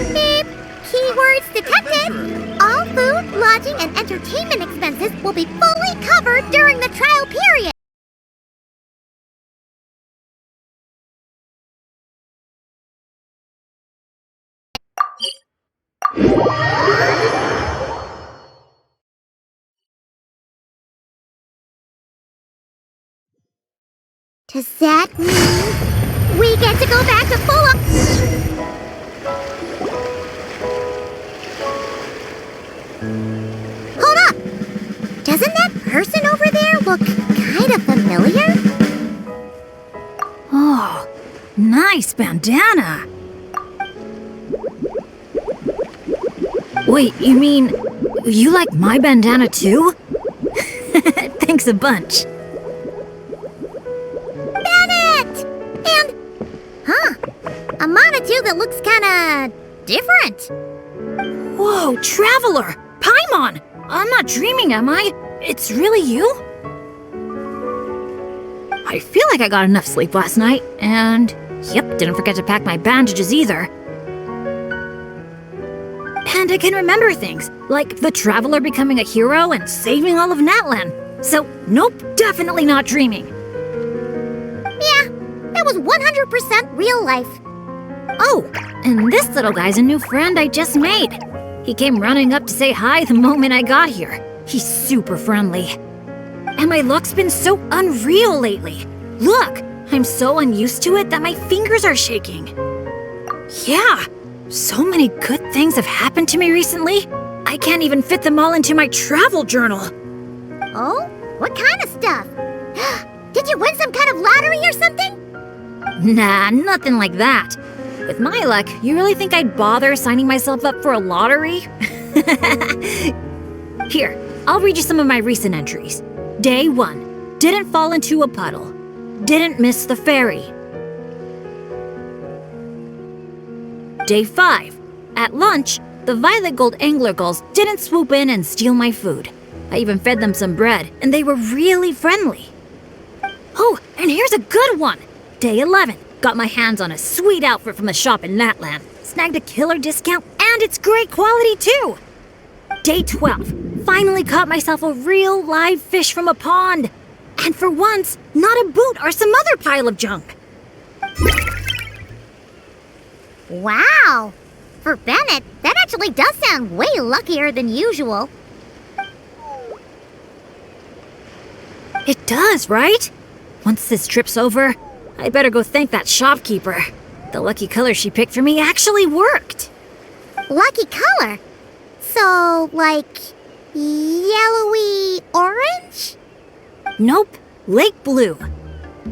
Beep! Keywords detected! All food, lodging, and entertainment expenses will be fully covered during the trial period. Does that mean we get to go back to Hold up! Doesn't that person over there look kind of familiar? Oh, nice bandana. Wait, you mean you like my bandana too? Thanks a bunch. Bennett! And, a Monotube that looks kinda different. Whoa, Traveler! Paimon! I'm not dreaming, am I? It's really you? I feel like I got enough sleep last night, and yep, didn't forget to pack my bandages either. And I can remember things, like the Traveler becoming a hero and saving all of Natlan. So, nope, definitely not dreaming. Yeah, that was 100% real life. Oh, and this little guy's a new friend I just made. He came running up to say hi the moment I got here. He's super friendly. And my luck's been so unreal lately. Look, I'm so unused to it that my fingers are shaking. Yeah, so many good things have happened to me recently. I can't even fit them all into my travel journal. Oh? What kind of stuff? Did you win some kind of lottery or something? Nah, nothing like that. With my luck, you really think I'd bother signing myself up for a lottery? Here, I'll read you some of my recent entries. Day 1. Didn't fall into a puddle. Didn't miss the ferry. Day 5. At lunch, the Violet Gold Angler Gulls didn't swoop in and steal my food. I even fed them some bread, and they were really friendly. Oh, and here's a good one! Day 11. Got my hands on a sweet outfit from a shop in Natlan. Snagged a killer discount, and it's great quality too! Day 12. Finally caught myself a real live fish from a pond. And for once, not a boot or some other pile of junk. Wow! For Bennett, that actually does sound way luckier than usual. It does, right? Once this trip's over, I better go thank that shopkeeper. The lucky color she picked for me actually worked. Lucky color? So, like, yellowy orange? Nope, lake blue.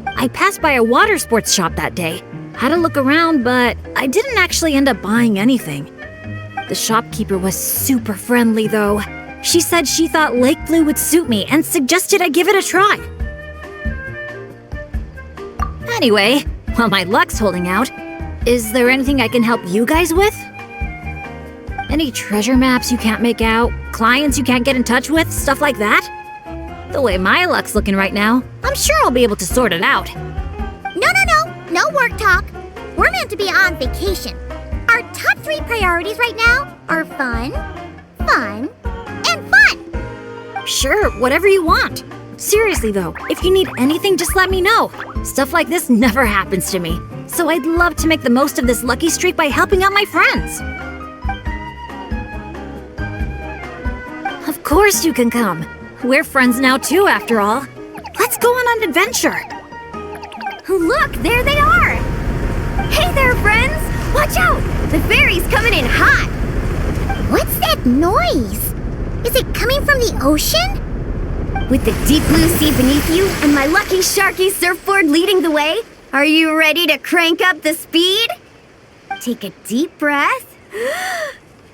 I passed by a water sports shop that day. Had a look around, but I didn't actually end up buying anything. The shopkeeper was super friendly, though. She said she thought lake blue would suit me and suggested I give it a try. Anyway, while my luck's holding out, is there anything I can help you guys with? Any treasure maps you can't make out? Clients you can't get in touch with? Stuff like that? The way my luck's looking right now, I'm sure I'll be able to sort it out. No work talk. We're meant to be on vacation. Our top 3 priorities right now are fun, fun, and fun. Sure, whatever you want. Seriously though, if you need anything, just let me know. Stuff like this never happens to me, so I'd love to make the most of this lucky streak by helping out my friends. Of course you can come. We're friends now too, after all. Let's go on an adventure. Look, there they are! Hey there, friends! Watch out! The ferry's coming in hot! What's that noise? Is it coming from the ocean? With the deep blue sea beneath you and my lucky Sharky surfboard leading the way, are you ready to crank up the speed? Take a deep breath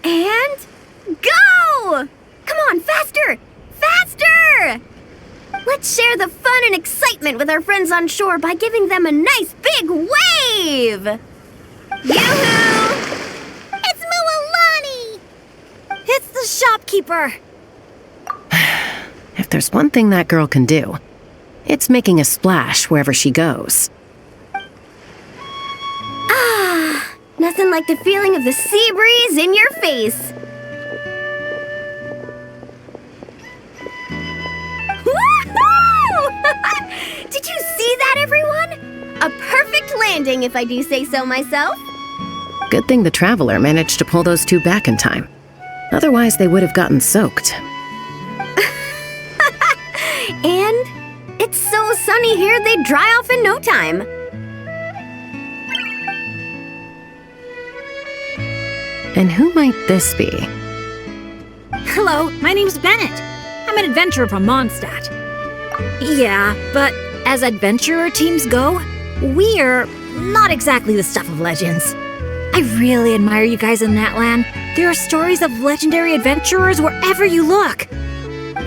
and go! Come on, faster! Faster! Let's share the fun and excitement with our friends on shore by giving them a nice big wave! Yoo-hoo! It's Mualani! It's the shopkeeper! If there's one thing that girl can do, it's making a splash wherever she goes. The nothing like the feeling of the sea breeze in your face. Woohoo! Did you see that, everyone? A perfect landing, if I do say so myself. Good thing the Traveler managed to pull those two back in time. Otherwise, they would have gotten soaked. And it's so sunny here, they'd dry off in no time. And who might this be? Hello, my name's Bennett. I'm an adventurer from Mondstadt. Yeah, but as adventurer teams go, we're not exactly the stuff of legends. I really admire you guys in that land. There are stories of legendary adventurers wherever you look.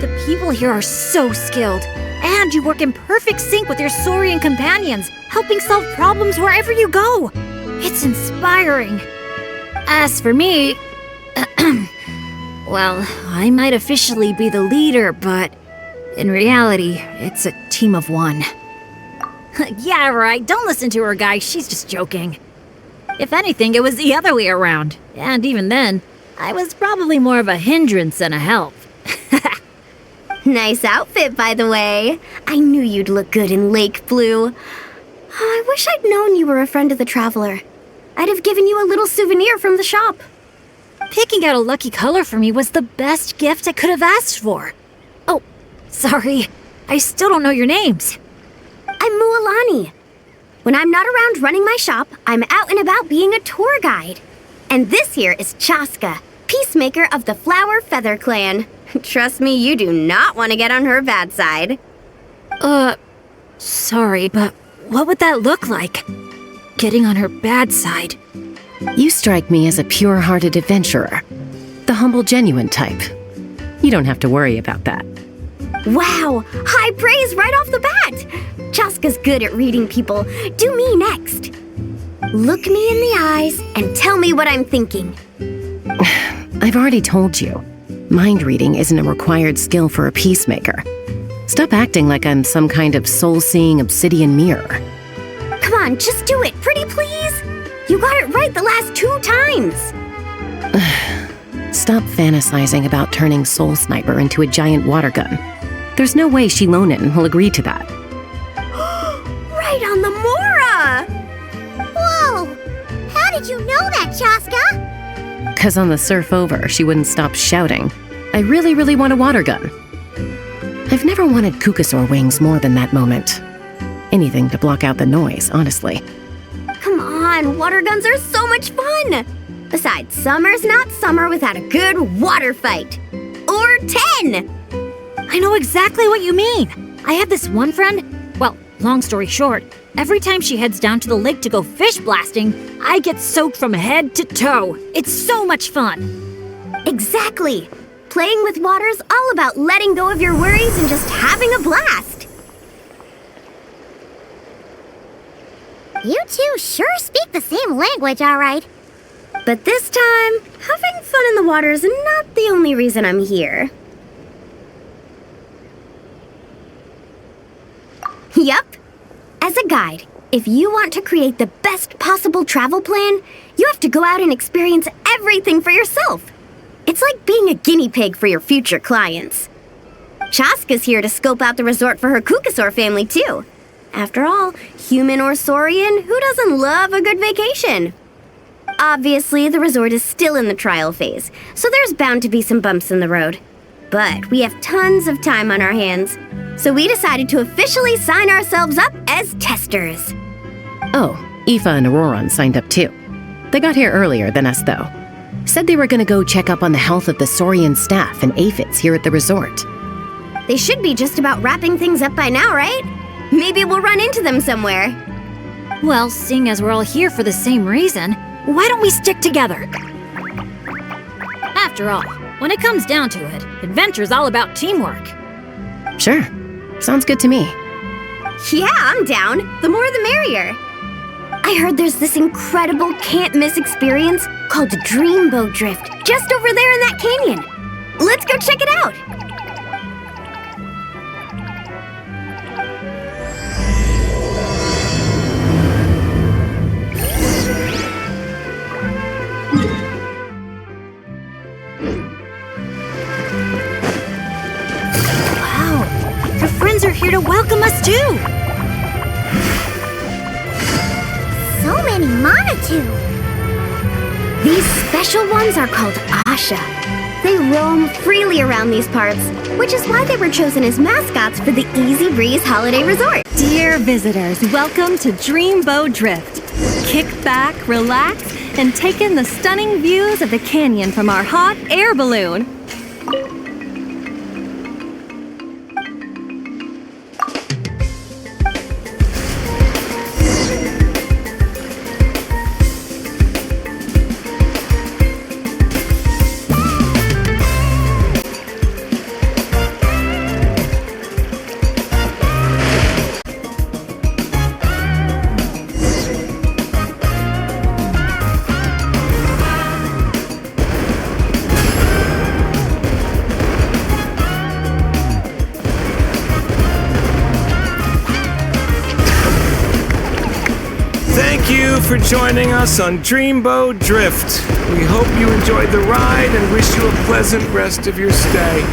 The people here are so skilled, and you work in perfect sync with your Saurian companions, helping solve problems wherever you go. It's inspiring. As for me, well, I might officially be the leader, but in reality, it's a team of one. Yeah, right, don't listen to her, guys, she's just joking. If anything, it was the other way around, and even then, I was probably more of a hindrance than a help. Nice outfit, by the way. I knew you'd look good in lake blue. Oh, I wish I'd known you were a friend of the Traveler. I'd have given you a little souvenir from the shop. Picking out a lucky color for me was the best gift I could have asked for. Oh, sorry, I still don't know your names. I'm Mualani. When I'm not around running my shop, I'm out and about being a tour guide. And this here is Chaska, peacemaker of the Flower Feather Clan. Trust me, you do not want to get on her bad side. Sorry, but what would that look like? Getting on her bad side. You strike me as a pure-hearted adventurer. The humble, genuine type. You don't have to worry about that. Wow, high praise right off the bat. Chaska's good at reading people. Do me next. Look me in the eyes and tell me what I'm thinking. I've already told you. Mind reading isn't a required skill for a peacemaker. Stop acting like I'm some kind of soul-seeing obsidian mirror. Come on, just do it, pretty please. You got it right the last 2 times. Stop fantasizing about turning Soul Sniper into a giant water gun. There's no way Shilonen will agree to that. Right on the Mora! Whoa! How did you know that, Chaska? 'Cause on the surf over, she wouldn't stop shouting, "I really, really want a water gun." I've never wanted Kukasaur wings more than that moment. Anything to block out the noise, honestly. Come on, water guns are so much fun! Besides, summer's not summer without a good water fight. Or 10! I know exactly what you mean. I have this one friend, well, long story short, every time she heads down to the lake to go fish blasting, I get soaked from head to toe. It's so much fun. Exactly. Playing with water's all about letting go of your worries and just having a blast. You two sure speak the same language, all right. But this time, having fun in the water is not the only reason I'm here. Yup. As a guide, if you want to create the best possible travel plan, you have to go out and experience everything for yourself. It's like being a guinea pig for your future clients. Chaska's here to scope out the resort for her Kukasaur family, too. After all, human or Saurian, who doesn't love a good vacation? Obviously, the resort is still in the trial phase, so there's bound to be some bumps in the road. But we have tons of time on our hands, so we decided to officially sign ourselves up as testers. Oh, Aoife and Auroran signed up too. They got here earlier than us, though. Said they were gonna go check up on the health of the Saurian staff and aphids here at the resort. They should be just about wrapping things up by now, right? Maybe we'll run into them somewhere. Well, seeing as we're all here for the same reason, why don't we stick together? After all, when it comes down to it, adventure's all about teamwork. Sure. Sounds good to me. Yeah, I'm down. The more the merrier. I heard there's this incredible can't-miss experience called Dreamboat Drift just over there in that canyon. Let's go check it out. any mana to? These special ones are called Asha. They roam freely around these parts, which is why they were chosen as mascots for the Easy Breeze Holiday Resort. Dear visitors, welcome to Dreamboat Drift. Kick back, relax, and take in the stunning views of the canyon from our hot air balloon. Thank you for joining us on Dreamboat Drift. We hope you enjoyed the ride and wish you a pleasant rest of your stay.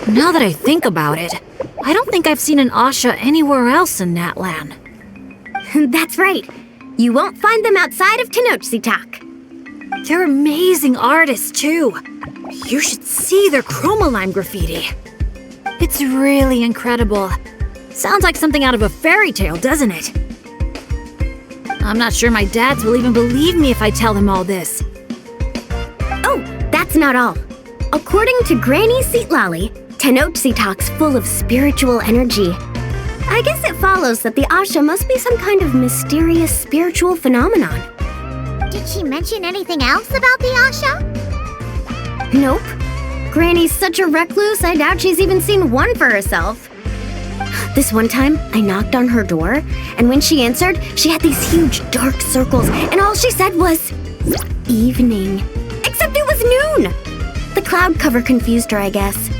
Now that I think about it, I don't think I've seen an Asha anywhere else in Natlan. That's right. You won't find them outside of Tenochtitlan. They're amazing artists, too. You should see their chroma-lime graffiti. It's really incredible. Sounds like something out of a fairy tale, doesn't it? I'm not sure my dads will even believe me if I tell them all this. Oh, that's not all. According to Granny Seatlolly, Tenochtitlan's full of spiritual energy. I guess it follows that the Asha must be some kind of mysterious spiritual phenomenon. Did she mention anything else about the Asha? Nope. Granny's such a recluse, I doubt she's even seen one for herself. This one time, I knocked on her door, and when she answered, she had these huge dark circles, and all she said was, "Evening." Except it was noon! The cloud cover confused her, I guess.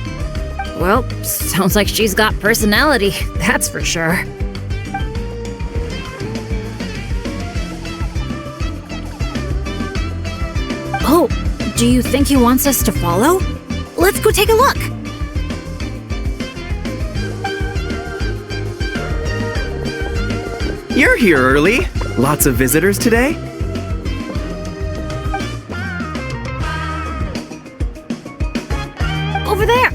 Well, sounds like she's got personality, that's for sure. Oh, do you think he wants us to follow? Let's go take a look! You're here early. Lots of visitors today? Over there!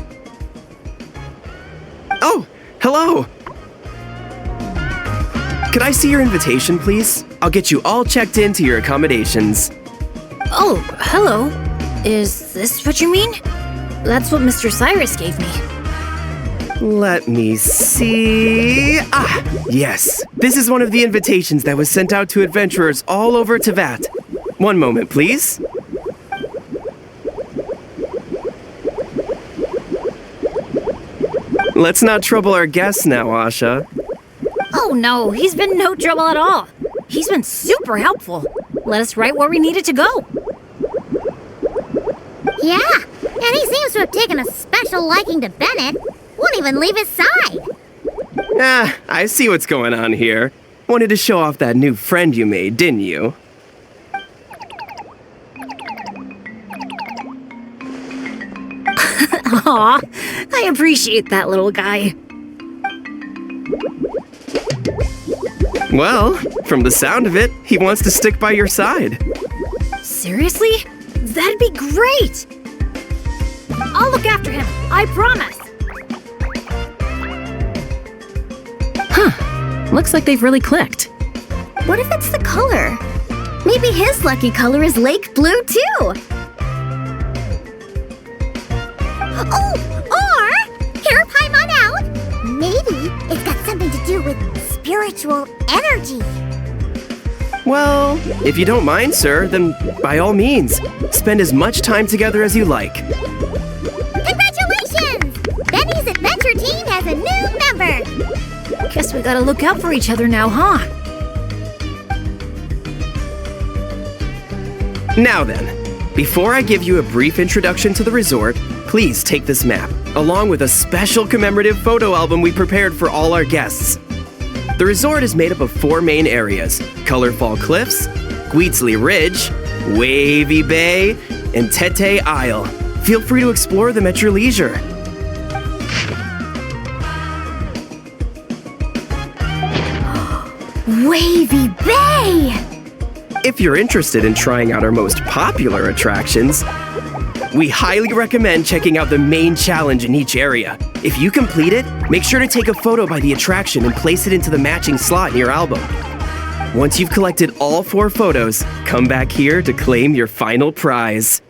Oh, hello. Could I see your invitation, please? I'll get you all checked into your accommodations. Oh, hello. Is this what you mean? That's what Mr. Cyrus gave me. Let me see. Ah, yes. This is one of the invitations that was sent out to adventurers all over Tevat. One moment, please. Let's not trouble our guests now, Asha. Oh no, he's been no trouble at all. He's been super helpful. Let us right where we needed to go. Yeah, and he seems to have taken a special liking to Bennett. Won't even leave his side. Ah, I see what's going on here. Wanted to show off that new friend you made, didn't you? Aw, I appreciate that little guy. Well, from the sound of it, he wants to stick by your side. Seriously? That'd be great! I'll look after him, I promise! Huh. Looks like they've really clicked. What if it's the color? Maybe his lucky color is lake blue, too! Oh, or, here, Paimon out. Maybe it's got something to do with spiritual energy. Well, if you don't mind, sir, then by all means, spend as much time together as you like. Congratulations! Benny's adventure team has a new member. Guess we gotta look out for each other now, huh? Now then, Before I give you a brief introduction to the resort, please take this map, along with a special commemorative photo album we prepared for all our guests. The resort is made up of 4 main areas: Colorful Cliffs, Gweetsley Ridge, Wavy Bay, and Tete Isle. Feel free to explore them at your leisure. Wavy Bay! If you're interested in trying out our most popular attractions, we highly recommend checking out the main challenge in each area. If you complete it, make sure to take a photo by the attraction and place it into the matching slot in your album. Once you've collected all 4 photos, come back here to claim your final prize.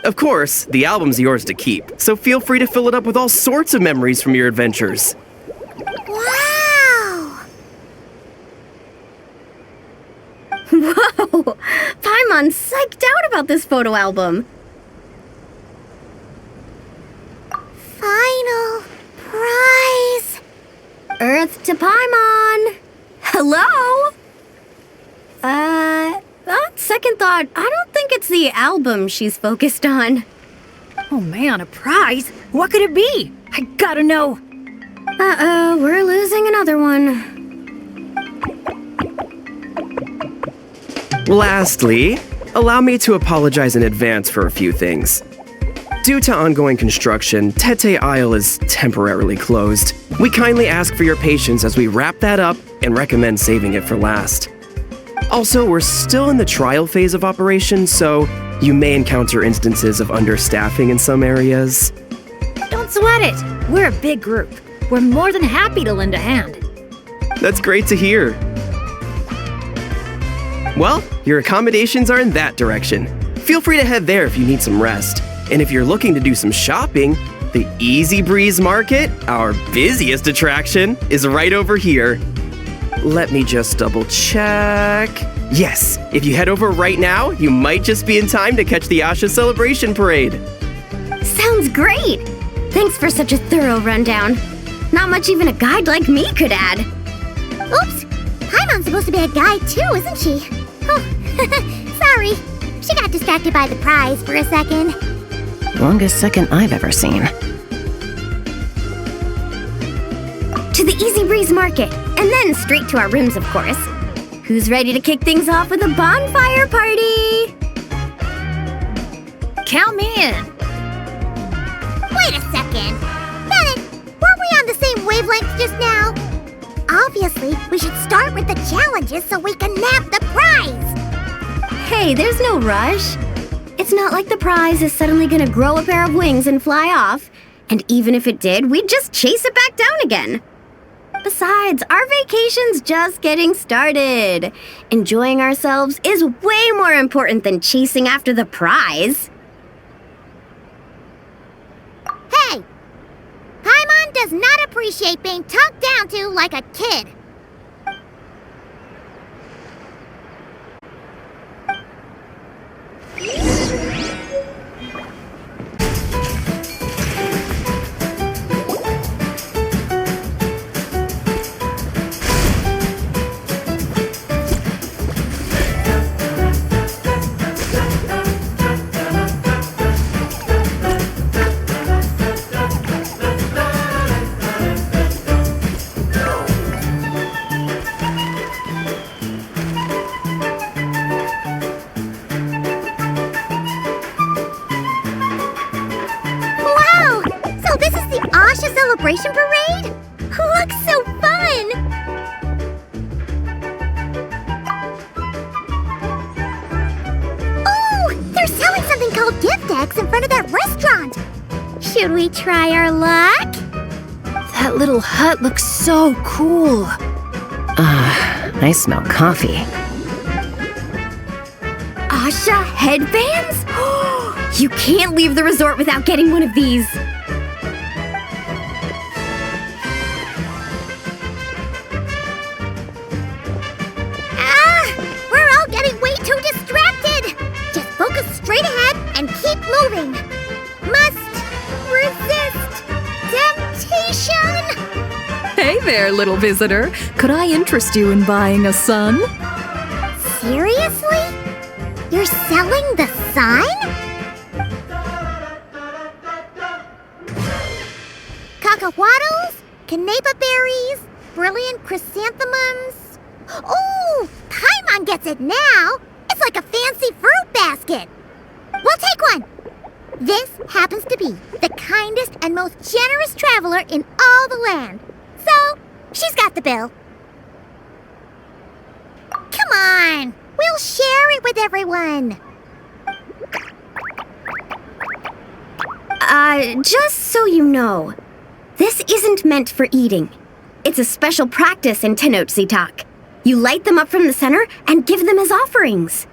Of course, the album's yours to keep, so feel free to fill it up with all sorts of memories from your adventures. Wow! Whoa! Paimon's psyched out about this photo album. Final prize! Earth to Paimon! Hello? On second thought, I don't think it's the album she's focused on. Oh man, a prize? What could it be? I gotta know. Uh-oh, we're losing another one. Lastly, allow me to apologize in advance for a few things. Due to ongoing construction, Tete Isle is temporarily closed. We kindly ask for your patience as we wrap that up and recommend saving it for last. Also, we're still in the trial phase of operation, so you may encounter instances of understaffing in some areas. Don't sweat it. We're a big group. We're more than happy to lend a hand. That's great to hear. Well, your accommodations are in that direction. Feel free to head there if you need some rest. And if you're looking to do some shopping, the Easy Breeze Market, our busiest attraction, is right over here. Let me just double check. Yes, if you head over right now, you might just be in time to catch the Asha Celebration Parade. Sounds great! Thanks for such a thorough rundown. Not much even a guide like me could add. Oops! Paimon's supposed to be a guide too, isn't she? Oh, sorry. She got distracted by the prize for a second. Longest second I've ever seen. To the Easy Breeze Market, and then straight to our rooms, of course. Who's ready to kick things off with a bonfire party? Count me in. Wait a second. Bennett, weren't we on the same wavelength just now? Obviously, we should start with the challenges so we can nab the prize. Hey, there's no rush. It's not like the prize is suddenly gonna grow a pair of wings and fly off. And even if it did, we'd just chase it back down again. Besides, our vacation's just getting started. Enjoying ourselves is way more important than chasing after the prize. Hey! Paimon does not appreciate being talked down to like a kid. Celebration parade? Looks so fun! Oh, they're selling something called gift eggs in front of that restaurant. Should we try our luck? That little hut looks so cool. I smell coffee. Asha headbands? You can't leave the resort without getting one of these. Straight ahead and keep moving. Must resist temptation. Hey there, little visitor. Could I interest you in buying a sun? Seriously? You're selling the sun? Cacahuatls, canepa berries, brilliant chrysanthemums. Oh, Paimon gets it now. It's like a fancy fruit basket. We'll take one. This happens to be the kindest and most generous traveler in all the land. So, she's got the bill. Come on, we'll share it with everyone. Just so you know, this isn't meant for eating. It's a special practice in Tenochtitlan. You light them up from the center and give them as offerings.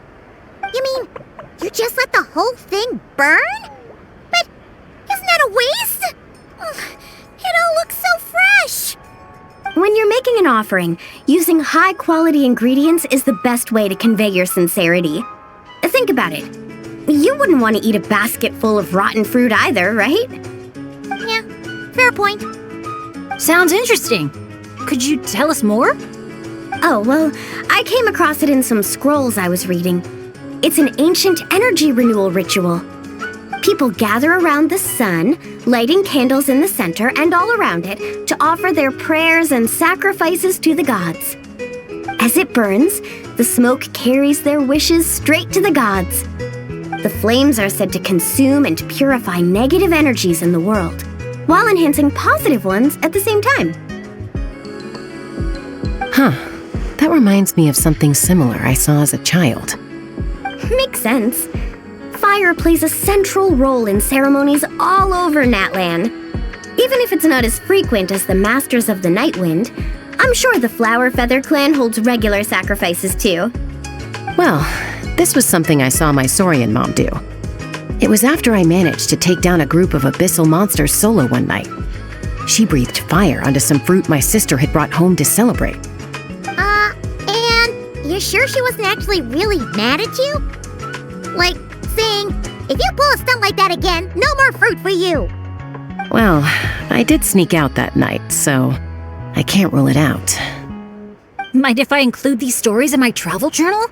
You mean, you just let the whole thing burn? But isn't that a waste? It all looks so fresh. When you're making an offering, using high-quality ingredients is the best way to convey your sincerity. Think about it. You wouldn't want to eat a basket full of rotten fruit either, right? Yeah, fair point. Sounds interesting. Could you tell us more? Oh, well, I came across it in some scrolls I was reading. It's an ancient energy renewal ritual. People gather around the sun, lighting candles in the center and all around it to offer their prayers and sacrifices to the gods. As it burns, the smoke carries their wishes straight to the gods. The flames are said to consume and purify negative energies in the world, while enhancing positive ones at the same time. Huh. That reminds me of something similar I saw as a child. Makes sense. Fire plays a central role in ceremonies all over Natlan. Even if it's not as frequent as the Masters of the Night Wind, I'm sure the Flower Feather clan holds regular sacrifices too. Well, this was something I saw my Saurian mom do. It was after I managed to take down a group of abyssal monsters solo one night. She breathed fire onto some fruit my sister had brought home to celebrate. And you're sure she wasn't actually really mad at you? Like, saying, if you pull a stunt like that again, no more fruit for you. Well, I did sneak out that night, so I can't rule it out. Mind if I include these stories in my travel journal?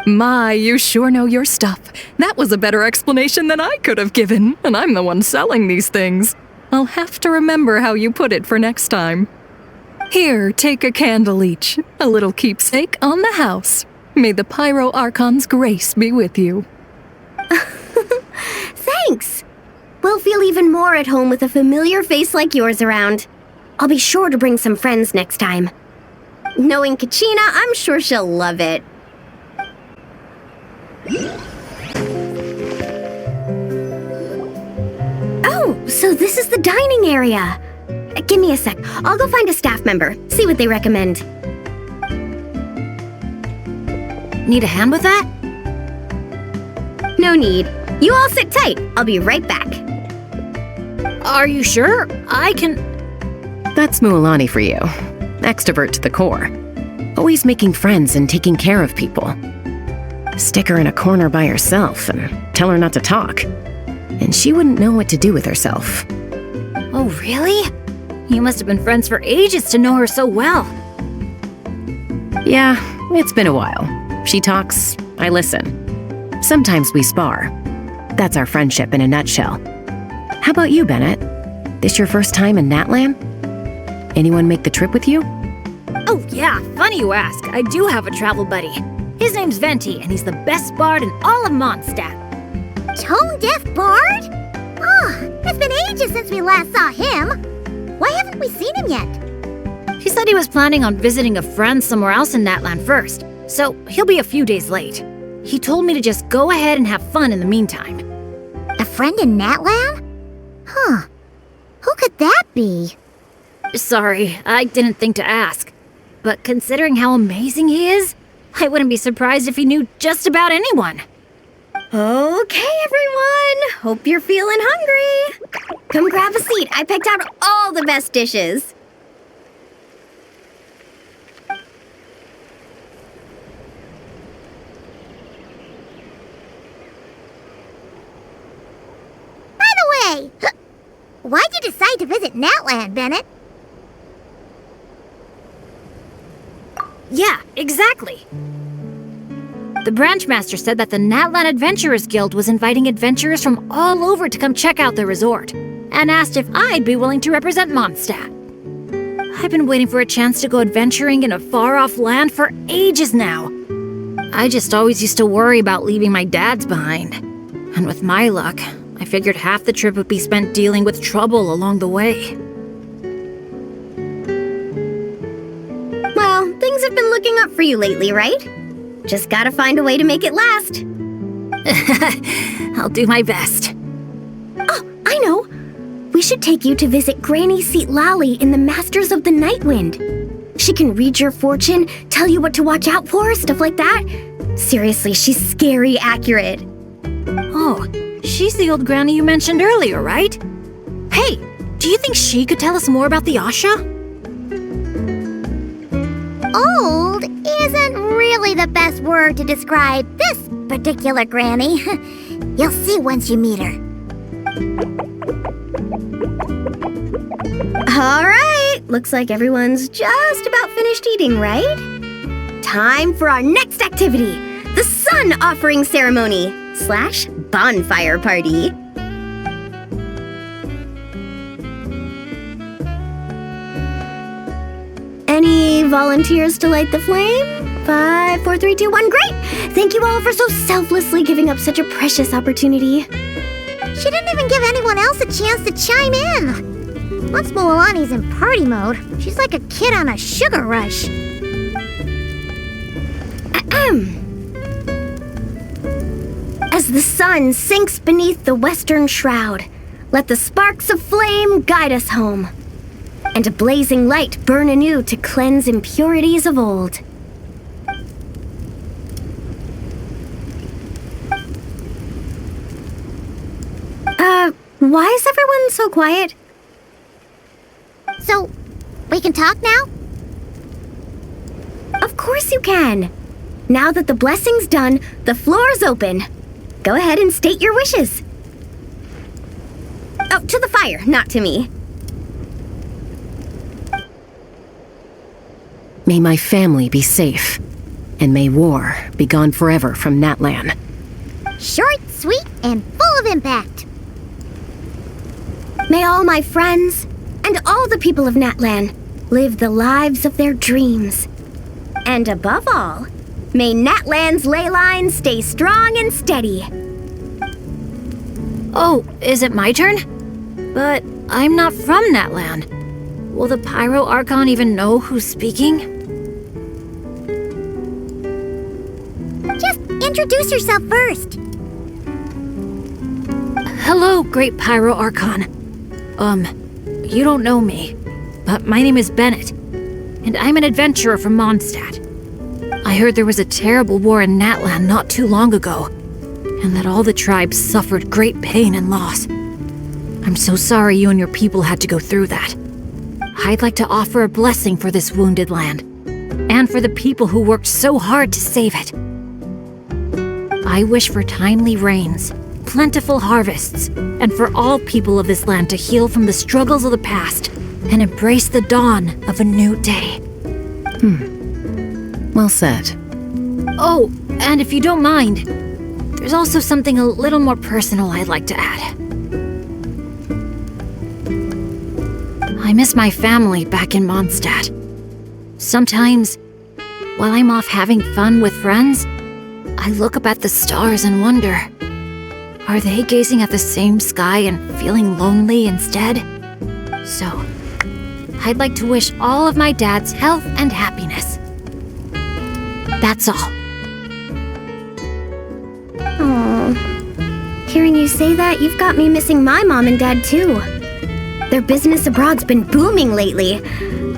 My, you sure know your stuff. That was a better explanation than I could have given, and I'm the one selling these things. I'll have to remember how you put it for next time. Here, take a candle each, a little keepsake on the house. May the Pyro Archon's grace be with you. Thanks! We'll feel even more at home with a familiar face like yours around. I'll be sure to bring some friends next time. Knowing Kachina, I'm sure she'll love it. Oh, so this is the dining area. Give me a sec. I'll go find a staff member, see what they recommend. Need a hand with that? No need. You all sit tight. I'll be right back. Are you sure? I can... That's Mualani for you. Extrovert to the core. Always making friends and taking care of people. Stick her in a corner by herself and tell her not to talk. And she wouldn't know what to do with herself. Oh, really? You must have been friends for ages to know her so well. Yeah, it's been a while. She talks, I listen. Sometimes we spar. That's our friendship in a nutshell. How about you, Bennett? This your first time in Natlan? Anyone make the trip with you? Oh yeah, funny you ask. I do have a travel buddy. His name's Venti, and he's the best bard in all of Mondstadt. Tone-deaf bard? Oh, it's been ages since we last saw him. Why haven't we seen him yet? He said he was planning on visiting a friend somewhere else in Natlan first, so he'll be a few days late. He told me to just go ahead and have fun in the meantime. A friend in Natlan? Huh. Who could that be? Sorry, I didn't think to ask. But considering how amazing he is, I wouldn't be surprised if he knew just about anyone. Okay, everyone. Hope you're feeling hungry. Come grab a seat. I picked out all the best dishes. By the way, why'd you decide to visit Natlan, Bennett? Yeah, exactly. The branch master said that the Natlan Adventurers Guild was inviting adventurers from all over to come check out the resort, and asked if I'd be willing to represent Mondstadt. I've been waiting for a chance to go adventuring in a far-off land for ages now. I just always used to worry about leaving my dads behind. And with my luck, I figured half the trip would be spent dealing with trouble along the way. Well, things have been looking up for you lately, right? Just gotta find a way to make it last. I'll do my best. Oh, I know! We should take you to visit Granny Seat Lally in the Masters of the Nightwind. She can read your fortune, tell you what to watch out for, stuff like that. Seriously, she's scary accurate. Oh, she's the old granny you mentioned earlier, right? Hey, do you think she could tell us more about the Asha? Old isn't really the best word to describe this particular granny. You'll see once you meet her. All right, looks like everyone's just about finished eating, right? Time for our next activity, the Sun Offering Ceremony / Bonfire Party. Any volunteers to light the flame? 5, 4, 3, 2, 1, great! Thank you all for so selflessly giving up such a precious opportunity. She didn't even give anyone else a chance to chime in. Once Moalani's in party mode, she's like a kid on a sugar rush. As the sun sinks beneath the western shroud, let the sparks of flame guide us home, and a blazing light burn anew to cleanse impurities of old. Why is everyone so quiet? So, we can talk now? Of course you can. Now that the blessing's done, the floor's open. Go ahead and state your wishes. Oh, to the fire, not to me. May my family be safe, and may war be gone forever from Natlan. Short, sweet, and full of impact. May all my friends and all the people of Natlan live the lives of their dreams. And above all, may Natlan's ley lines stay strong and steady. Oh, is it my turn? But I'm not from Natlan. Will the Pyro Archon even know who's speaking? Just introduce yourself first. Hello, Great Pyro Archon. You don't know me, but my name is Bennett, and I'm an adventurer from Mondstadt. I heard there was a terrible war in Natlan not too long ago, and that all the tribes suffered great pain and loss. I'm so sorry you and your people had to go through that. I'd like to offer a blessing for this wounded land, and for the people who worked so hard to save it. I wish for timely rains, plentiful harvests, and for all people of this land to heal from the struggles of the past and embrace the dawn of a new day. Well said. Oh, and if you don't mind, there's also something a little more personal I'd like to add. I miss my family back in Mondstadt. Sometimes, while I'm off having fun with friends, I look up at the stars and wonder, are they gazing at the same sky and feeling lonely instead? So, I'd like to wish all of my dads health and happiness. That's all. Oh, hearing you say that, you've got me missing my mom and dad too. Their business abroad's been booming lately.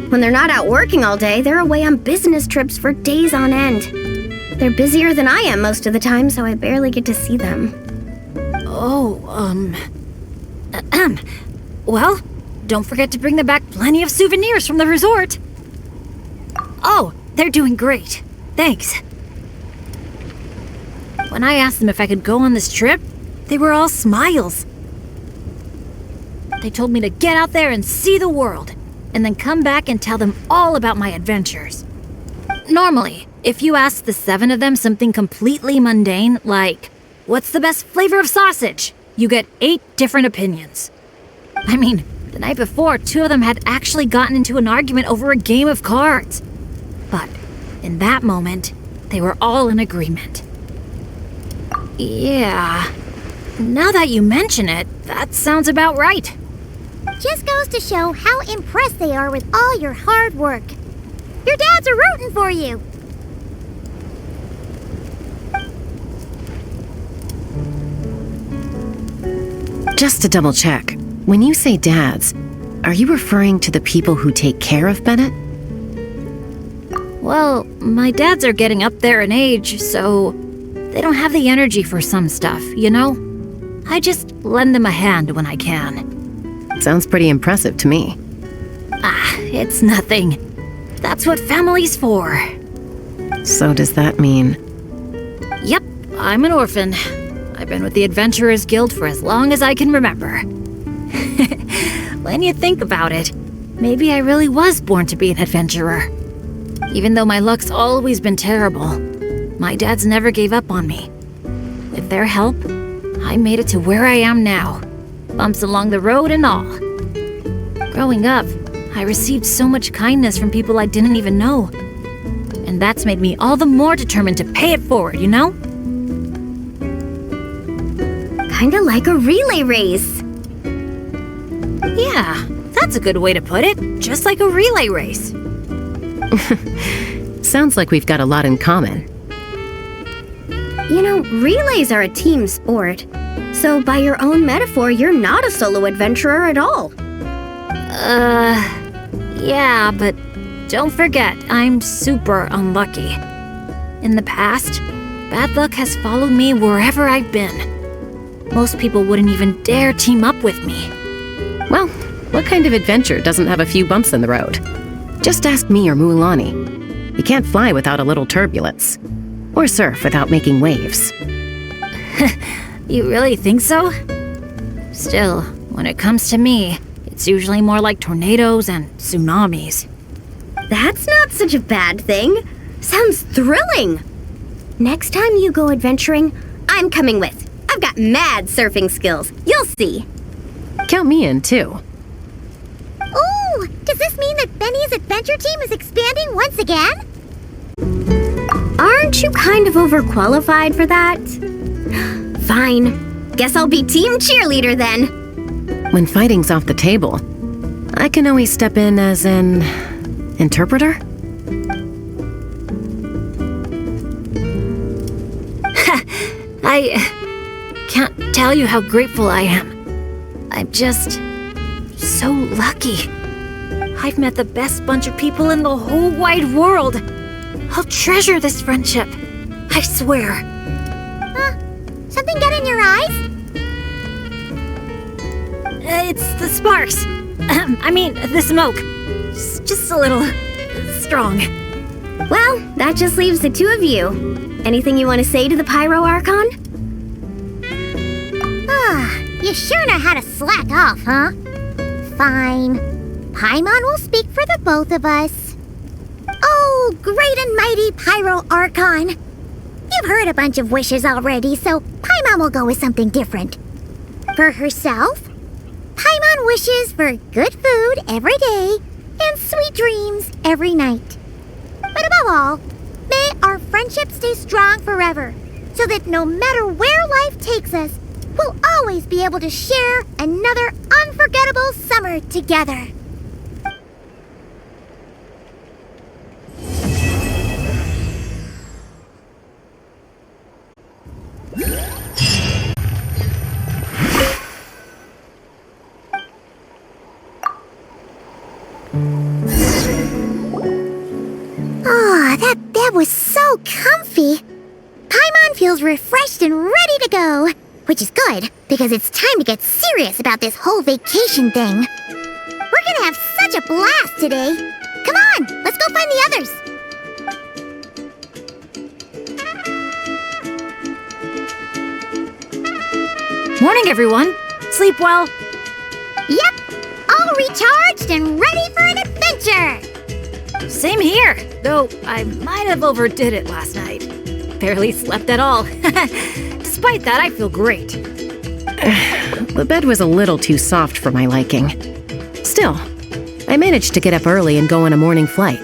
When they're not out working all day, they're away on business trips for days on end. They're busier than I am most of the time, so I barely get to see them. Well, don't forget to bring them back plenty of souvenirs from the resort. Oh, they're doing great. Thanks. When I asked them if I could go on this trip, they were all smiles. They told me to get out there and see the world, and then come back and tell them all about my adventures. Normally, If you ask the 7 of them something completely mundane, like, what's the best flavor of sausage? You get 8 different opinions. I mean, the night before, 2 of them had actually gotten into an argument over a game of cards. But in that moment, they were all in agreement. Yeah, now that you mention it, that sounds about right. Just goes to show how impressed they are with all your hard work. Your dads are rooting for you. Just to double check, when you say dads, are you referring to the people who take care of Bennett? Well, my dads are getting up there in age, so they don't have the energy for some stuff, you know? I just lend them a hand when I can. Sounds pretty impressive to me. It's nothing. That's what family's for. So does that mean... Yep, I'm an orphan. I've been with the Adventurers Guild for as long as I can remember. When you think about it, maybe I really was born to be an adventurer. Even though my luck's always been terrible, my dads never gave up on me. With their help, I made it to where I am now. Bumps along the road and all. Growing up, I received so much kindness from people I didn't even know. And that's made me all the more determined to pay it forward, you know? Kinda like a relay race. Yeah, that's a good way to put it. Just like a relay race. Sounds like we've got a lot in common. You know, relays are a team sport. So by your own metaphor, you're not a solo adventurer at all. Yeah, but don't forget, I'm super unlucky. In the past, bad luck has followed me wherever I've been. Most people wouldn't even dare team up with me. Well, what kind of adventure doesn't have a few bumps in the road? Just ask me or Muulani. You can't fly without a little turbulence. Or surf without making waves. You really think so? Still, when it comes to me, it's usually more like tornadoes and tsunamis. That's not such a bad thing. Sounds thrilling. Next time you go adventuring, I'm coming with. I've got mad surfing skills. You'll see. Count me in, too. Ooh, does this mean that Benny's adventure team is expanding once again? Aren't you kind of overqualified for that? Fine. Guess I'll be team cheerleader then. When fighting's off the table, I can always step in as an... interpreter? I can't tell you how grateful I am. I'm just so lucky. I've met the best bunch of people in the whole wide world. I'll treasure this friendship. I swear. Something get in your eyes? It's the sparks. I mean, the smoke. Just a little strong. Well, that just leaves the 2 of you. Anything you want to say to the Pyro Archon? You sure know how to slack off, huh? Fine. Paimon will speak for the both of us. Oh, great and mighty Pyro Archon. You've heard a bunch of wishes already, so Paimon will go with something different. For herself, Paimon wishes for good food every day and sweet dreams every night. But above all, may our friendship stay strong forever, so that no matter where life takes us, we'll always be able to share another unforgettable summer together. That bed was so comfy. Paimon feels refreshed and ready to go. Which is good, because it's time to get serious about this whole vacation thing. We're gonna have such a blast today. Come on, let's go find the others. Morning, everyone. Sleep well. Yep, all recharged and ready for an adventure. Same here, though I might have overdid it last night. Barely slept at all. Despite that, I feel great. The bed was a little too soft for my liking. Still, I managed to get up early and go on a morning flight.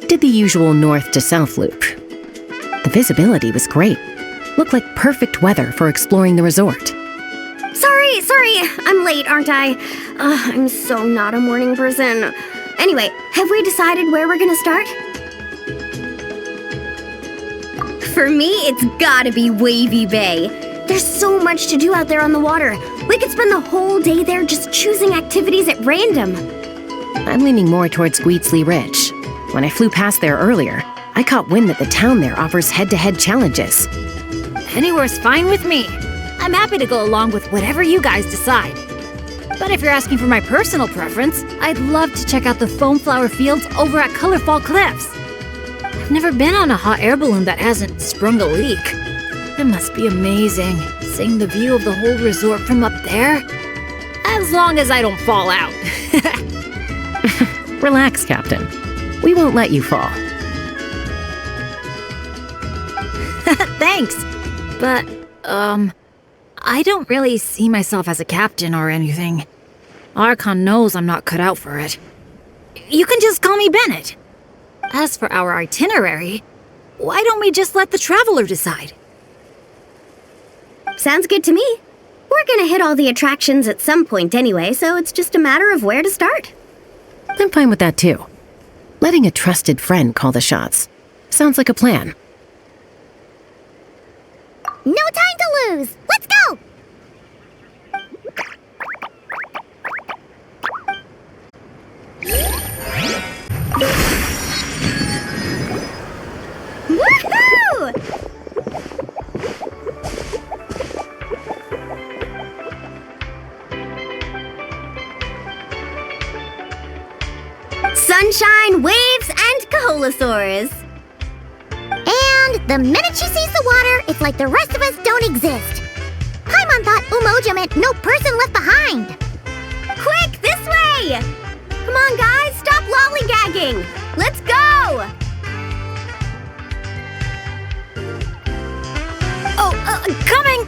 Did the usual north to south loop. The visibility was great. Looked like perfect weather for exploring the resort. Sorry, I'm late, aren't I? I'm so not a morning person. Anyway, have we decided where we're gonna start? For me, it's gotta be Wavy Bay. There's so much to do out there on the water. We could spend the whole day there just choosing activities at random. I'm leaning more towards Gweetsley Ridge. When I flew past there earlier, I caught wind that the town there offers head-to-head challenges. Anywhere's fine with me. I'm happy to go along with whatever you guys decide. But if you're asking for my personal preference, I'd love to check out the foam flower fields over at Colorful Cliffs. I've never been on a hot air balloon that hasn't sprung a leak. It must be amazing, seeing the view of the whole resort from up there. As long as I don't fall out. Relax, Captain. We won't let you fall. Thanks. But, I don't really see myself as a captain or anything. Archon knows I'm not cut out for it. You can just call me Bennett. As for our itinerary, why don't we just let the traveler decide? Sounds good to me. We're gonna hit all the attractions at some point anyway, so it's just a matter of where to start. I'm fine with that too. Letting a trusted friend call the shots. Sounds like a plan. No time to lose! Let's go! Woohoo! Sunshine, waves, and Kaholasaurs. And the minute she sees the water, it's like the rest of us don't exist. Paimon thought Umoja meant no person left behind. Quick, this way! Come on, guys, stop lollygagging! Let's go! Oh, coming!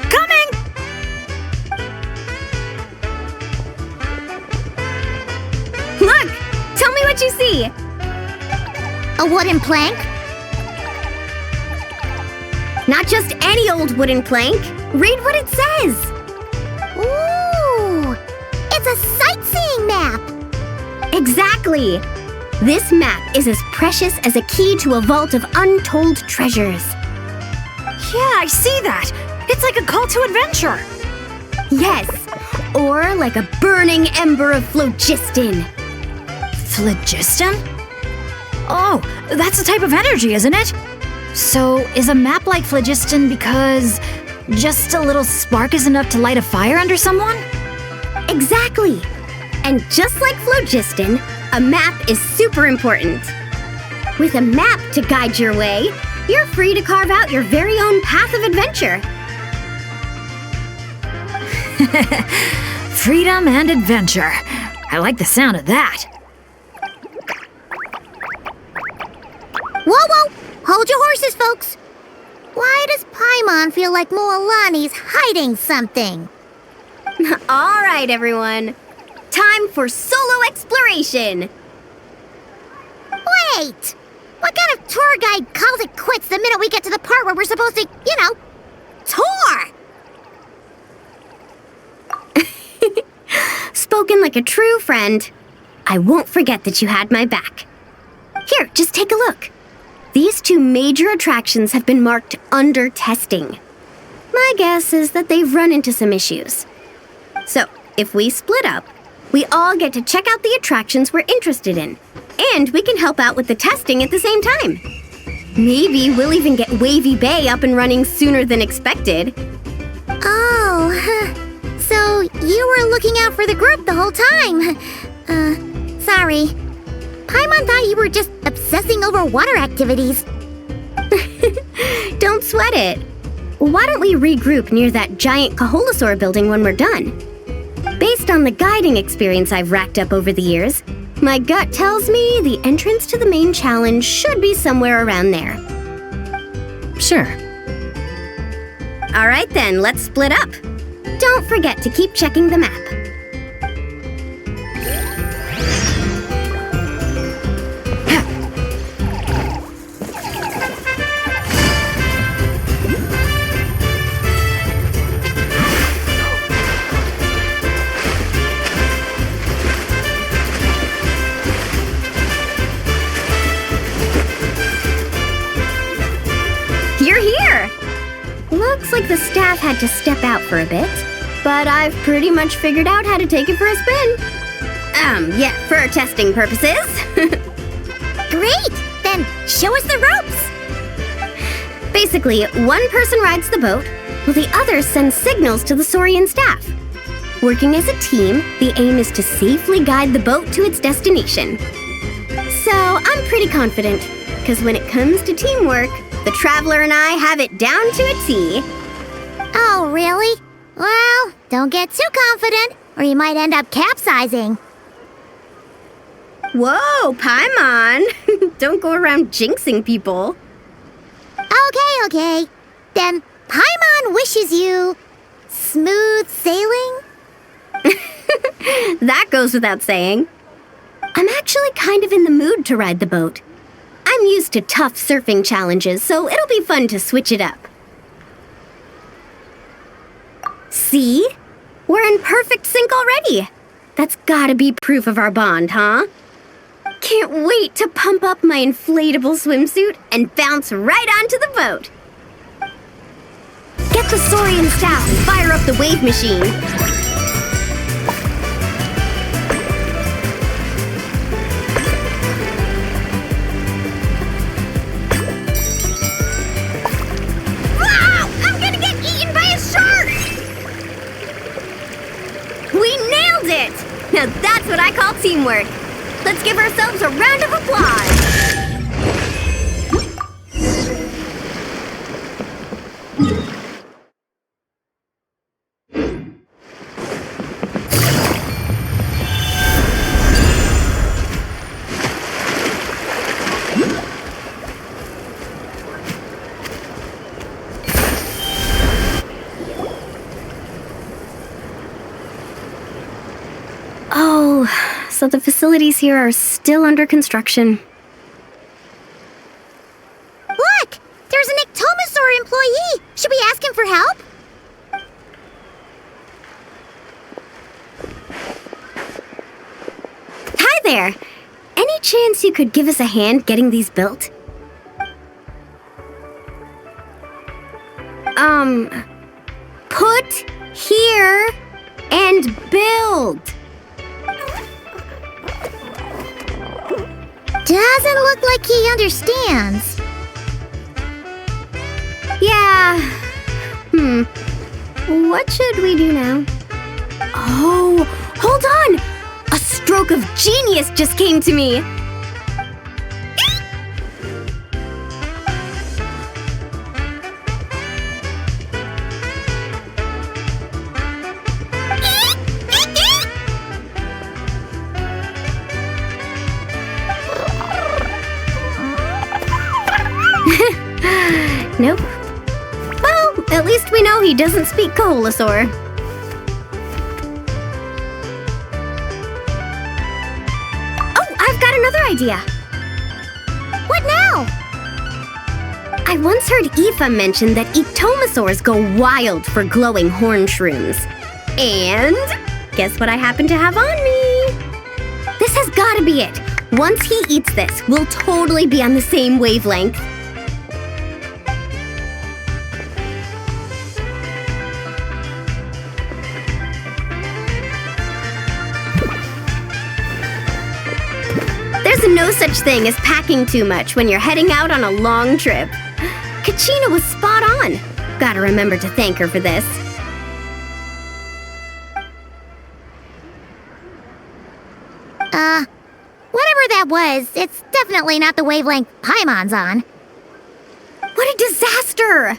Look! Tell me what you see! A wooden plank? Not just any old wooden plank. Read what it says. Ooh! It's a sightseeing map! Exactly! This map is as precious as a key to a vault of untold treasures. Yeah, I see that. It's like a call to adventure. Yes, or like a burning ember of phlogiston. Phlogiston? Oh, that's a type of energy, isn't it? So, is a map like phlogiston because just a little spark is enough to light a fire under someone? Exactly! And just like phlogiston, a map is super important. With a map to guide your way, you're free to carve out your very own path of adventure. Freedom and adventure. I like the sound of that. Whoa! Hold your horses, folks! Why does Paimon feel like Moalani's hiding something? All right, everyone. Time for solo exploration. Wait! What kind of tour guide calls it quits the minute we get to the part where we're supposed to, tour? Spoken like a true friend. I won't forget that you had my back. Here, just take a look. These two major attractions have been marked under testing. My guess is that they've run into some issues. So, if we split up, we all get to check out the attractions we're interested in, and we can help out with the testing at the same time. Maybe we'll even get Wavy Bay up and running sooner than expected. Oh, so you were looking out for the group the whole time. Sorry. Paimon thought you were just obsessing over water activities. Don't sweat it. Why don't we regroup near that giant Kaholasaur building when we're done? Based on the guiding experience I've racked up over the years, My gut tells me the entrance to the main challenge should be somewhere around there. Sure. All right then, let's split up. Don't forget to keep checking the map. You're here! Looks like the staff had to step out for a bit, but I've pretty much figured out how to take it for a spin. Yeah, for testing purposes. Great! Then show us the ropes! Basically, one person rides the boat, while the other sends signals to the Saurian staff. Working as a team, the aim is to safely guide the boat to its destination. So, I'm pretty confident, because when it comes to teamwork, the Traveler and I have it down to a T. Oh, really? Well, don't get too confident, or you might end up capsizing. Whoa, Paimon! Don't go around jinxing people. Okay. Then Paimon wishes you smooth sailing? That goes without saying. I'm actually kind of in the mood to ride the boat. I'm used to tough surfing challenges, so it'll be fun to switch it up. See? We're in perfect sync already. That's gotta be proof of our bond, huh? Can't wait to pump up my inflatable swimsuit and bounce right onto the boat. Get the Saurian staff and fire up the wave machine. Wow! I'm gonna get eaten by a shark! We nailed it! Now that's what I call teamwork. Let's give ourselves a round of applause. Oh, so the facilities here are still under construction. Look! There's an Ectomosaur employee! Should we ask him for help? Hi there! Any chance you could give us a hand getting these built? Put here and build. Doesn't look like he understands. Yeah. What should we do now? Oh, hold on! A stroke of genius just came to me. Nope. Well, at least we know he doesn't speak Koholosaur. Oh, I've got another idea. What now? I once heard Aoife mention that Ectomosaurs go wild for glowing horn shrooms. And guess what I happen to have on me? This has got to be it. Once he eats this, we'll totally be on the same wavelength. There's no such thing as packing too much when you're heading out on a long trip. Kachina was spot on. Gotta remember to thank her for this. Whatever that was, it's definitely not the wavelength Paimon's on. What a disaster!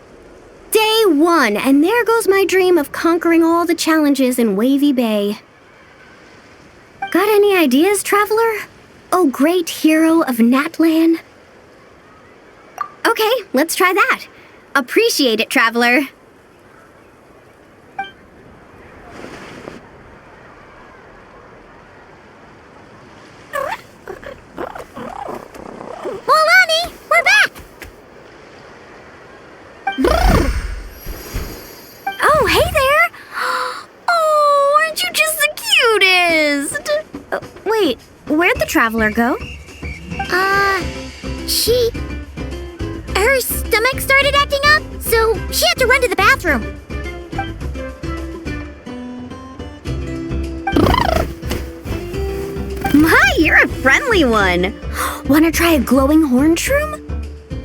Day 1, and there goes my dream of conquering all the challenges in Wavy Bay. Got any ideas, Traveler? O great hero of Natlan? Okay, let's try that. Appreciate it, traveler. Molani, we're back! Oh, hey there! Oh, aren't you just the cutest? Wait, where'd the traveler go? Her stomach started acting up, so she had to run to the bathroom. My, you're a friendly one. Wanna try a glowing horn shroom?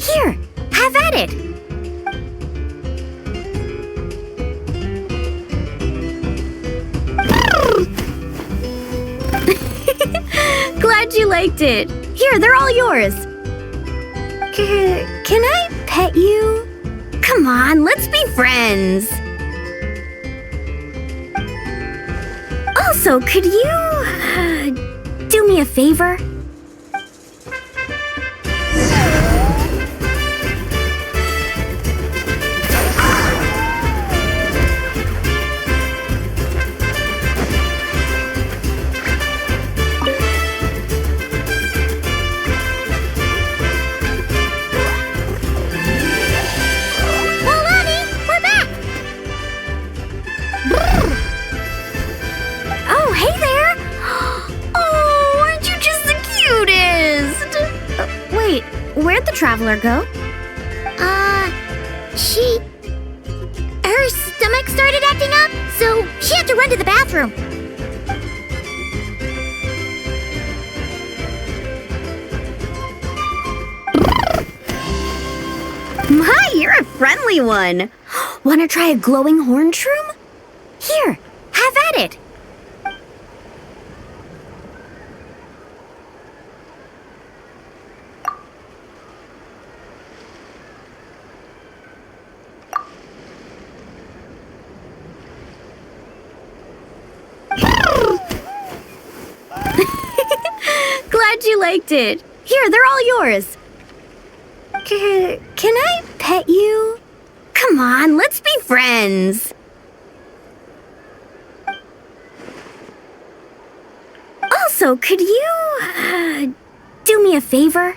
Here, have at it. Glad you liked it. Here, they're all yours. Can I pet you? Come on, let's be friends. Also, could you do me a favor? Oh, hey there! Oh, aren't you just the cutest? Wait, where'd the traveler go? Her stomach started acting up, so she had to run to the bathroom. My, you're a friendly one. Wanna try a glowing horn shroom? Here, have at it. Glad you liked it. Here, they're all yours. Can I pet you? Come on, let's be friends. Also, could you do me a favor?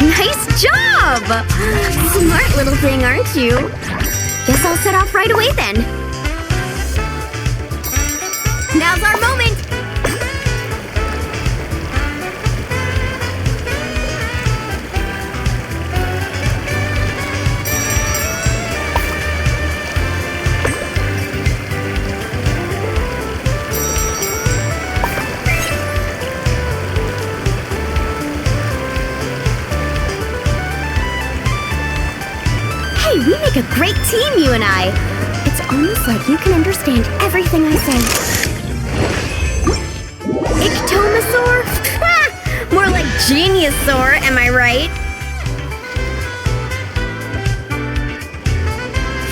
Nice job! Smart little thing, aren't you? Guess I'll set off right away then. Now's our moment! Hey, we make a great team, you and I. It's almost like you can understand everything I say. Ictomasaur? Ha! More like Geniusaur, am I right?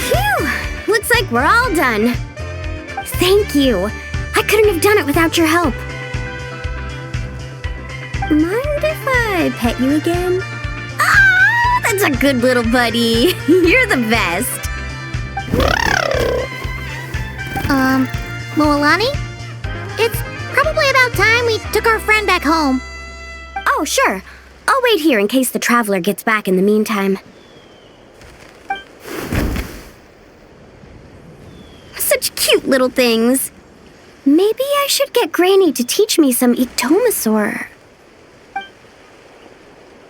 Phew! Looks like we're all done. Thank you. I couldn't have done it without your help. Mind if I pet you again? Ah, that's a good little buddy. You're the best. Moalani? It's probably about time we took our friend back home. Oh, sure. I'll wait here in case the traveler gets back in the meantime. Such cute little things. Maybe I should get Granny to teach me some Ictomasaur.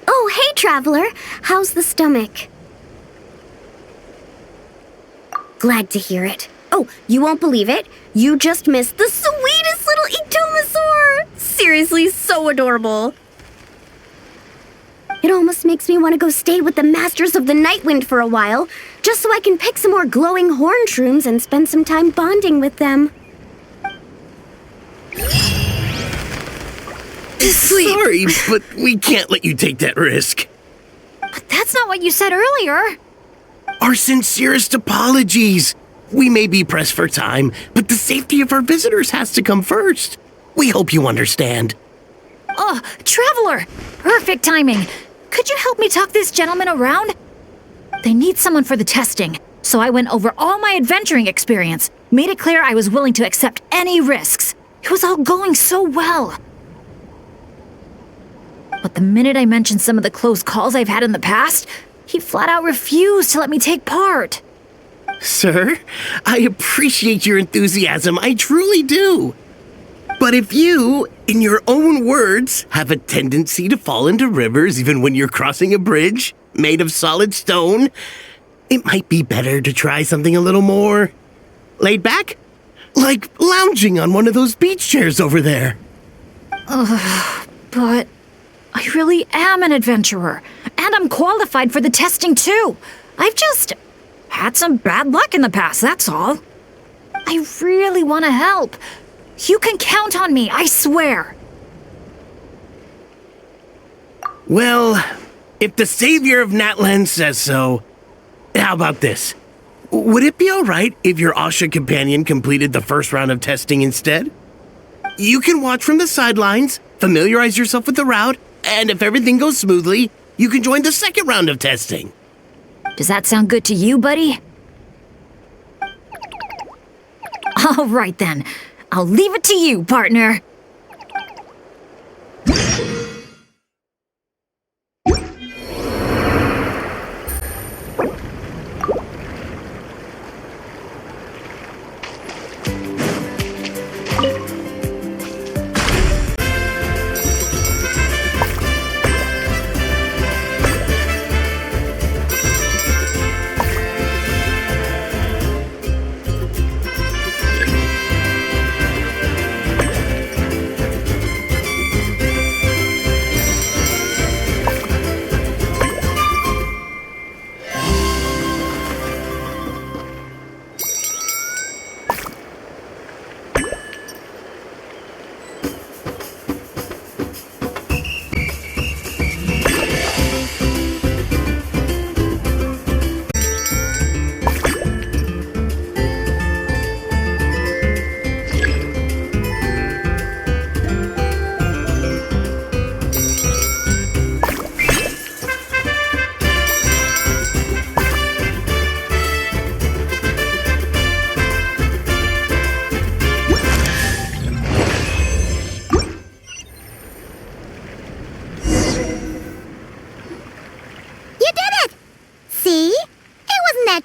Oh, hey, traveler. How's the stomach? Glad to hear it. Oh, you won't believe it. You just missed the sweetest little Ictomasaur. Seriously, so adorable. It almost makes me want to go stay with the Masters of the Nightwind for a while, just so I can pick some more glowing horn shrooms and spend some time bonding with them. Sorry, but we can't let you take that risk. But that's not what you said earlier. Our sincerest apologies. We may be pressed for time, but the safety of our visitors has to come first. We hope you understand. Oh, Traveler! Perfect timing. Could you help me talk this gentleman around? They need someone for the testing, so I went over all my adventuring experience, made it clear I was willing to accept any risks. It was all going so well. But the minute I mentioned some of the close calls I've had in the past, he flat out refused to let me take part. Sir, I appreciate your enthusiasm, I truly do. But if you, in your own words, have a tendency to fall into rivers even when you're crossing a bridge made of solid stone, it might be better to try something a little more laid back, like lounging on one of those beach chairs over there. But I really am an adventurer, and I'm qualified for the testing too. I've just had some bad luck in the past, that's all. I really want to help. You can count on me, I swear. Well, if the savior of Natland says so, how about this? Would it be alright if your Asha companion completed the first round of testing instead? You can watch from the sidelines, familiarize yourself with the route, and if everything goes smoothly, you can join the second round of testing. Does that sound good to you, buddy? All right then. I'll leave it to you, partner.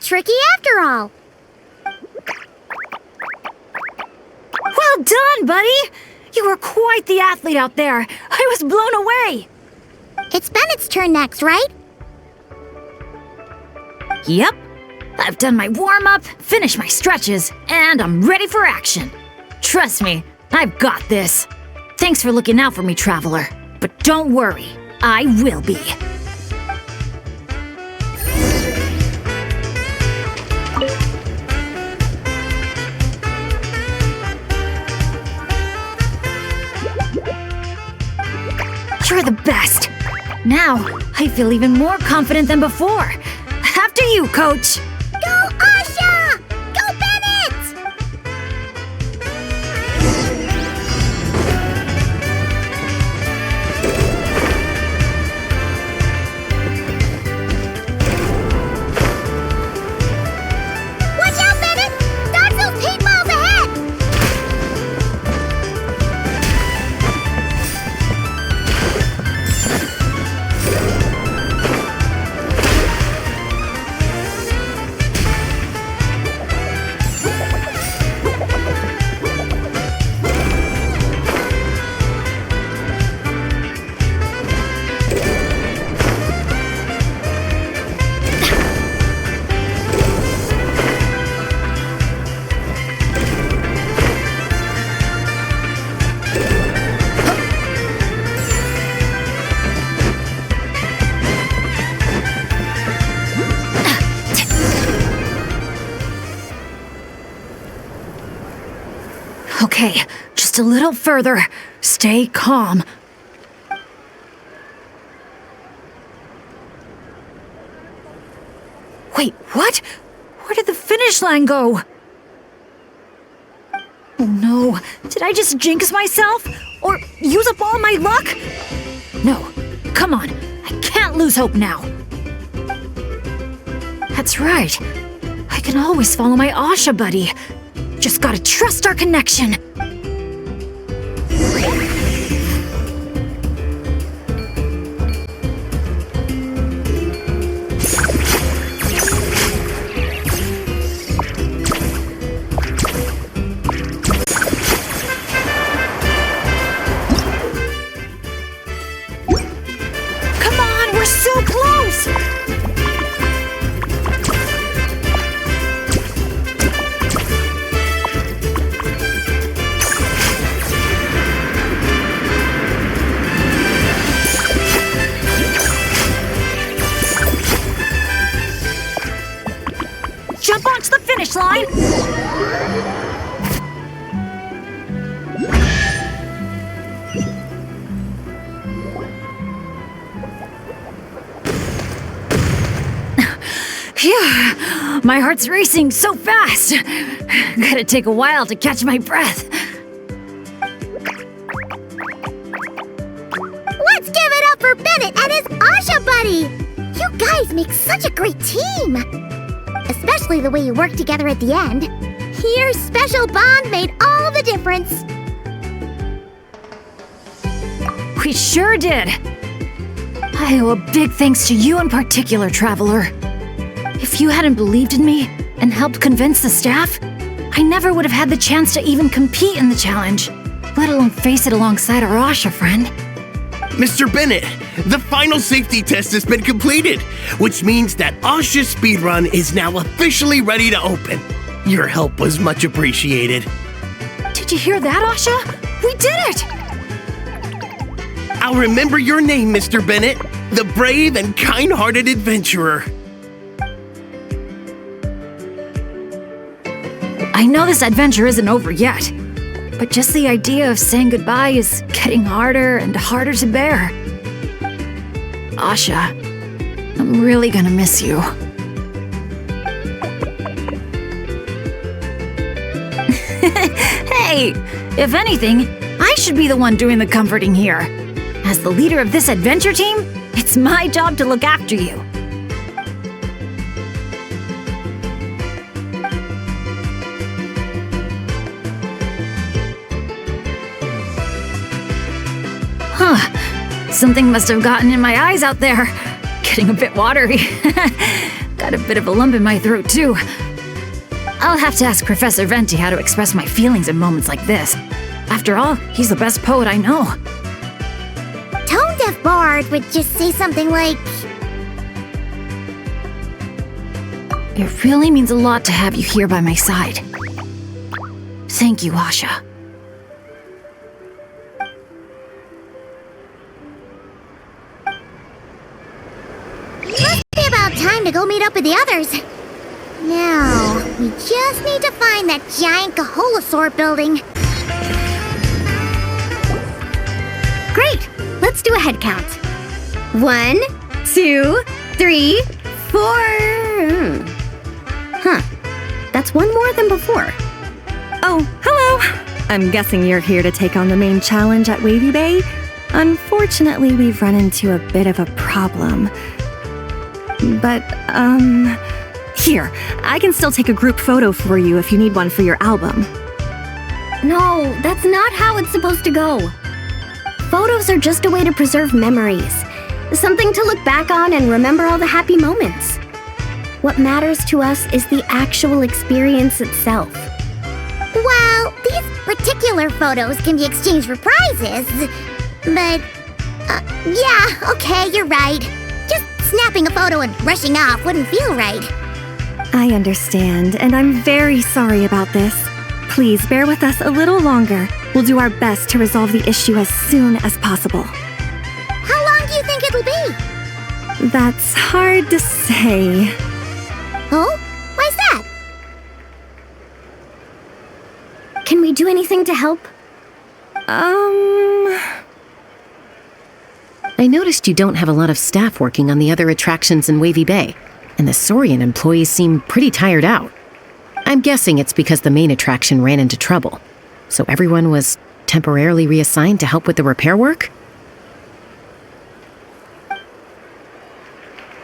Tricky after all. Well done, buddy! You were quite the athlete out there. I was blown away. It's Bennett's turn next, right? Yep. I've done my warm-up, finished my stretches, and I'm ready for action. Trust me, I've got this. Thanks for looking out for me, Traveler. But don't worry, I will be. You're the best. Now, I feel even more confident than before. After you, Coach. Go, Asha! Go, Bennett! Watch out, Bennett! Dodge those paintballs ahead! Okay, just a little further. Stay calm. Wait, what? Where did the finish line go? Oh no, did I just jinx myself? Or use up all my luck? No, come on, I can't lose hope now. That's right, I can always follow my Asha buddy. Just gotta trust our connection. Come on, we're so close! Jump onto the finish line! Phew, my heart's racing so fast. Gotta take a while to catch my breath. Let's give it up for Bennett and his Asha buddy! You guys make such a great team! Especially the way you work together at the end. Your special bond made all the difference. We sure did. I owe a big thanks to you in particular, Traveler. If you hadn't believed in me and helped convince the staff, I never would have had the chance to even compete in the challenge, let alone face it alongside our Asha friend. Mr. Bennett, the final safety test has been completed, which means that Asha's speedrun is now officially ready to open. Your help was much appreciated. Did you hear that, Asha? We did it! I'll remember your name, Mr. Bennett, the brave and kind-hearted adventurer. I know this adventure isn't over yet, but just the idea of saying goodbye is getting harder and harder to bear. Asha, I'm really gonna miss you. Hey, if anything, I should be the one doing the comforting here. As the leader of this adventure team, it's my job to look after you. Huh, something must have gotten in my eyes out there. Getting a bit watery. Got a bit of a lump in my throat, too. I'll have to ask Professor Venti how to express my feelings in moments like this. After all, he's the best poet I know. Tone-deaf Bard would just say something like, It really means a lot to have you here by my side. Thank you, Asha. must be about time to go meet up with the others. Now, we just need to find that giant Kaholosaur building. Great! Let's do a head count. 1, 2, 3, 4. Huh. That's one more than before. Oh, hello! I'm guessing you're here to take on the main challenge at Wavy Bay. Unfortunately, we've run into a bit of a problem. But, here, I can still take a group photo for you if you need one for your album. No, that's not how it's supposed to go. Photos are just a way to preserve memories. Something to look back on and remember all the happy moments. What matters to us is the actual experience itself. Well, these particular photos can be exchanged for prizes. But, yeah, okay, you're right. Just snapping a photo and rushing off wouldn't feel right. I understand, and I'm very sorry about this. Please bear with us a little longer. We'll do our best to resolve the issue as soon as possible. How long do you think it'll be? That's hard to say. Oh? Why's that? Can we we do anything to help? I noticed you don't have a lot of staff working on the other attractions in Wavy Bay, and the Saurian employees seem pretty tired out. I'm guessing it's because the main attraction ran into trouble, so everyone was temporarily reassigned to help with the repair work?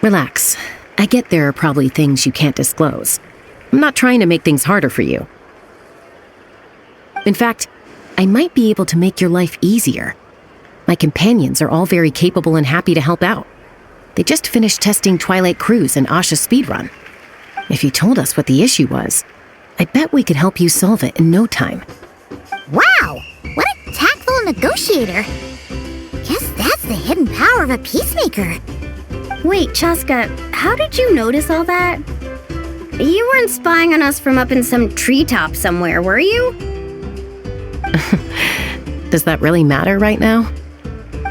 Relax. I get there are probably things you can't disclose. I'm not trying to make things harder for you. In fact, I might be able to make your life easier. My companions are all very capable and happy to help out. They just finished testing Twilight Cruise and Asha's speedrun. If you told us what the issue was, I bet we could help you solve it in no time. Wow! What a tactful negotiator! Guess that's the hidden power of a peacemaker. Wait, Chaska, how did you notice all that? You weren't spying on us from up in some treetop somewhere, were you? Does that really matter right now?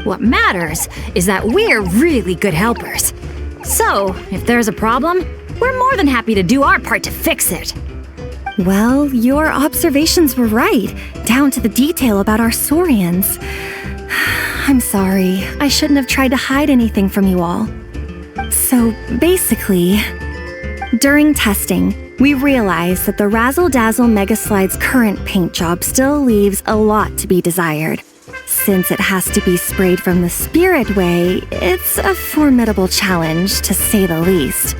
What matters is that we're really good helpers. So, if there's a problem, we're more than happy to do our part to fix it. Well, your observations were right, down to the detail about our Saurians. I'm sorry, I shouldn't have tried to hide anything from you all. So, basically, during testing, we realized that the Razzle Dazzle Mega Slide's current paint job still leaves a lot to be desired. Since it has to be sprayed from the Spirit Way, it's a formidable challenge, to say the least.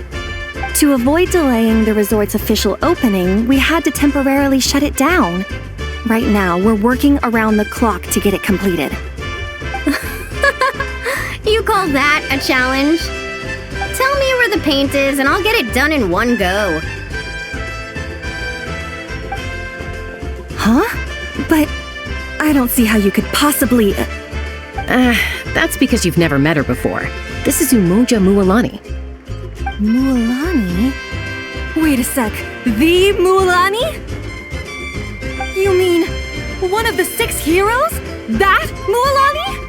To avoid delaying the resort's official opening, we had to temporarily shut it down. Right now, we're working around the clock to get it completed. You call that a challenge? Tell me where the paint is and I'll get it done in one go. Huh? But I don't see how you could possibly... That's because you've never met her before. This is Umoja Mualani. Mualani? Wait a sec. The Mualani? You mean one of the 6 heroes? That Mualani?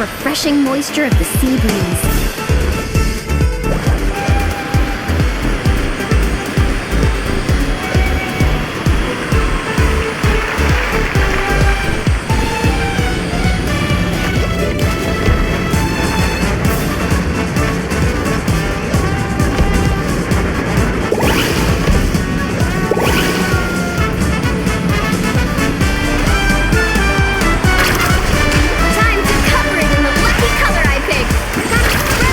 refreshing moisture of the sea breeze. Time to cover it in the lucky color I picked.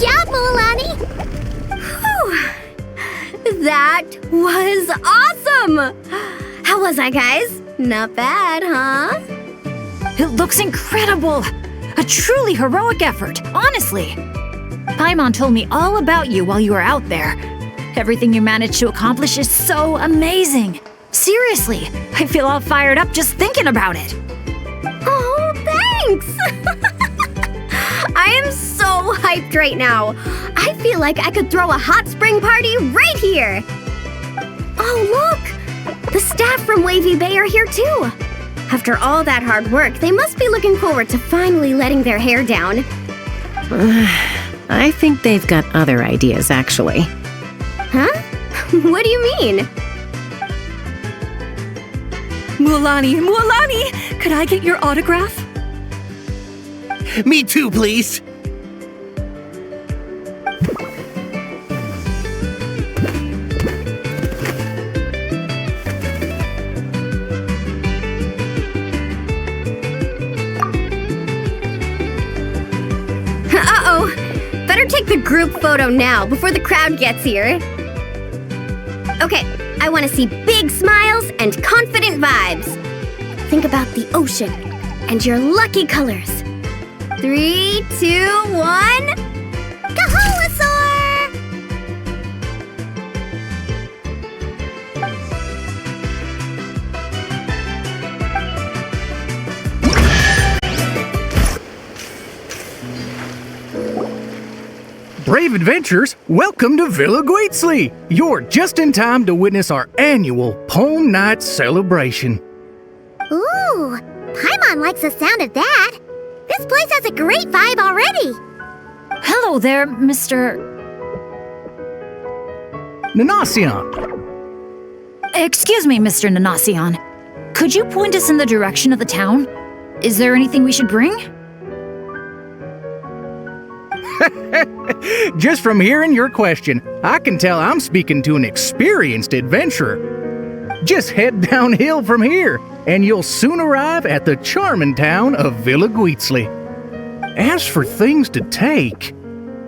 job, Mulani! That was awesome! How was I, guys? Not bad, huh? It looks incredible! A truly heroic effort, honestly. Paimon told me all about you while you were out there. Everything you managed to accomplish is so amazing. Seriously, I feel all fired up just thinking about it. Oh, thanks! I am so hyped right now. I feel like I could throw a hot spring party right here. Oh, look! The staff from Wavy Bay are here too. After all that hard work, they must be looking forward to finally letting their hair down. I think they've got other ideas, actually. Huh? What do you mean? Mulani, could I get your autograph? Me too, please. Uh-oh. Better take the group photo now before the crowd gets here. Okay, I want to see big smiles and confident vibes. Think about the ocean and your lucky colors. 3, 2, 1... Kaholasaur! Brave adventurers, welcome to Villa Guitzli. You're just in time to witness our annual Poem Night celebration. Ooh, Paimon likes the sound of that. This place has a great vibe already. Hello there, Mr. Nanasion, Excuse me, Mr. Nanasion. Could you point us in the direction of the town? Is there anything we should bring? just from hearing your question, I can tell I'm speaking to an experienced adventurer. Just head downhill from here, and you'll soon arrive at the charming town of Villa Guitzli. As for things to take,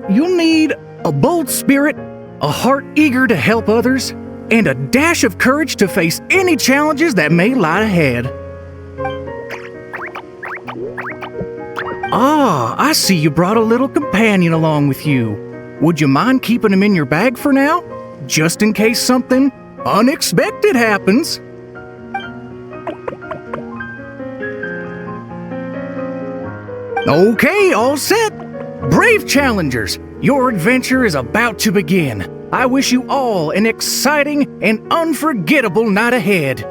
you'll need a bold spirit, a heart eager to help others, and a dash of courage to face any challenges that may lie ahead. Ah, I see you brought a little companion along with you. Would you mind keeping him in your bag for now? Just in case something unexpected happens. Okay, all set. Brave challengers, your adventure is about to begin. I wish you all an exciting and unforgettable night ahead.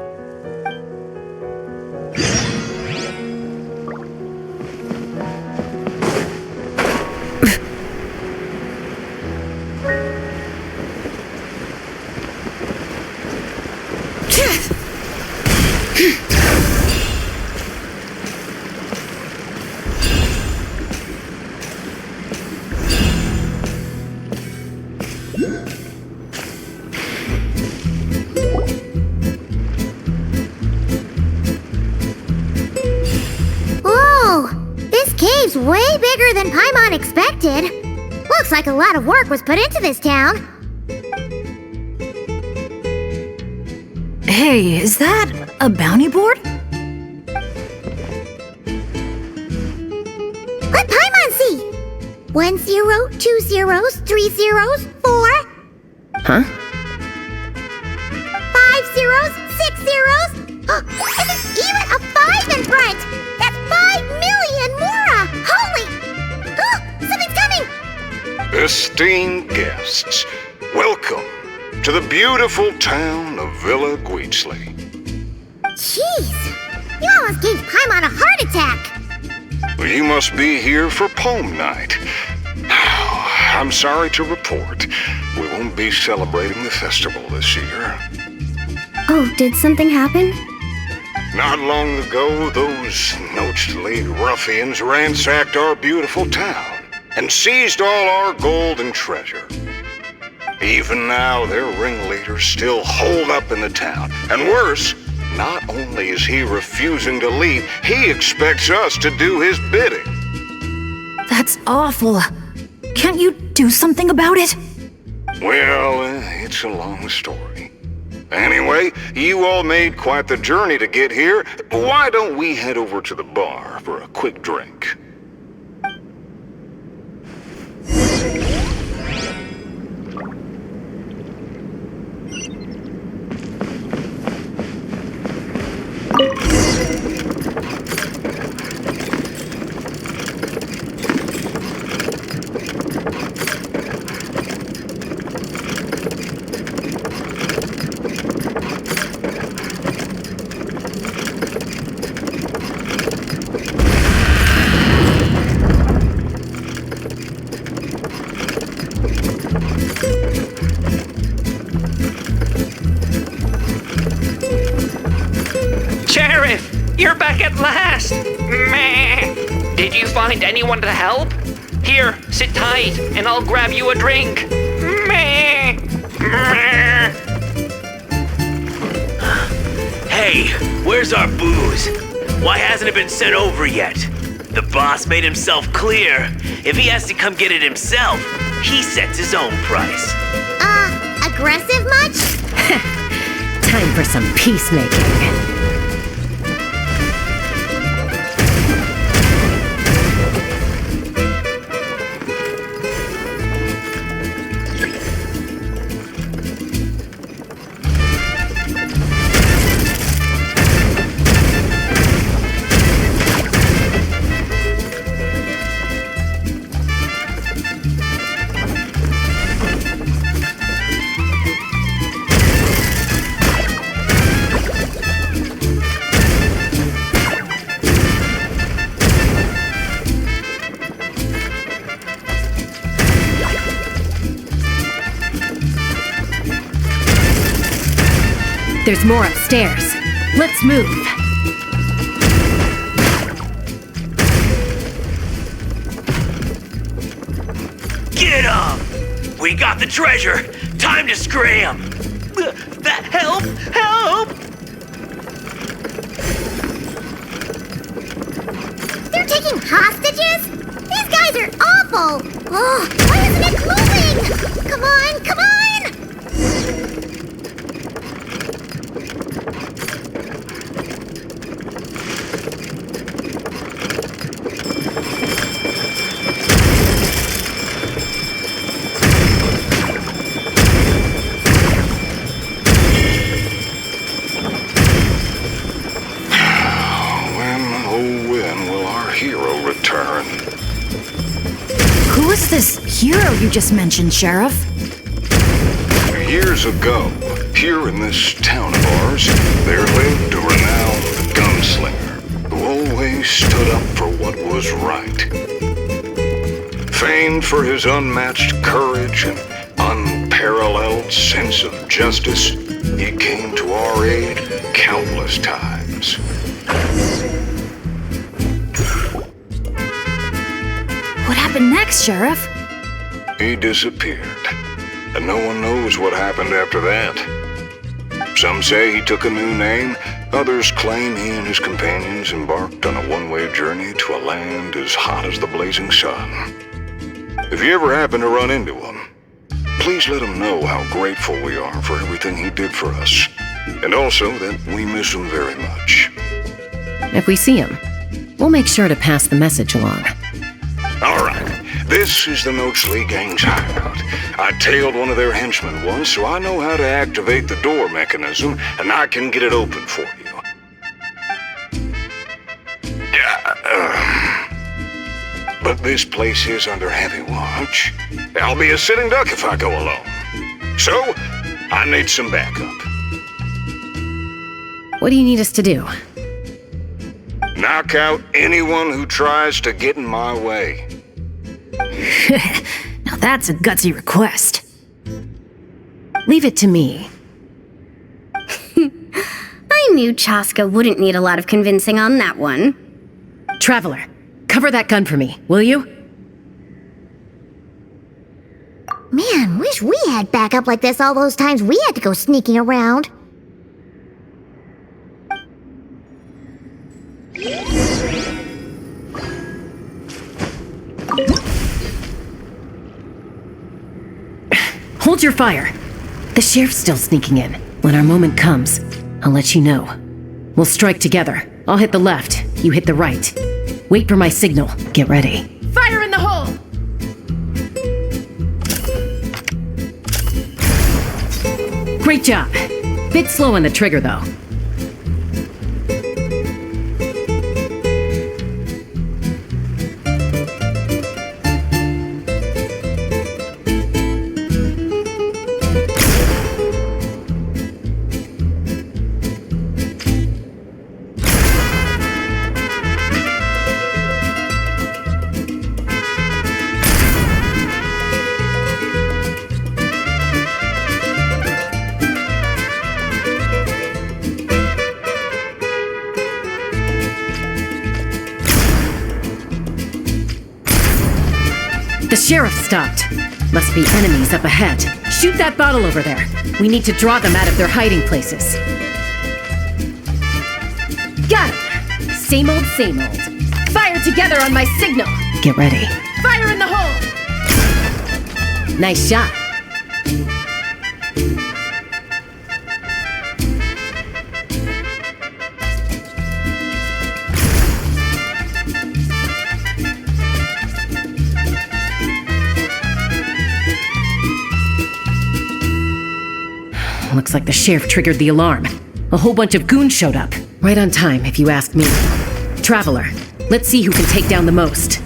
Cave's way bigger than Paimon expected. Looks like a lot of work was put into this town. Hey, is that a bounty board? Let Paimon see. 1 0, 2 zeros, 3 zeros, 4. Huh? 5 zeros, 6 zeros. And there's even a 5 in front. That's 5 million Mora. Holy! Oh, something's coming. Esteemed guests, welcome to the beautiful town of Villa Guitzli. Jeez, you almost gave Paimon a heart attack. You must be here for Poem Night. I'm sorry to report, we won't be celebrating the festival this year. Oh, did something happen? Not long ago, those note-laid ruffians ransacked our beautiful town and seized all our gold and treasure. Even now, their ringleader's still holed up in the town. And worse, not only is he refusing to leave, he expects us to do his bidding. That's awful. Can't you do something about it? Well, it's a long story. Anyway, you all made quite the journey to get here. Why don't we head over to the bar for a quick drink? Sheriff, you're back at last! Meh. Did you find anyone to help? Here, sit tight, and I'll grab you a drink. Meh. Meh. Hey, where's our booze? Why hasn't it been sent over yet? The boss made himself clear. If he has to come get it himself, he sets his own price. Aggressive much? Time for some peacemaking. There's more upstairs. Let's move. Get up! We got the treasure! Time to scram! Help! Help! They're taking hostages? These guys are awful! Oh, why isn't it moving? Come on, come on! Who is this hero you just mentioned, Sheriff? Years ago, here in this town of ours, there lived a renowned gunslinger who always stood up for what was right. Famed for his unmatched courage and unparalleled sense of justice, he came to our aid countless times. What happened next, Sheriff? He disappeared, and no one knows what happened after that. Some say he took a new name, others claim he and his companions embarked on a one-way journey to a land as hot as the blazing sun. If you ever happen to run into him, please let him know how grateful we are for everything he did for us, and also that we miss him very much. If we see him, we'll make sure to pass the message along. All right, this is the Noachly Gang's hideout. I tailed one of their henchmen once, so I know how to activate the door mechanism, and I can get it open for you. But this place is under heavy watch. I'll be a sitting duck if I go alone. So, I need some backup. What do you need us to do? Knock out anyone who tries to get in my way. Now that's a gutsy request. Leave it to me. I knew Chaska wouldn't need a lot of convincing on that one. Traveler, cover that gun for me, will you? Man, wish we had backup like this all those times we had to go sneaking around. hold your fire. The sheriff's still sneaking in. When our moment comes, I'll let you know. We'll strike together. I'll hit the left, you hit the right. Wait for my signal. Get ready. Fire in the hole! Great job. Bit slow on the trigger, though. The sheriff stopped. Must be enemies up ahead. Shoot that bottle over there. We need to draw them out of their hiding places. Got it! Same old, same old. Fire together on my signal! Get ready. Fire in the hole! Nice shot. Looks like the sheriff triggered the alarm. A whole bunch of goons showed up. Right on time, if you ask me. Traveler, let's see who can take down the most.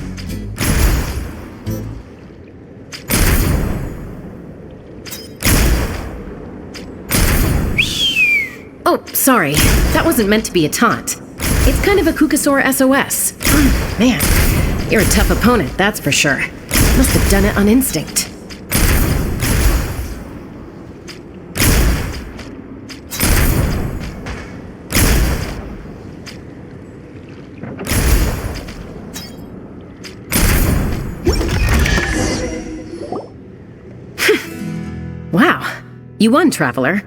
Oh, sorry. That wasn't meant to be a taunt. It's kind of a Kukasaur SOS. Man, you're a tough opponent, that's for sure. Must have done it on instinct. Wow, you won, Traveler.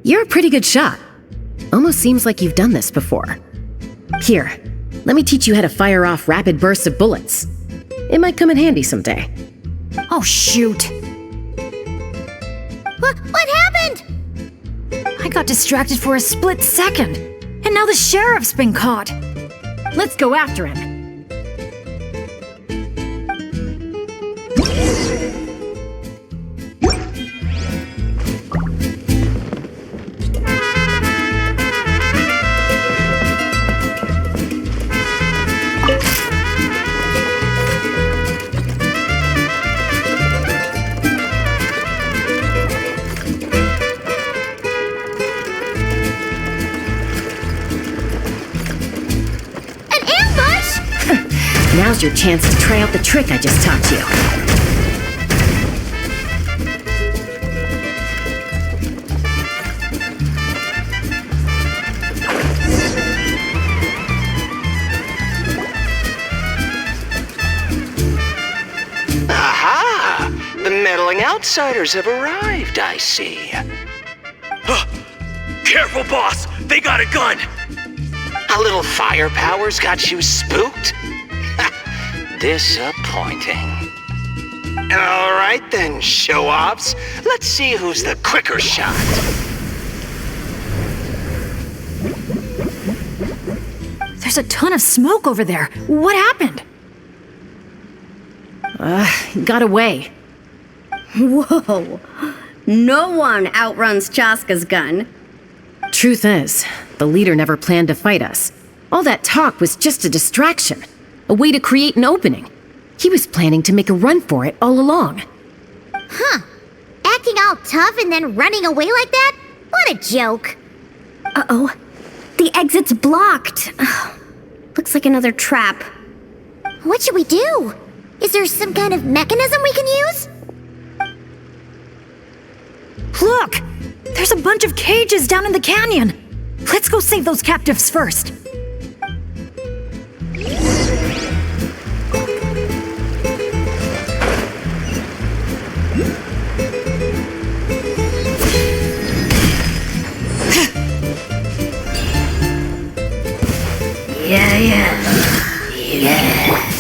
You're a pretty good shot. Almost seems like you've done this before. Here, let me teach you how to fire off rapid bursts of bullets. It might come in handy someday. Oh, shoot. What happened? I got distracted for a split second, and now the sheriff's been caught. Let's go after him. Now's your chance to try out the trick I just taught you. Aha! The meddling outsiders have arrived, I see. Careful, boss! They got a gun! A little firepower's got you spooked? Disappointing. All right then, show-offs. Let's see who's the quicker shot. There's a ton of smoke over there. What happened? Got away. Whoa. No one outruns Chaska's gun. Truth is, the leader never planned to fight us. All that talk was just a distraction. A way to create an opening. He was planning to make a run for it all along. Huh. Acting all tough and then running away like that? What a joke. Uh-oh. The exit's blocked. Looks like another trap. What should we do? Is there some kind of mechanism we can use? Look! There's a bunch of cages down in the canyon. Let's go save those captives first. Yeah.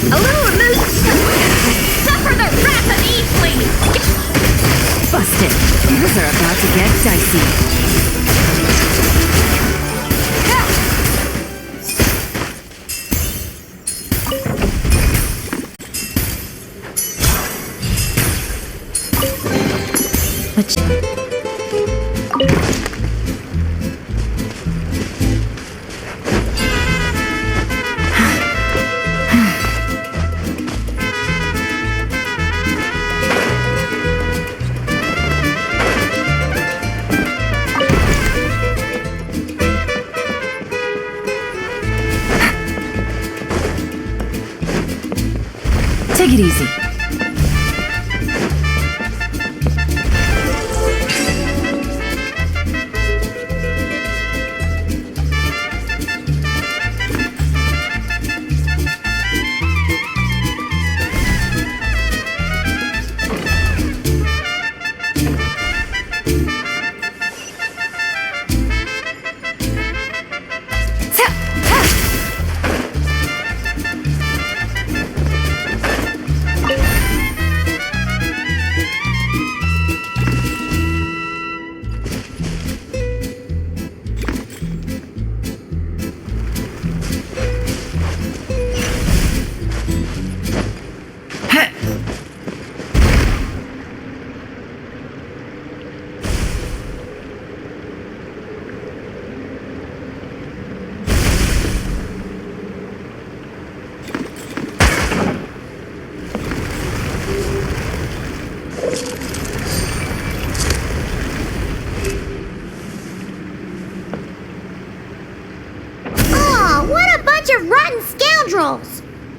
A little moose. Suffer the wrath of Eastling. Busted. about to get dicey. Take it easy.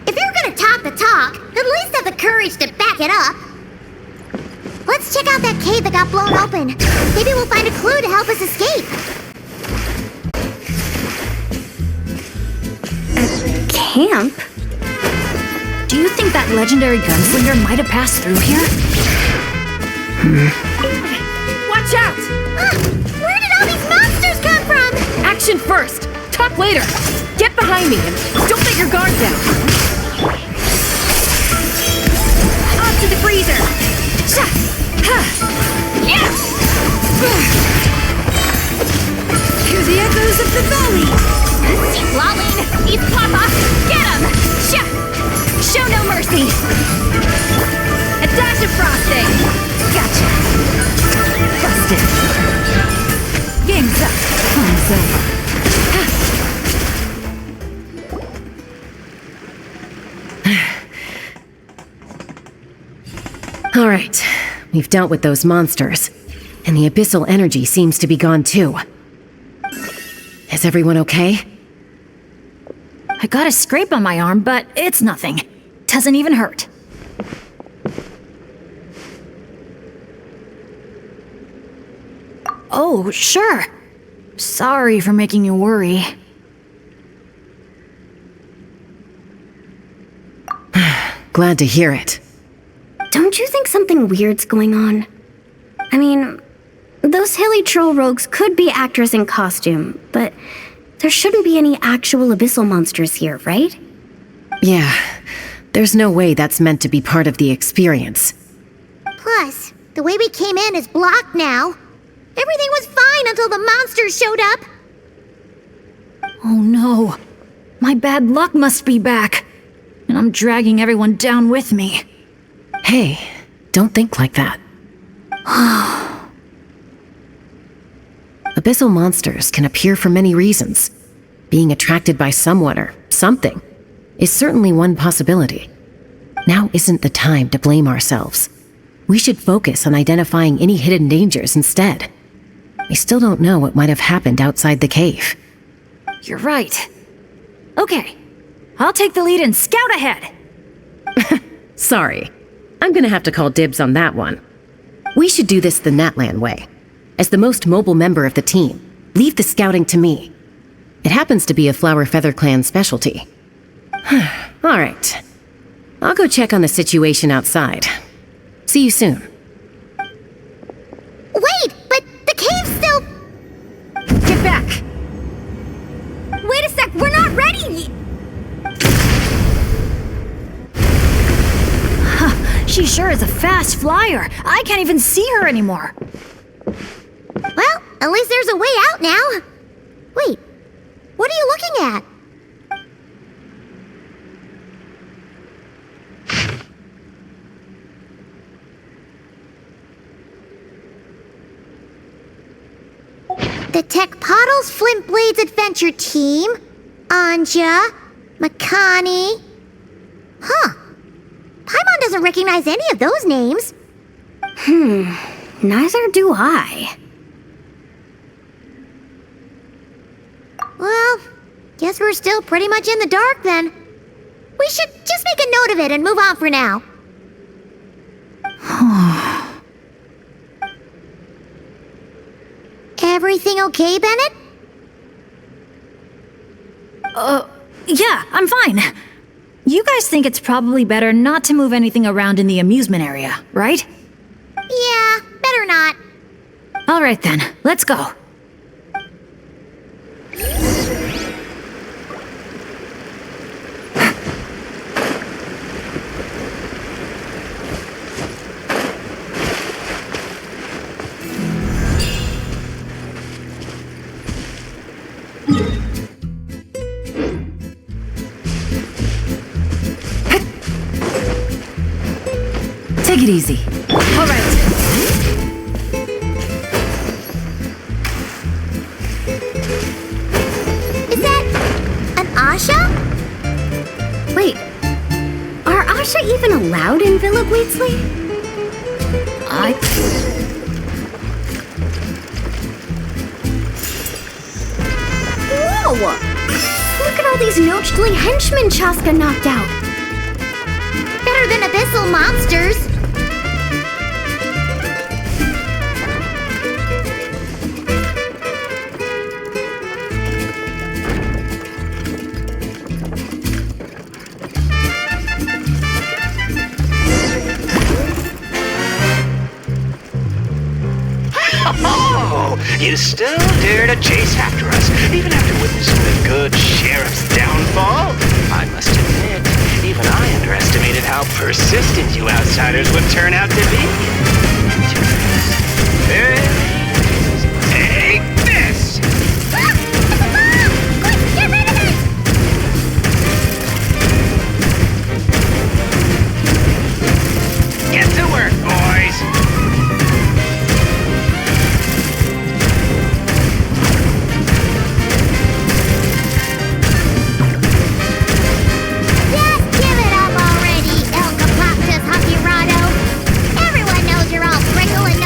If you're gonna talk the talk, at least have the courage to back it up. Let's check out that cave that got blown open. Maybe we'll find a clue to help us escape. Camp? Do you think that legendary gunslinger might have passed through here? Watch out! Where did all these monsters come from? Action first! Talk later! Get behind me and don't let your guard down! Off to the freezer! Hear the echoes of the valley! Lolling! Eat Papa! Get him! Show no mercy! A dash of frosting! Gotcha! Busted! Game's up! Time's over! All right, we've dealt with those monsters, and the abyssal energy seems to be gone too. Is everyone okay? I got a scrape on my arm, but it's nothing. Doesn't even hurt. Oh, sure. Sorry for making you worry. Glad to hear it. Don't you think something weird's going on? I mean, those hilly troll rogues could be actors in costume, but there shouldn't be any actual abyssal monsters here, right? Yeah, there's no way that's meant to be part of the experience. Plus, the way we came in is blocked now. Everything was fine until the monsters showed up. Oh no. My bad luck must be back. And I'm dragging everyone down with me. Hey, don't think like that. Abyssal monsters can appear for many reasons. Being attracted by someone or something is certainly one possibility. Now isn't the time to blame ourselves. We should focus on identifying any hidden dangers instead. We still don't know what might have happened outside the cave. You're right. Okay, I'll take the lead and scout ahead. Sorry, I'm gonna have to call dibs on that one. We should do this the Natlan way. As the most mobile member of the team, leave the scouting to me. It happens to be a Flower Feather Clan specialty. All right. I'll go check on the situation outside. See you soon. Wait, but the cave's still... Get back! Wait a sec, we're not ready! She sure is a fast flyer. I can't even see her anymore. Well, at least there's a way out now. Wait, what are you looking at? The Tech Pottles Flint Blades Adventure Team, Anja, Makani. Huh. Paimon doesn't recognize any of those names. Neither do I. Well, guess we're still pretty much in the dark then. We should just make a note of it and move on for now. Everything okay, Bennett? Yeah, I'm fine. You guys think it's probably better not to move anything around in the amusement area, right? Yeah, better not. All right then, let's go. Take it easy. All right. Is that an Asha? Wait, are Asha even allowed in Villa Guitzley? Whoa! Look at all these Nochtling henchmen Chaska knocked out. Better than abyssal monsters. Oh, you still dare to chase after us, even after witnessing the good sheriff's downfall? I must admit, even I underestimated how persistent you outsiders would turn out to be. Take this! Ah! It's a bomb! Quick, get rid of it! Get to work, boys! Just give it up already, El Capoptus Hakirado. Everyone knows you're all prickle and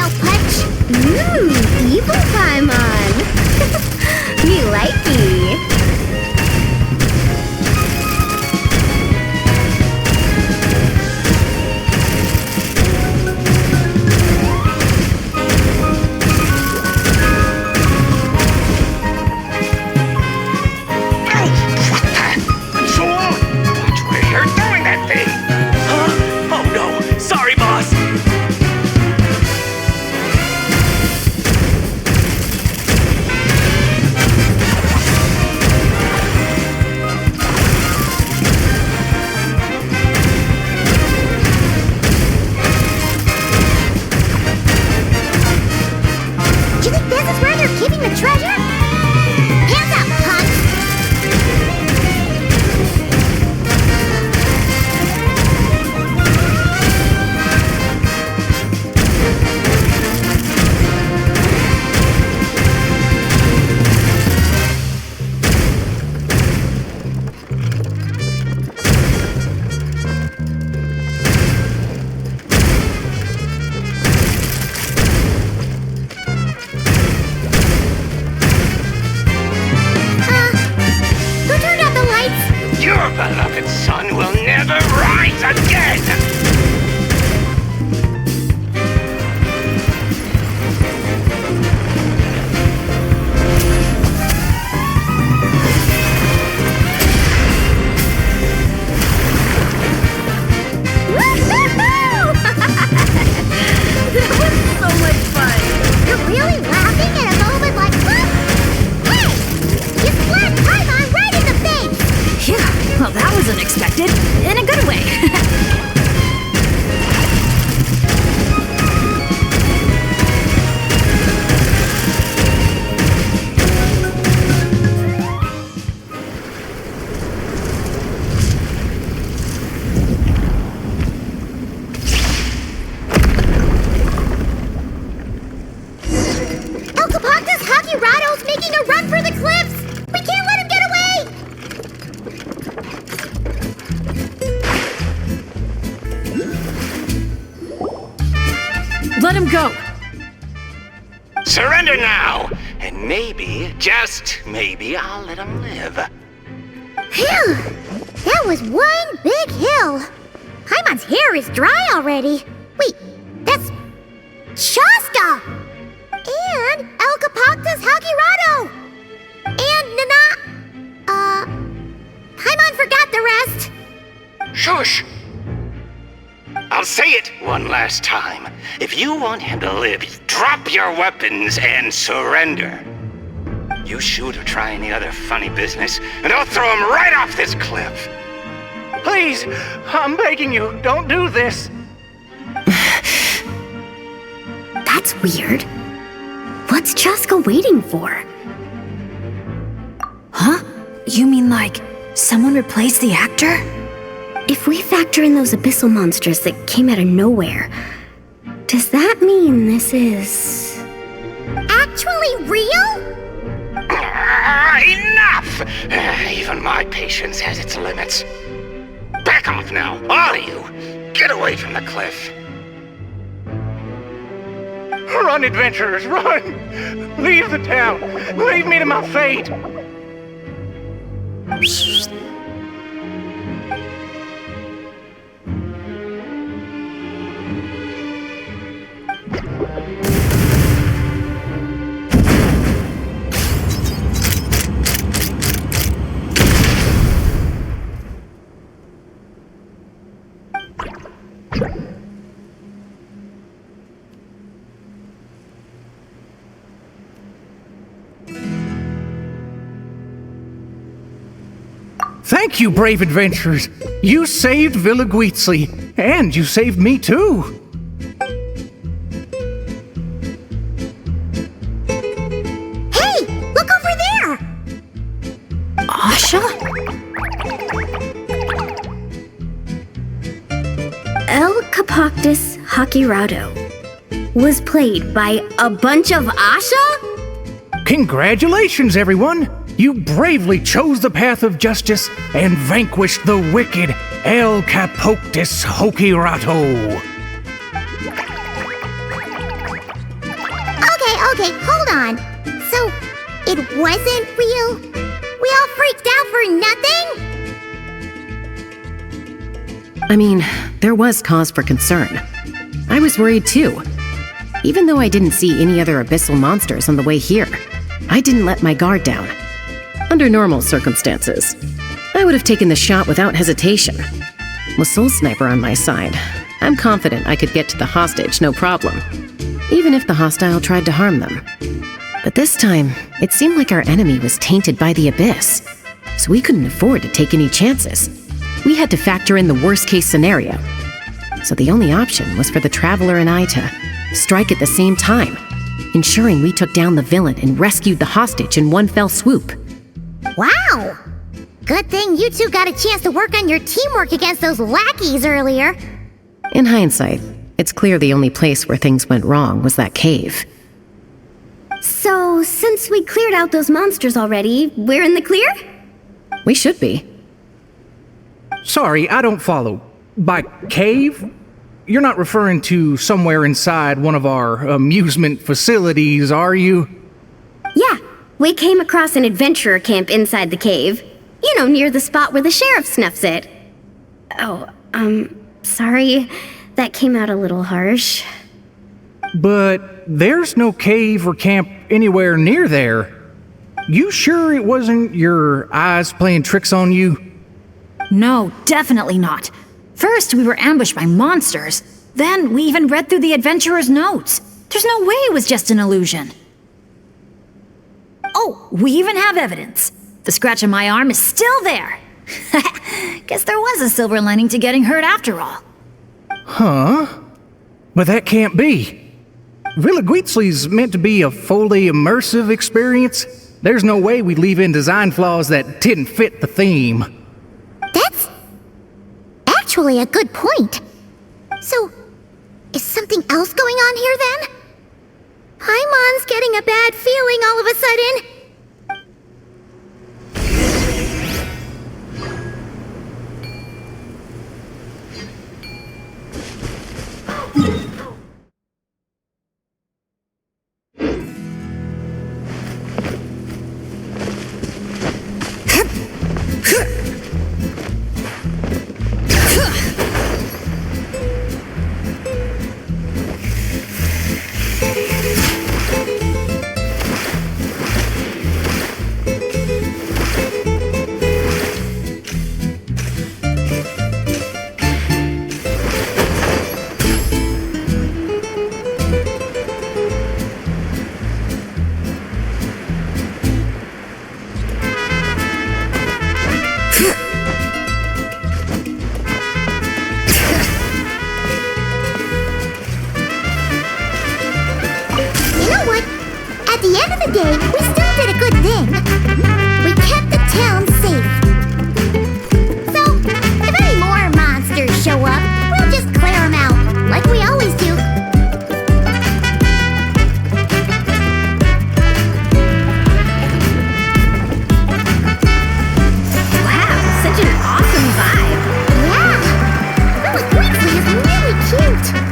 Let him go! Surrender now, and maybe, just maybe, I'll let him live. Phew! That was one big hill. Paimon's hair is dry already. Wait, that's Shasta! And Elcapoctus Hagirado! And Paimon forgot the rest. Shush! I'll say it one last time. If you want him to live, drop your weapons and surrender. You shoot or try any other funny business, and I'll throw him right off this cliff. Please, I'm begging you, don't do this. That's weird. What's Chaska waiting for? Huh? You mean like someone replaced the actor? If we factor in those abyssal monsters that came out of nowhere, does that mean this is... Actually real? Enough! Even my patience has its limits. Back off now, all of you! Get away from the cliff. Run, adventurers, run! Leave the town! Leave me to my fate! Thank you, brave adventurers. You saved Villaguizzi, and you saved me too. Hey, look over there! Asha? Elcapoctus Hagirado was played by a bunch of Asha? Congratulations, everyone! You bravely chose the path of justice and vanquished the wicked Elcapoctus Hagirado. Okay, hold on. So, it wasn't real? We all freaked out for nothing? I mean, there was cause for concern. I was worried too. Even though I didn't see any other abyssal monsters on the way here, I didn't let my guard down. Under normal circumstances, I would have taken the shot without hesitation. With Soul Sniper on my side, I'm confident I could get to the hostage no problem, even if the hostile tried to harm them. But this time, it seemed like our enemy was tainted by the Abyss, so we couldn't afford to take any chances. We had to factor in the worst-case scenario. So the only option was for the Traveler and I to strike at the same time, ensuring we took down the villain and rescued the hostage in one fell swoop. Wow! Good thing you two got a chance to work on your teamwork against those lackeys earlier. In hindsight, it's clear the only place where things went wrong was that cave. So, since we cleared out those monsters already, we're in the clear? We should be. Sorry, I don't follow. By cave? You're not referring to somewhere inside one of our amusement facilities, are you? Yeah, we came across an adventurer camp inside the cave. You know, near the spot where the sheriff snuffs it. Oh, sorry. That came out a little harsh. But there's no cave or camp anywhere near there. You sure it wasn't your eyes playing tricks on you? No, definitely not. First, we were ambushed by monsters. Then, we even read through the adventurer's notes. There's no way it was just an illusion. Oh, we even have evidence. The scratch on my arm is still there. Guess there was a silver lining to getting hurt after all. Huh? But that can't be. Villaguizzi's meant to be a fully immersive experience. There's no way we'd leave in design flaws that didn't fit the theme. That's actually a good point. So, is something else going on here then? Paimon's getting a bad feeling all of a sudden. the day, we still did a good thing. We kept the town safe. So, if any more monsters show up, we'll just clear them out, like we always do. Wow, such an awesome vibe. Yeah! Villaguizzi is really cute.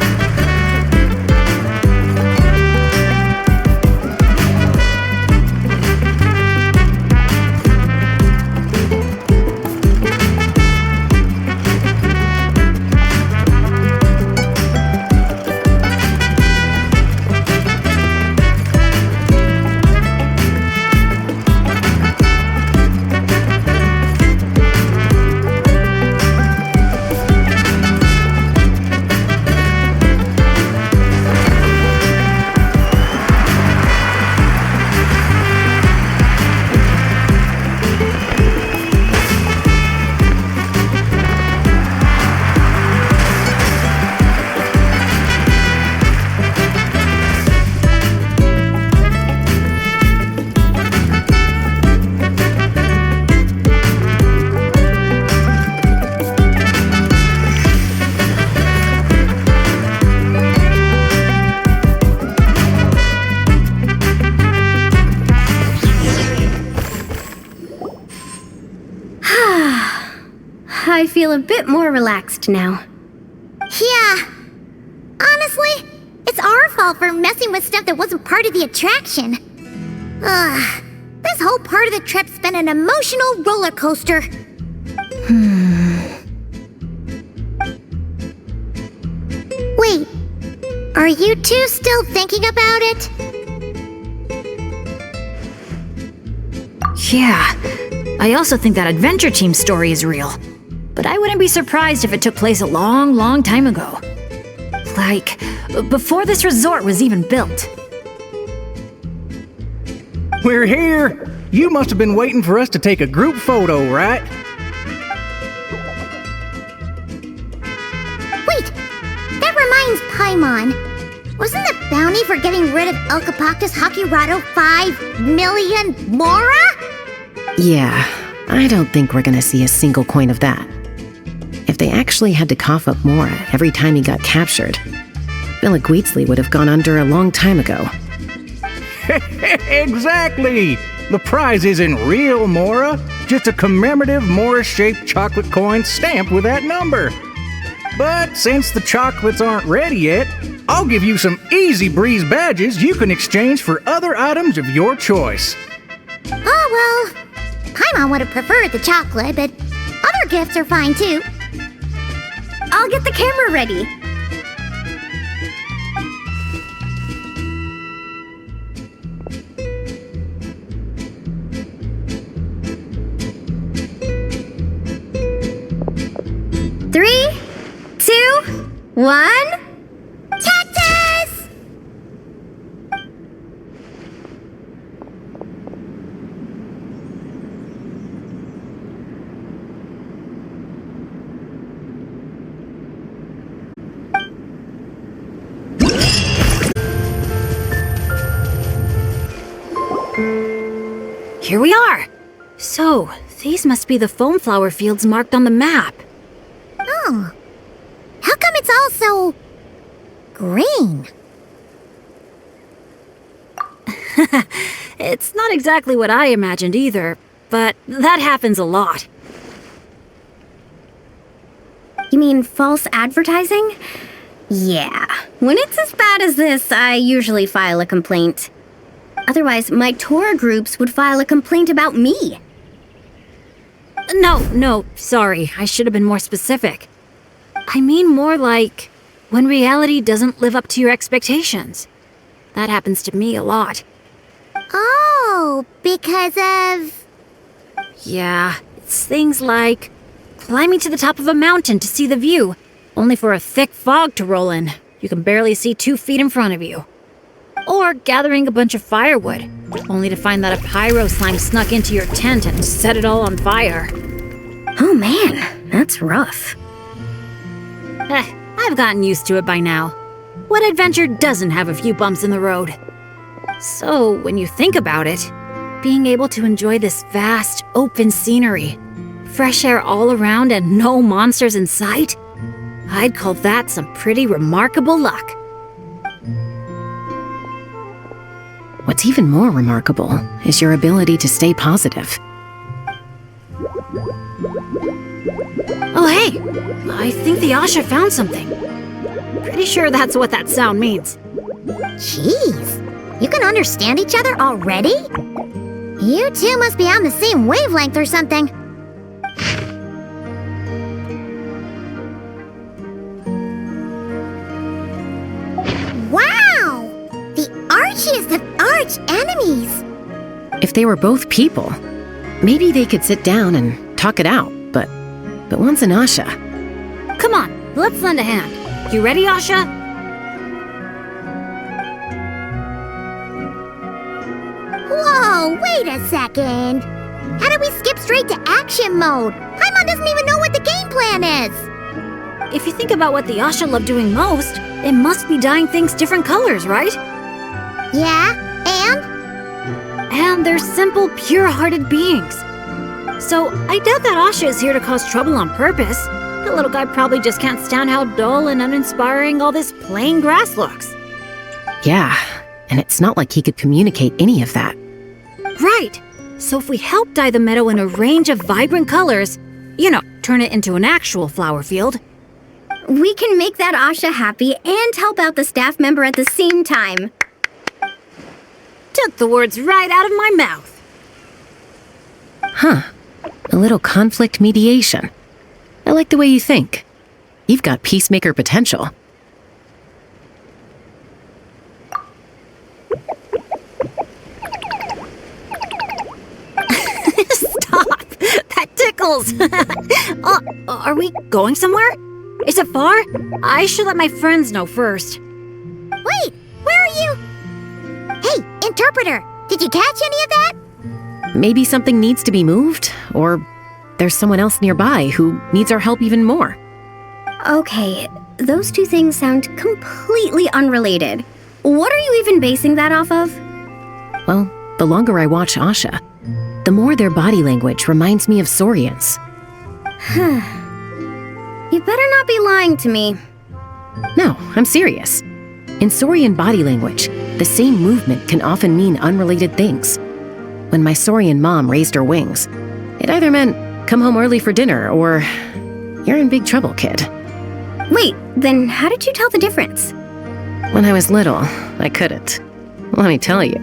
I feel a bit more relaxed now. Yeah. Honestly, it's our fault for messing with stuff that wasn't part of the attraction. Ugh. This whole part of the trip's been an emotional roller coaster. Wait, are you two still thinking about it? Yeah, I also think that Adventure Team story is real. But I wouldn't be surprised if it took place a long, long time ago. Like, before this resort was even built. We're here! You must have been waiting for us to take a group photo, right? Wait, that reminds Paimon. Wasn't the bounty for getting rid of El Capactus Hakirado 5 million Mora? Yeah, I don't think we're gonna see a single coin of that. If they actually had to cough up Mora every time he got captured, Villaguizzi would have gone under a long time ago. Exactly! The prize isn't real Mora, just a commemorative Mora-shaped chocolate coin stamped with that number. But since the chocolates aren't ready yet, I'll give you some easy breeze badges you can exchange for other items of your choice. Oh, well, Paimon would have preferred the chocolate, but other gifts are fine too. I'll get the camera ready. Three, two, one. Cactus! Here we are! So, these must be the foam flower fields marked on the map. Oh. How come it's all so green? It's not exactly what I imagined either, but that happens a lot. You mean false advertising? Yeah. When it's as bad as this, I usually file a complaint. Otherwise, my tour groups would file a complaint about me. No, sorry. I should have been more specific. I mean more like when reality doesn't live up to your expectations. That happens to me a lot. Oh, because of... Yeah, it's things like climbing to the top of a mountain to see the view, only for a thick fog to roll in. You can barely see 2 feet in front of you. Or gathering a bunch of firewood, only to find that a pyro slime snuck into your tent and set it all on fire. Oh man, that's rough. I've gotten used to it by now. What adventure doesn't have a few bumps in the road? So, when you think about it, being able to enjoy this vast, open scenery, fresh air all around and no monsters in sight, I'd call that some pretty remarkable luck. What's even more remarkable is your ability to stay positive. Oh hey, I think the Asha found something. Pretty sure that's what that sound means. Jeez, you can understand each other already? You two must be on the same wavelength or something. Wow! The archiest of arch enemies! If they were both people, maybe they could sit down and talk it out, but one's an Asha. Come on, let's lend a hand. You ready, Asha? Whoa, wait a second! How did we skip straight to action mode? Paimon doesn't even know what the game plan is! If you think about what the Asha love doing most, it must be dyeing things different colors, right? Yeah, and? And they're simple, pure-hearted beings. So I doubt that Asha is here to cause trouble on purpose. The little guy probably just can't stand how dull and uninspiring all this plain grass looks. Yeah, and it's not like he could communicate any of that. Right. So if we help dye the meadow in a range of vibrant colors, you know, turn it into an actual flower field, we can make that Asha happy and help out the staff member at the same time. Took the words right out of my mouth. Huh. A little conflict mediation. I like the way you think. You've got peacemaker potential. Stop! That tickles! Are we going somewhere? Is it far? I should let my friends know first. Wait, where are you? Hey, interpreter, did you catch any of that? Maybe something needs to be moved, or there's someone else nearby who needs our help even more. Okay, those two things sound completely unrelated. What are you even basing that off of? Well, the longer I watch Asha, the more their body language reminds me of Saurians. You better not be lying to me. No, I'm serious. In Saurian body language, the same movement can often mean unrelated things. When my Saurian mom raised her wings, it either meant, come home early for dinner, or, you're in big trouble, kid. Wait, then how did you tell the difference? When I was little, I couldn't. Let me tell you,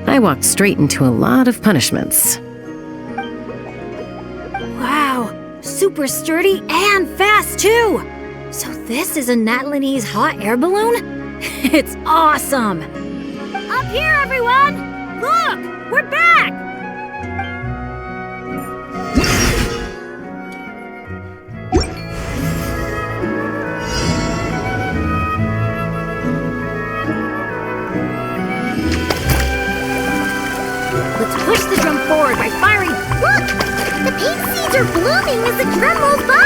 I walked straight into a lot of punishments. Wow, super sturdy and fast too! So this is a Natlanese hot air balloon? It's awesome! Up here, everyone! Look! We're back! Let's push the drum forward by firing. Look! The pink seeds are blooming as the drum rolls by!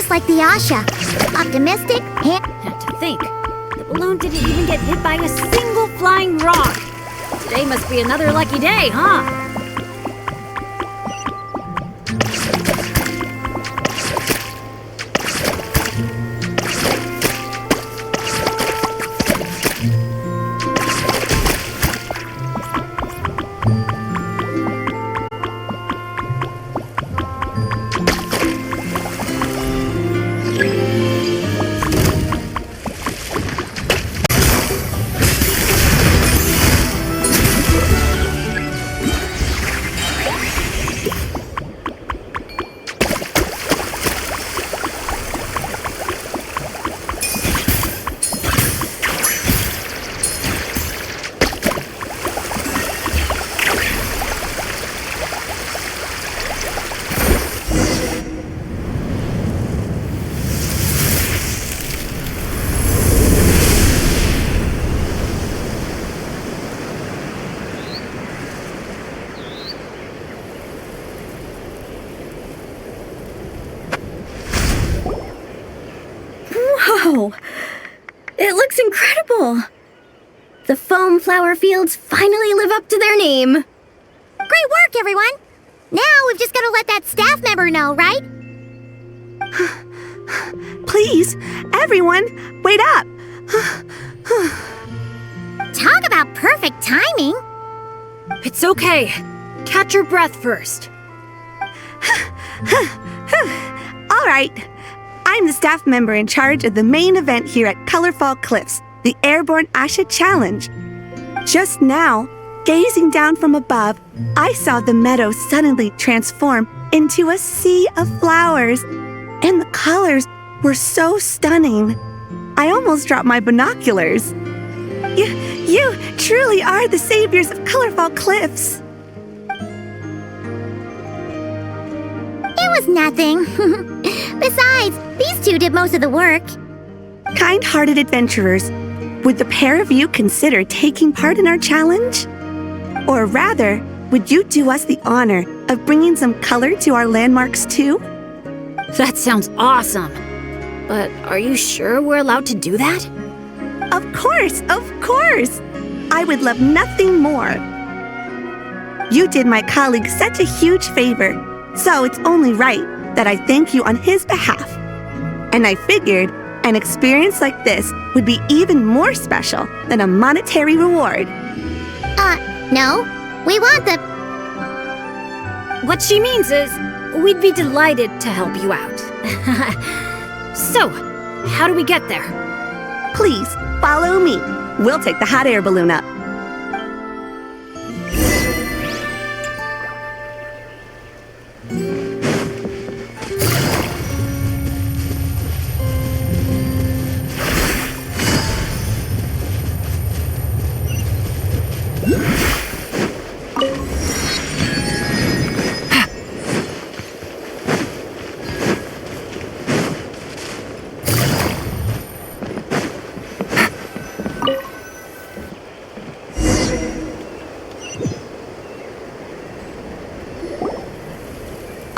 Like the Asha. Optimistic and... And to think, the balloon didn't even get hit by a single flying rock. Today must be another lucky day, huh? It looks incredible! The foam flower fields finally live up to their name. Great work, everyone! Now we've just got to let that staff member know, right? Please, everyone, wait up! Talk about perfect timing! It's okay. Catch your breath first. All right. I'm the staff member in charge of the main event here at Colorfall Cliffs, the Airborne Asha Challenge. Just now, gazing down from above, I saw the meadow suddenly transform into a sea of flowers, and the colors were so stunning. I almost dropped my binoculars. You truly are the saviors of Colorfall Cliffs. It was nothing. Besides, these two did most of the work. Kind-hearted adventurers, would the pair of you consider taking part in our challenge? Or rather, would you do us the honor of bringing some color to our landmarks too? That sounds awesome. But are you sure we're allowed to do that? Of course, of course! I would love nothing more. You did my colleague such a huge favor, so it's only right that I thank you on his behalf. And I figured an experience like this would be even more special than a monetary reward. No. We want the... What she means is, we'd be delighted to help you out. So, how do we get there? Please, follow me. We'll take the hot air balloon up.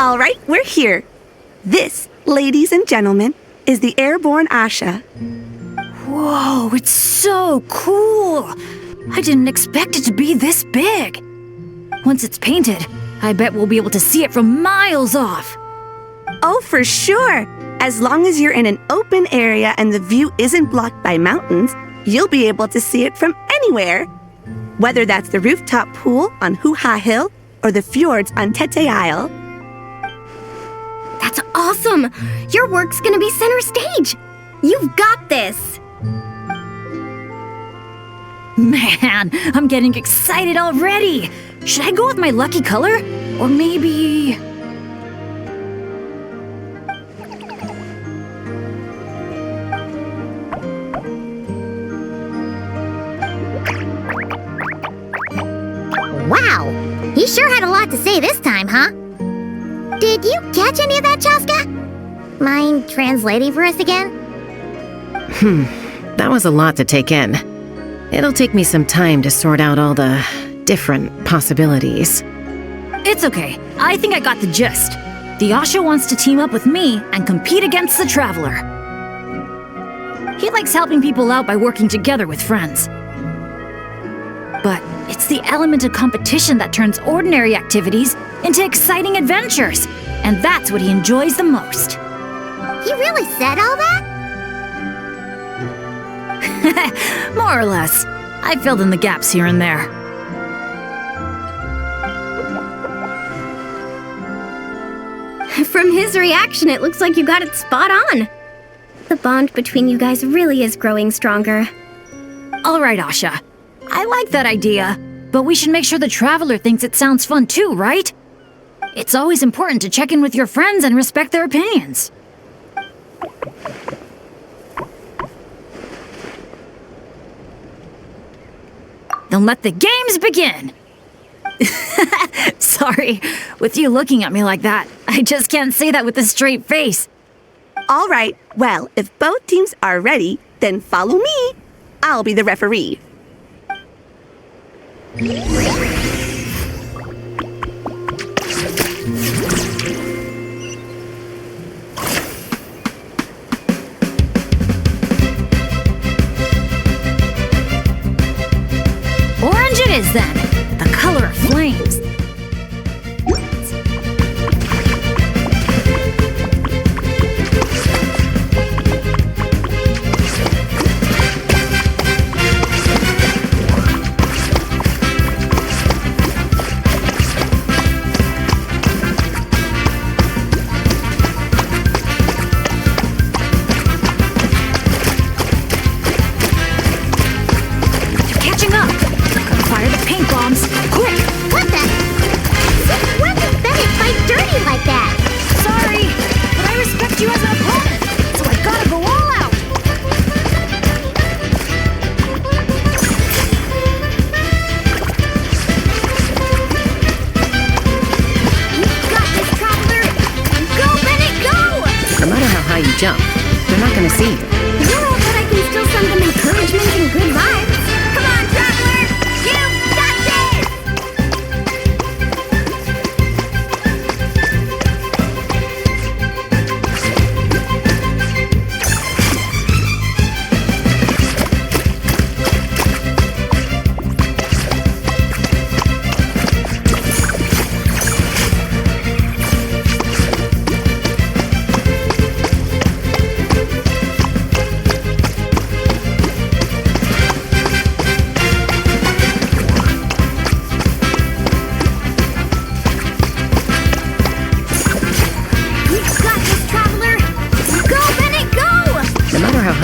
All right, we're here. This, ladies and gentlemen, is the Airborne Asha. Whoa, it's so cool! I didn't expect it to be this big. Once it's painted, I bet we'll be able to see it from miles off. Oh, for sure! As long as you're in an open area and the view isn't blocked by mountains, you'll be able to see it from anywhere. Whether that's the rooftop pool on Hoo-Ha Hill or the fjords on Tete Isle. That's awesome! Your work's gonna be center stage! You've got this! Man, I'm getting excited already! Should I go with my lucky color? Or maybe... Wow! He sure had a lot to say this time, huh? Did you catch any of that, Chaska? Mind translating for us again? That was a lot to take in. It'll take me some time to sort out all the different possibilities. It's okay. I think I got the gist. The Asha wants to team up with me and compete against the Traveler. He likes helping people out by working together with friends. But it's the element of competition that turns ordinary activities into exciting adventures, and that's what he enjoys the most. He really said all that? More or less. I filled in the gaps here and there. From his reaction, it looks like you got it spot on. The bond between you guys really is growing stronger. All right, Asha. I like that idea, but we should make sure the Traveler thinks it sounds fun too, right? It's always important to check in with your friends and respect their opinions. Then let the games begin! Sorry, with you looking at me like that, I just can't say that with a straight face. All right, well, if both teams are ready, then follow me. I'll be the referee. jump. They're not gonna see you. Yeah, but I can still send them encouragement and good vibes. Come on, traveler! You've got this!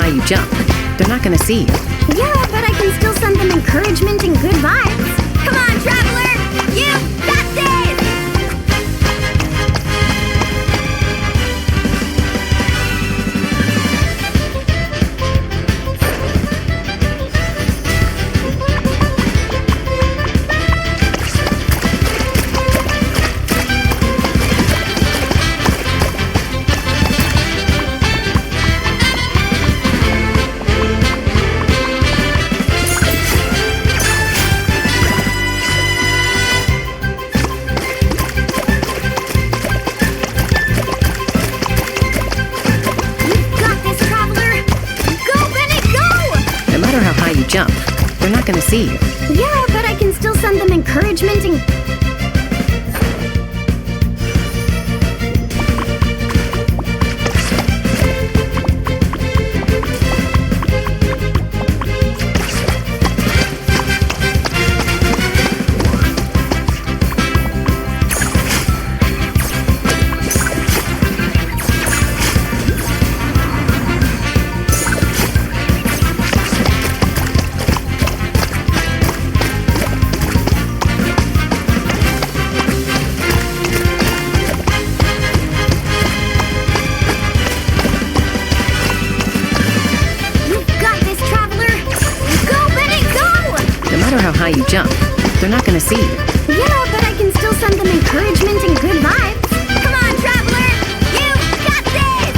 You jump. They're not gonna see you. Yeah, but I can still send them encouragement and good vibes. Come on, traveler! You've got this! Jump. They're not gonna see you. Yeah, but I can still send them encouragement and... You jump. They're not gonna see you. Yeah, but I can still send them encouragement and good vibes. Come on, traveler! You've got this!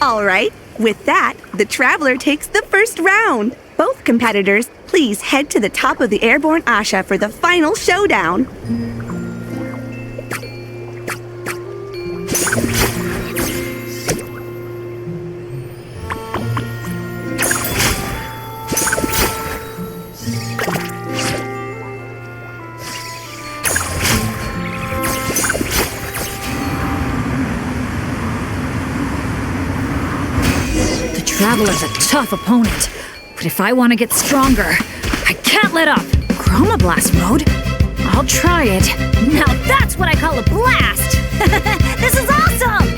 All right, with that, the traveler takes the first round. Both competitors, please head to the top of the airborne Asha for the final showdown. The Traveler's a tough opponent. But if I want to get stronger, I can't let up. Chroma Blast mode? I'll try it. Now that's what I call a blast! This is awesome!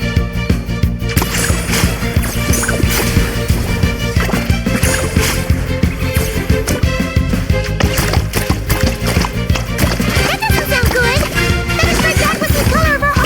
That doesn't sound good! Let's break back with some color of our own!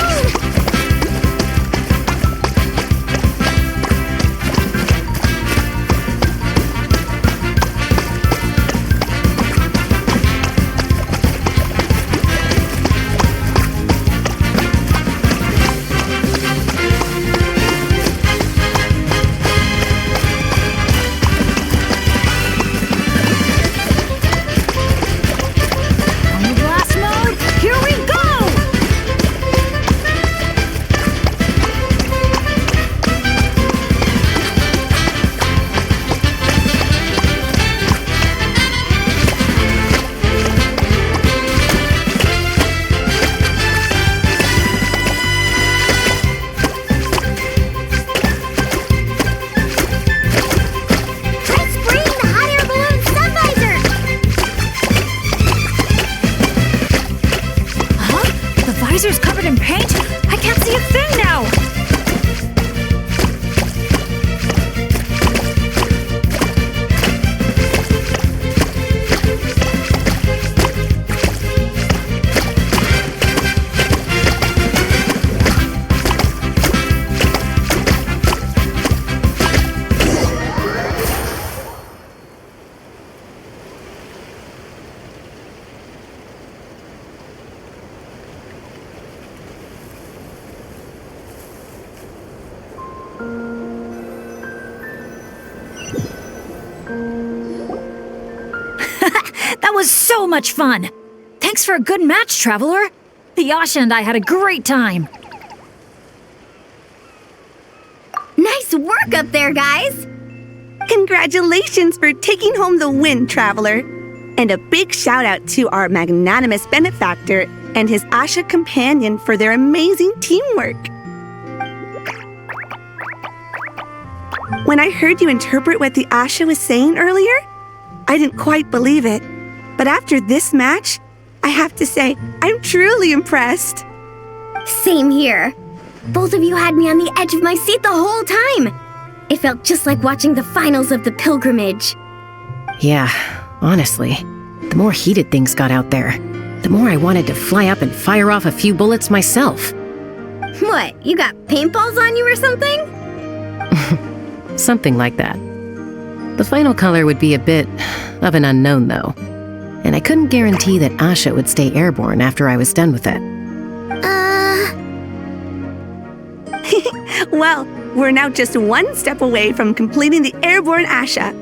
That was so much fun! Thanks for a good match, Traveler! The Asha and I had a great time! Nice work up there, guys! Congratulations for taking home the win, Traveler! And a big shout out to our magnanimous benefactor and his Asha companion for their amazing teamwork. When I heard you interpret what the Asha was saying earlier, I didn't quite believe it. But after this match, I have to say, I'm truly impressed. Same here. Both of you had me on the edge of my seat the whole time. It felt just like watching the finals of the pilgrimage. Yeah, honestly, the more heated things got out there, the more I wanted to fly up and fire off a few bullets myself. What, you got paintballs on you or something? Something like that. The final color would be a bit of an unknown, though. And I couldn't guarantee that Asha would stay airborne after I was done with it. Well, we're now just one step away from completing the airborne Asha.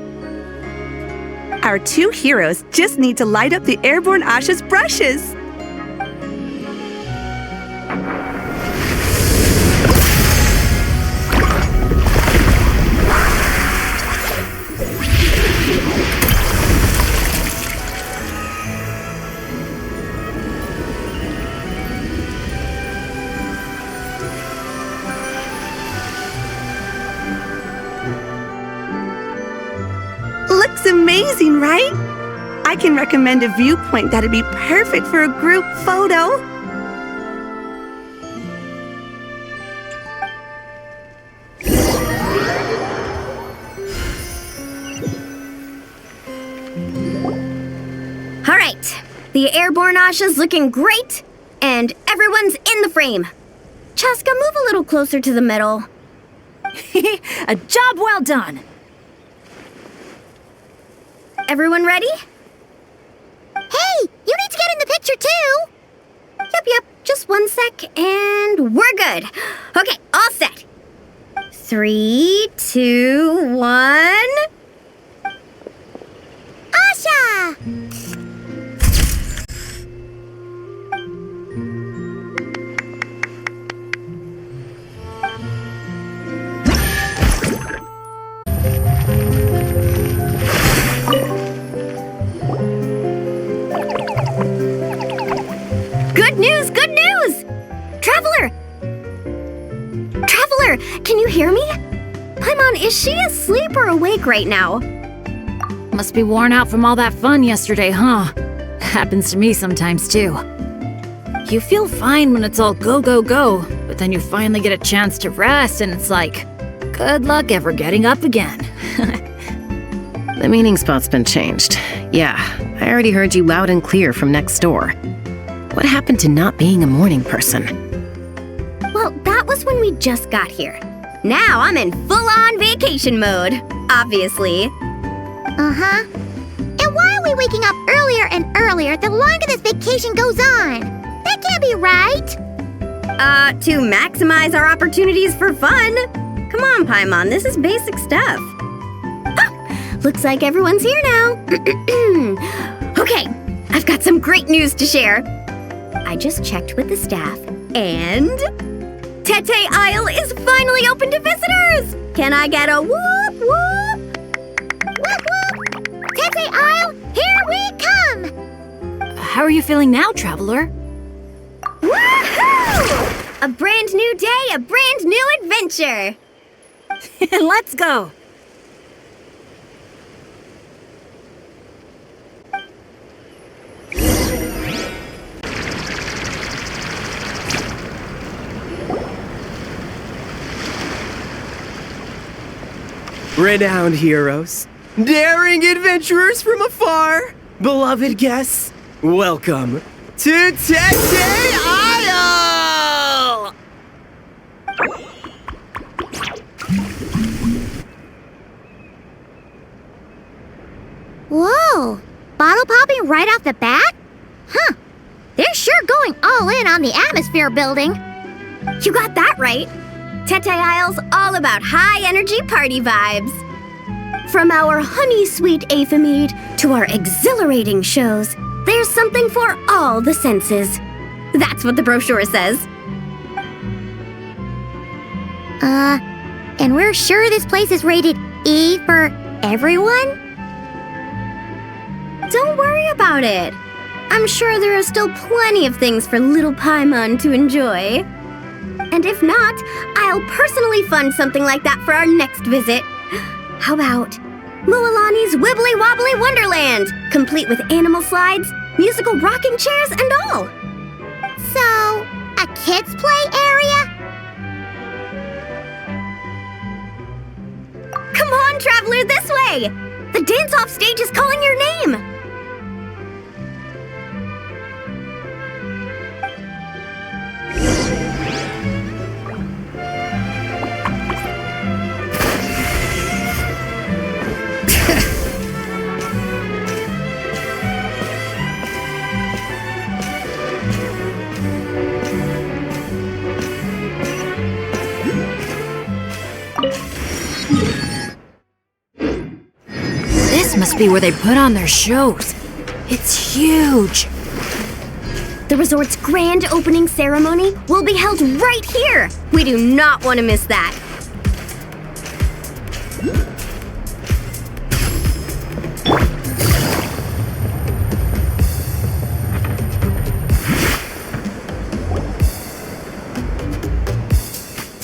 Our two heroes just need to light up the airborne Asha's brushes. Looks amazing, right? I can recommend a viewpoint that'd be perfect for a group photo. All right, the airborne Asha's looking great, and everyone's in the frame. Chaska, move a little closer to the middle. A job well done! Everyone ready? Hey, you need to get in the picture too! Yep, just 1 sec, and we're good. Okay, all set. 3, 2, 1... Asha! Good news, good news! Traveler! Traveler, can you hear me? Paimon, is she asleep or awake right now? Must be worn out from all that fun yesterday, huh? Happens to me sometimes, too. You feel fine when it's all go, go, go, but then you finally get a chance to rest and it's like, good luck ever getting up again. The meeting spot's been changed. Yeah, I already heard you loud and clear from next door. What happened to not being a morning person? Well, that was when we just got here. Now I'm in full-on vacation mode, obviously. Uh-huh. And why are we waking up earlier and earlier the longer this vacation goes on? That can't be right. To maximize our opportunities for fun. Come on, Paimon, this is basic stuff. Ah, looks like everyone's here now. Okay, I've got some great news to share. I just checked with the staff, and Tete Isle is finally open to visitors! Can I get a whoop whoop? Whoop whoop! Tete Isle, here we come! How are you feeling now, Traveler? Woohoo! A brand new day, a brand new adventure! Let's go! Renowned heroes, daring adventurers from afar, beloved guests, welcome to Tete Isle! Whoa! Bottle popping right off the bat? Huh. They're sure going all in on the atmosphere building. You got that right. Tete Isle's all about high-energy party vibes. From our honey-sweet Aphemide to our exhilarating shows, there's something for all the senses. That's what the brochure says. And we're sure this place is rated E for everyone? Don't worry about it. I'm sure there are still plenty of things for little Paimon to enjoy. And if not, I'll personally fund something like that for our next visit. How about Mualani's Wibbly Wobbly Wonderland, complete with animal slides, musical rocking chairs, and all. So, a kids' play area? Come on, traveler, this way! The dance-off stage is calling your name! This must be where they put on their shows. It's huge. The resort's grand opening ceremony will be held right here. We do not want to miss that.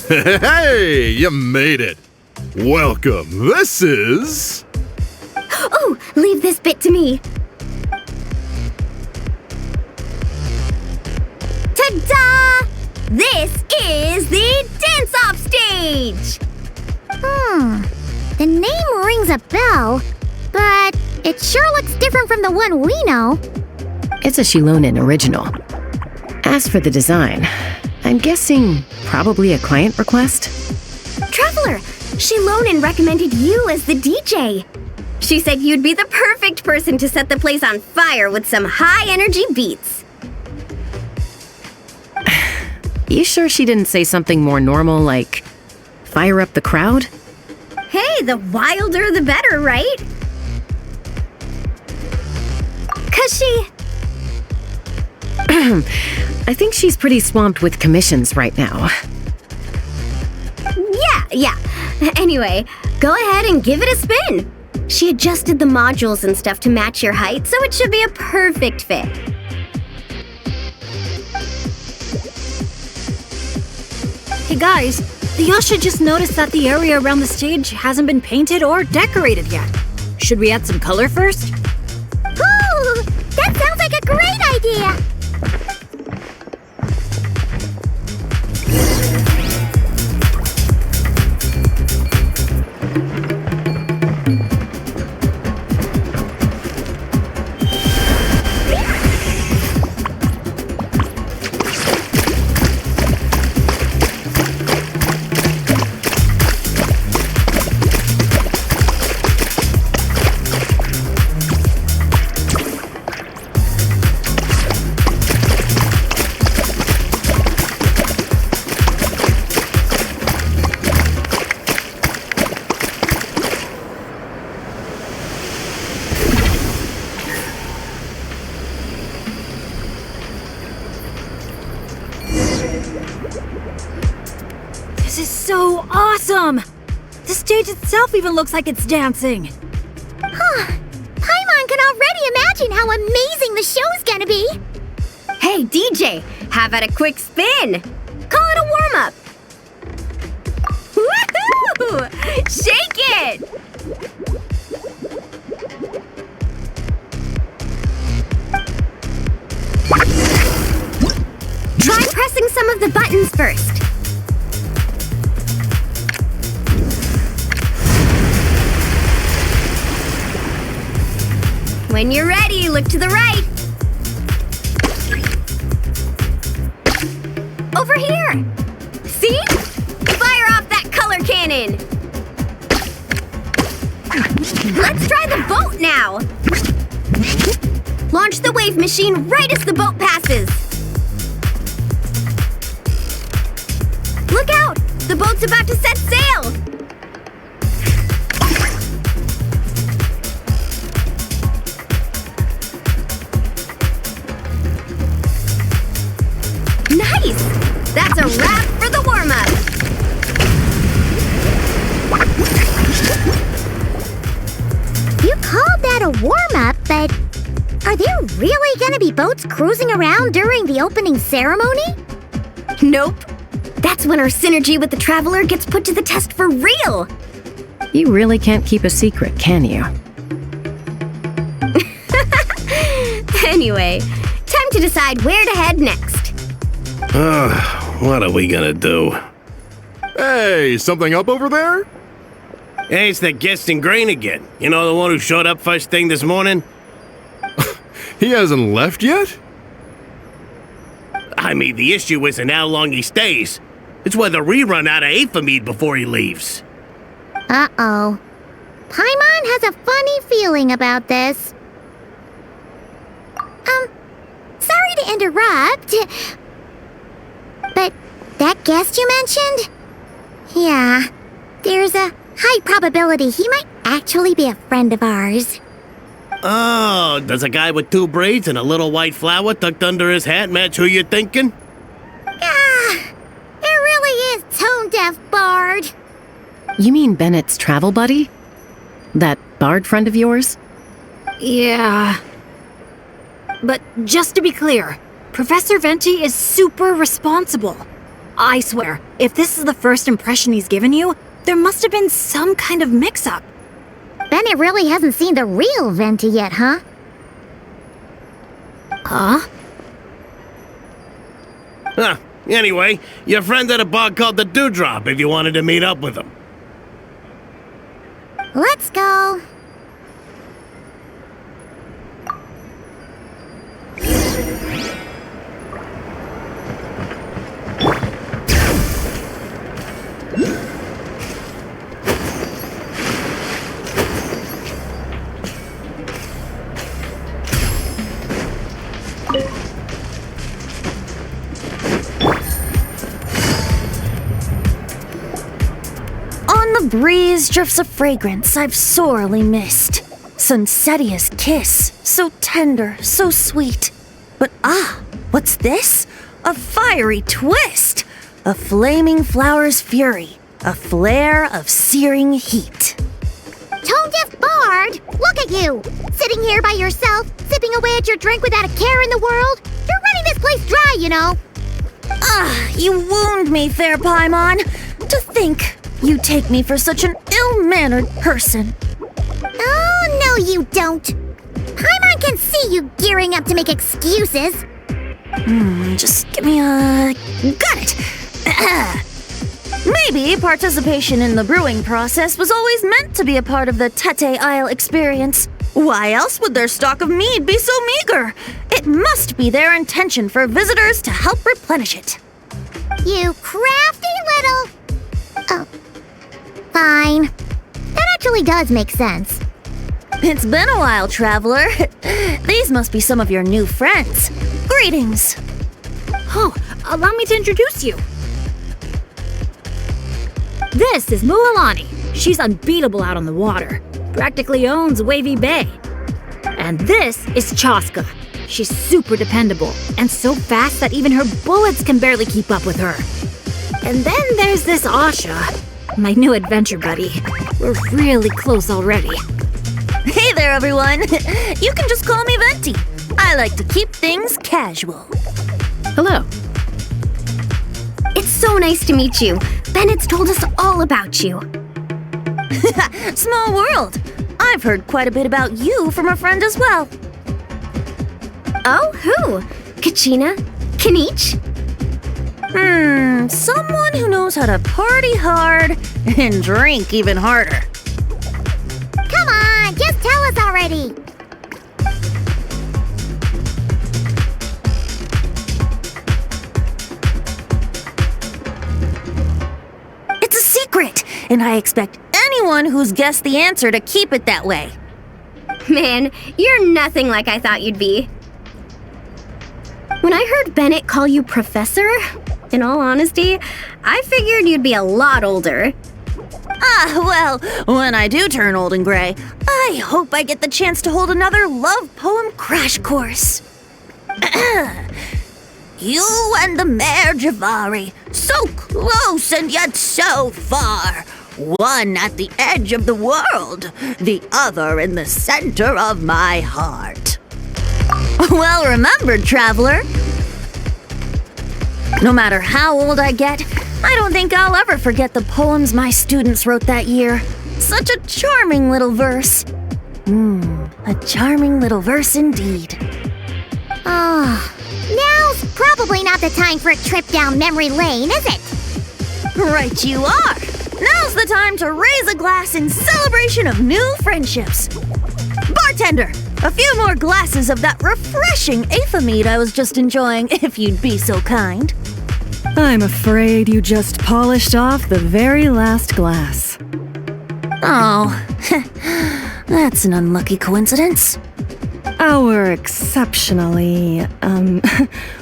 Hey, you made it. Welcome. This is... Oh, leave this bit to me. Ta-da! This is the dance-off stage! The name rings a bell, but it sure looks different from the one we know. It's a Shilonen original. As for the design, I'm guessing probably a client request? Traveler, Shilonen recommended you as the DJ. She said you'd be the perfect person to set the place on fire with some high-energy beats. You sure she didn't say something more normal like, fire up the crowd? Hey, the wilder the better, right? 'Cause she... I think she's pretty swamped with commissions right now. Yeah. Anyway, go ahead and give it a spin. She adjusted the modules and stuff to match your height, so it should be a perfect fit. Hey guys, the Yasha just noticed that the area around the stage hasn't been painted or decorated yet. Should we add some color first? Ooh, that sounds like a great idea! This is so awesome! The stage itself even looks like it's dancing. Paimon can already imagine how amazing the show's gonna be! Hey, DJ, how about a quick spin? Call it a warm-up. Woohoo! Shake it! Try pressing some of the buttons first. When you're ready, look to the right. Over here. See? Fire off that color cannon. Let's try the boat now. Launch the wave machine right as the boat passes. Look out! The boat's about to set sail! that's a wrap for the warm-up. You called that a warm-up, but are there really gonna be boats cruising around during the opening ceremony? Nope. That's when our synergy with the Traveler gets put to the test for real. You really can't keep a secret, can you? Anyway, time to decide where to head next. What are we gonna do? Hey, something up over there? Hey, it's that Genshin Grain again. You know, the one who showed up first thing this morning? He hasn't left yet? I mean, the issue isn't how long he stays. It's whether we run out of Aphamide before he leaves. Uh-oh. Paimon has a funny feeling about this. Sorry to interrupt. But that guest you mentioned? Yeah, there's a high probability he might actually be a friend of ours. Oh, does a guy with 2 braids and a little white flower tucked under his hat match who you're thinking? It really is tone-deaf, Bard. You mean Bennett's travel buddy? That bard friend of yours? Yeah. But just to be clear, Professor Venti is super responsible. I swear, if this is the first impression he's given you, there must have been some kind of mix-up. Bennett really hasn't seen the real Venti yet, huh? Huh? Anyway, your friend at a bar called the Dewdrop if you wanted to meet up with him. Let's go. On the breeze drifts a fragrance I've sorely missed. Sunsetia's kiss, so tender, so sweet. But what's this? A fiery twist! A flaming flower's fury, a flare of searing heat. Tone-deaf Bard, look at you! Sitting here by yourself, sipping away at your drink without a care in the world. You're running this place dry, you know. You wound me, fair Paimon. To think you take me for such an ill-mannered person. Oh, no you don't. Paimon can see you gearing up to make excuses. Just give me a... Got it! Maybe participation in the brewing process was always meant to be a part of the Tete Isle experience. Why else would their stock of mead be so meager? It must be their intention for visitors to help replenish it. You crafty little... Oh, fine. That actually does make sense. It's been a while, traveler. These must be some of your new friends. Greetings. Oh, allow me to introduce you. This is Mualani. She's unbeatable out on the water. Practically owns Wavy Bay. And this is Chaska. She's super dependable and so fast that even her bullets can barely keep up with her. And then there's this Asha, my new adventure buddy. We're really close already. Hey there, everyone. You can just call me Venti. I like to keep things casual. Hello. It's so nice to meet you. Bennett's told us all about you. Small world. I've heard quite a bit about you from a friend as well. Oh, who? Kachina? Kanich? Someone who knows how to party hard and drink even harder. Come on, just tell us already. It's a secret, and I expect anyone who's guessed the answer to keep it that way. Man, you're nothing like I thought you'd be. When I heard Bennett call you Professor, in all honesty, I figured you'd be a lot older. Well, when I do turn old and gray, I hope I get the chance to hold another love poem crash course. You and the Mare Javari, so close and yet so far. One at the edge of the world, the other in the center of my heart. Well remembered, traveler. No matter how old I get, I don't think I'll ever forget the poems my students wrote that year. Such a charming little verse. A charming little verse indeed. Now's probably not the time for a trip down memory lane, is it? Right you are. Now's the time to raise a glass in celebration of new friendships. Bartender, a few more glasses of that refreshing Aethamide I was just enjoying, if you'd be so kind. I'm afraid you just polished off the very last glass. Oh, that's an unlucky coincidence. Our exceptionally,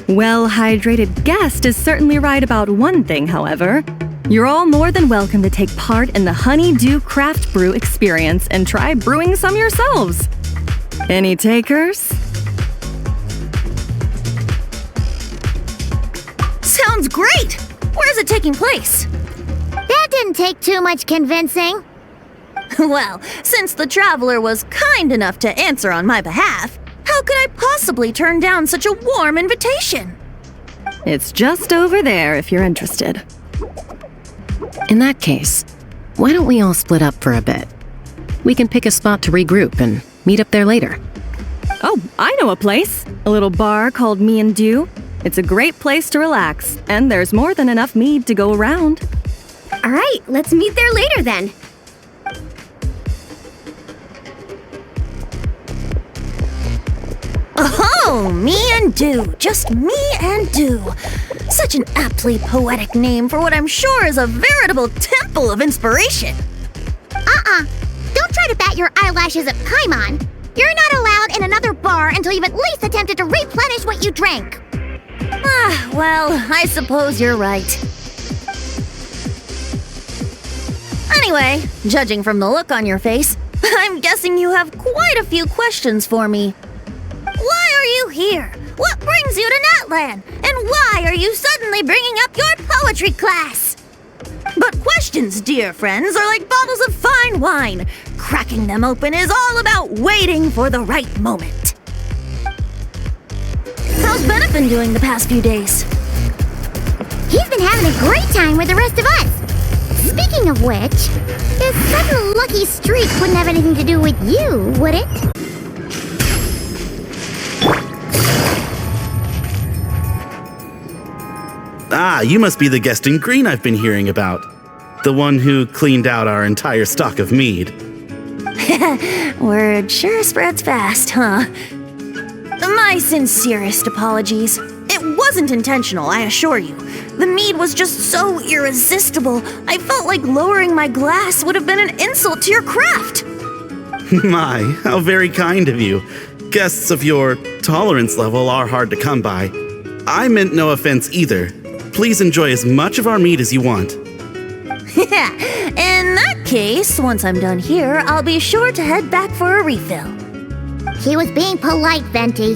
well-hydrated guest is certainly right about one thing, however. You're all more than welcome to take part in the Honeydew Craft Brew experience and try brewing some yourselves. Any takers? Sounds great! Where's it taking place? That didn't take too much convincing. Well, since the traveler was kind enough to answer on my behalf, how could I possibly turn down such a warm invitation? It's just over there if you're interested. In that case, why don't we all split up for a bit? We can pick a spot to regroup and meet up there later. Oh, I know a place. A little bar called Me and Dew. It's a great place to relax, and there's more than enough mead to go around. All right, let's meet there later then. Oh, Me and Dew. Just Me and Dew. Such an aptly poetic name for what I'm sure is a veritable temple of inspiration. Don't try to bat your eyelashes at Paimon. You're not allowed in another bar until you've at least attempted to replenish what you drank. Well, I suppose you're right. Anyway, judging from the look on your face, I'm guessing you have quite a few questions for me. Why are you here? What brings you to Natlan? And why are you suddenly bringing up your poetry class? But questions, dear friends, are like bottles of fine wine. Cracking them open is all about waiting for the right moment. How's Bennett been doing the past few days? He's been having a great time with the rest of us. Speaking of which, his sudden lucky streak wouldn't have anything to do with you, would it? Ah, you must be the guest in green I've been hearing about. The one who cleaned out our entire stock of mead. Word sure spreads fast, huh? My sincerest apologies. It wasn't intentional, I assure you. The mead was just so irresistible, I felt like lowering my glass would have been an insult to your craft. My, how very kind of you. Guests of your tolerance level are hard to come by. I meant no offense either. Please enjoy as much of our mead as you want. In that case, once I'm done here, I'll be sure to head back for a refill. He was being polite, Venti.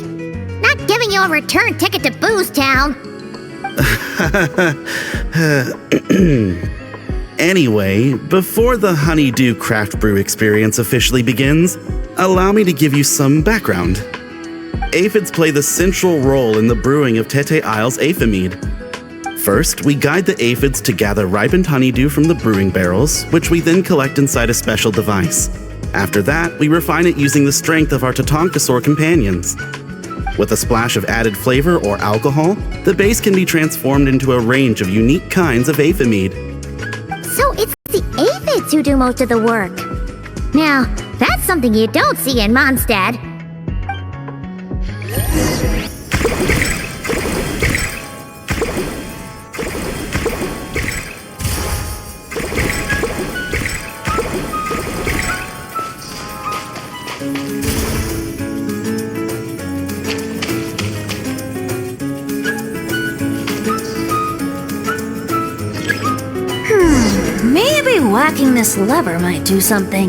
Not giving you a return ticket to Booze Town. Anyway, before the Honeydew Craft Brew experience officially begins, allow me to give you some background. Aphids play the central role in the brewing of Tete Isle's Aethamide. First, we guide the aphids to gather ripened honeydew from the brewing barrels, which we then collect inside a special device. After that, we refine it using the strength of our Tatankasaur companions. With a splash of added flavor or alcohol, the base can be transformed into a range of unique kinds of Aethamide. So it's the aphids who do most of the work. Now, that's something you don't see in Mondstadt. Maybe whacking this lever might do something.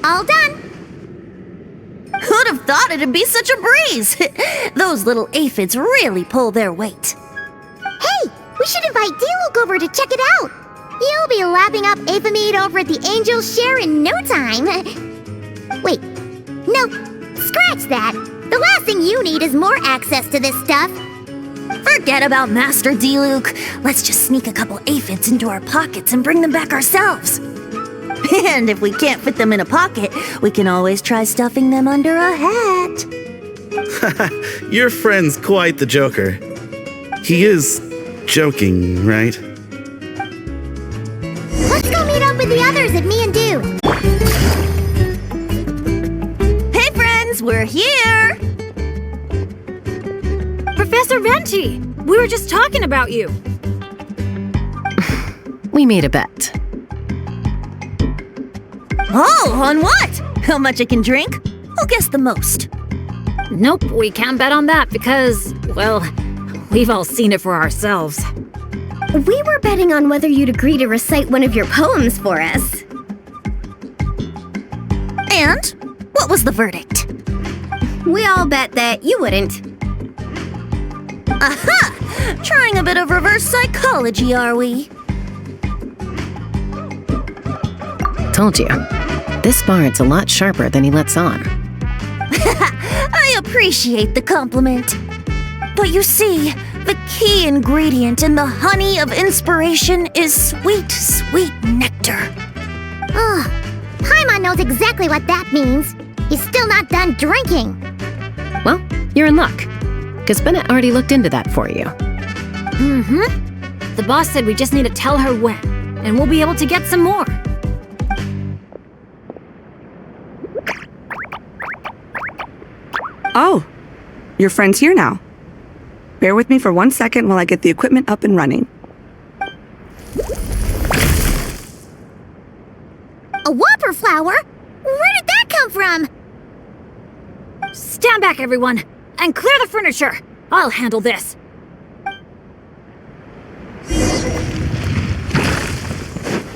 All done. Who'd have thought it'd be such a breeze? Those little aphids really pull their weight. Hey, we should invite Diluc over to check it out. You'll be lapping up aphid over at the Angel's Share in no time. Wait, no, scratch that. The last thing you need is more access to this stuff. Forget about Master Diluc. Let's just sneak a couple aphids into our pockets and bring them back ourselves. And if we can't fit them in a pocket, we can always try stuffing them under a hat. Your friend's quite the joker. He is joking, right? Let's go meet up with the others at Me and Do. Hey friends, we're here! Professor Venti, we were just talking about you. We made a bet. Oh, on what? How much I can drink? Who'll guess the most? Nope, we can't bet on that because, well, we've all seen it for ourselves. We were betting on whether you'd agree to recite one of your poems for us. And? What was the verdict? We all bet that you wouldn't. Aha! Trying a bit of reverse psychology, are we? Told you. This bard's a lot sharper than he lets on. I appreciate the compliment. But you see, the key ingredient in the honey of inspiration is sweet, sweet nectar. Oh, Paimon knows exactly what that means. He's still not done drinking. Well, you're in luck. Because Bennett already looked into that for you. Mm-hmm. The boss said we just need to tell her when, and we'll be able to get some more. Oh, your friend's here now. Bear with me for 1 second while I get the equipment up and running. A whopper flower? Where did that come from? Stand back, everyone, and clear the furniture. I'll handle this.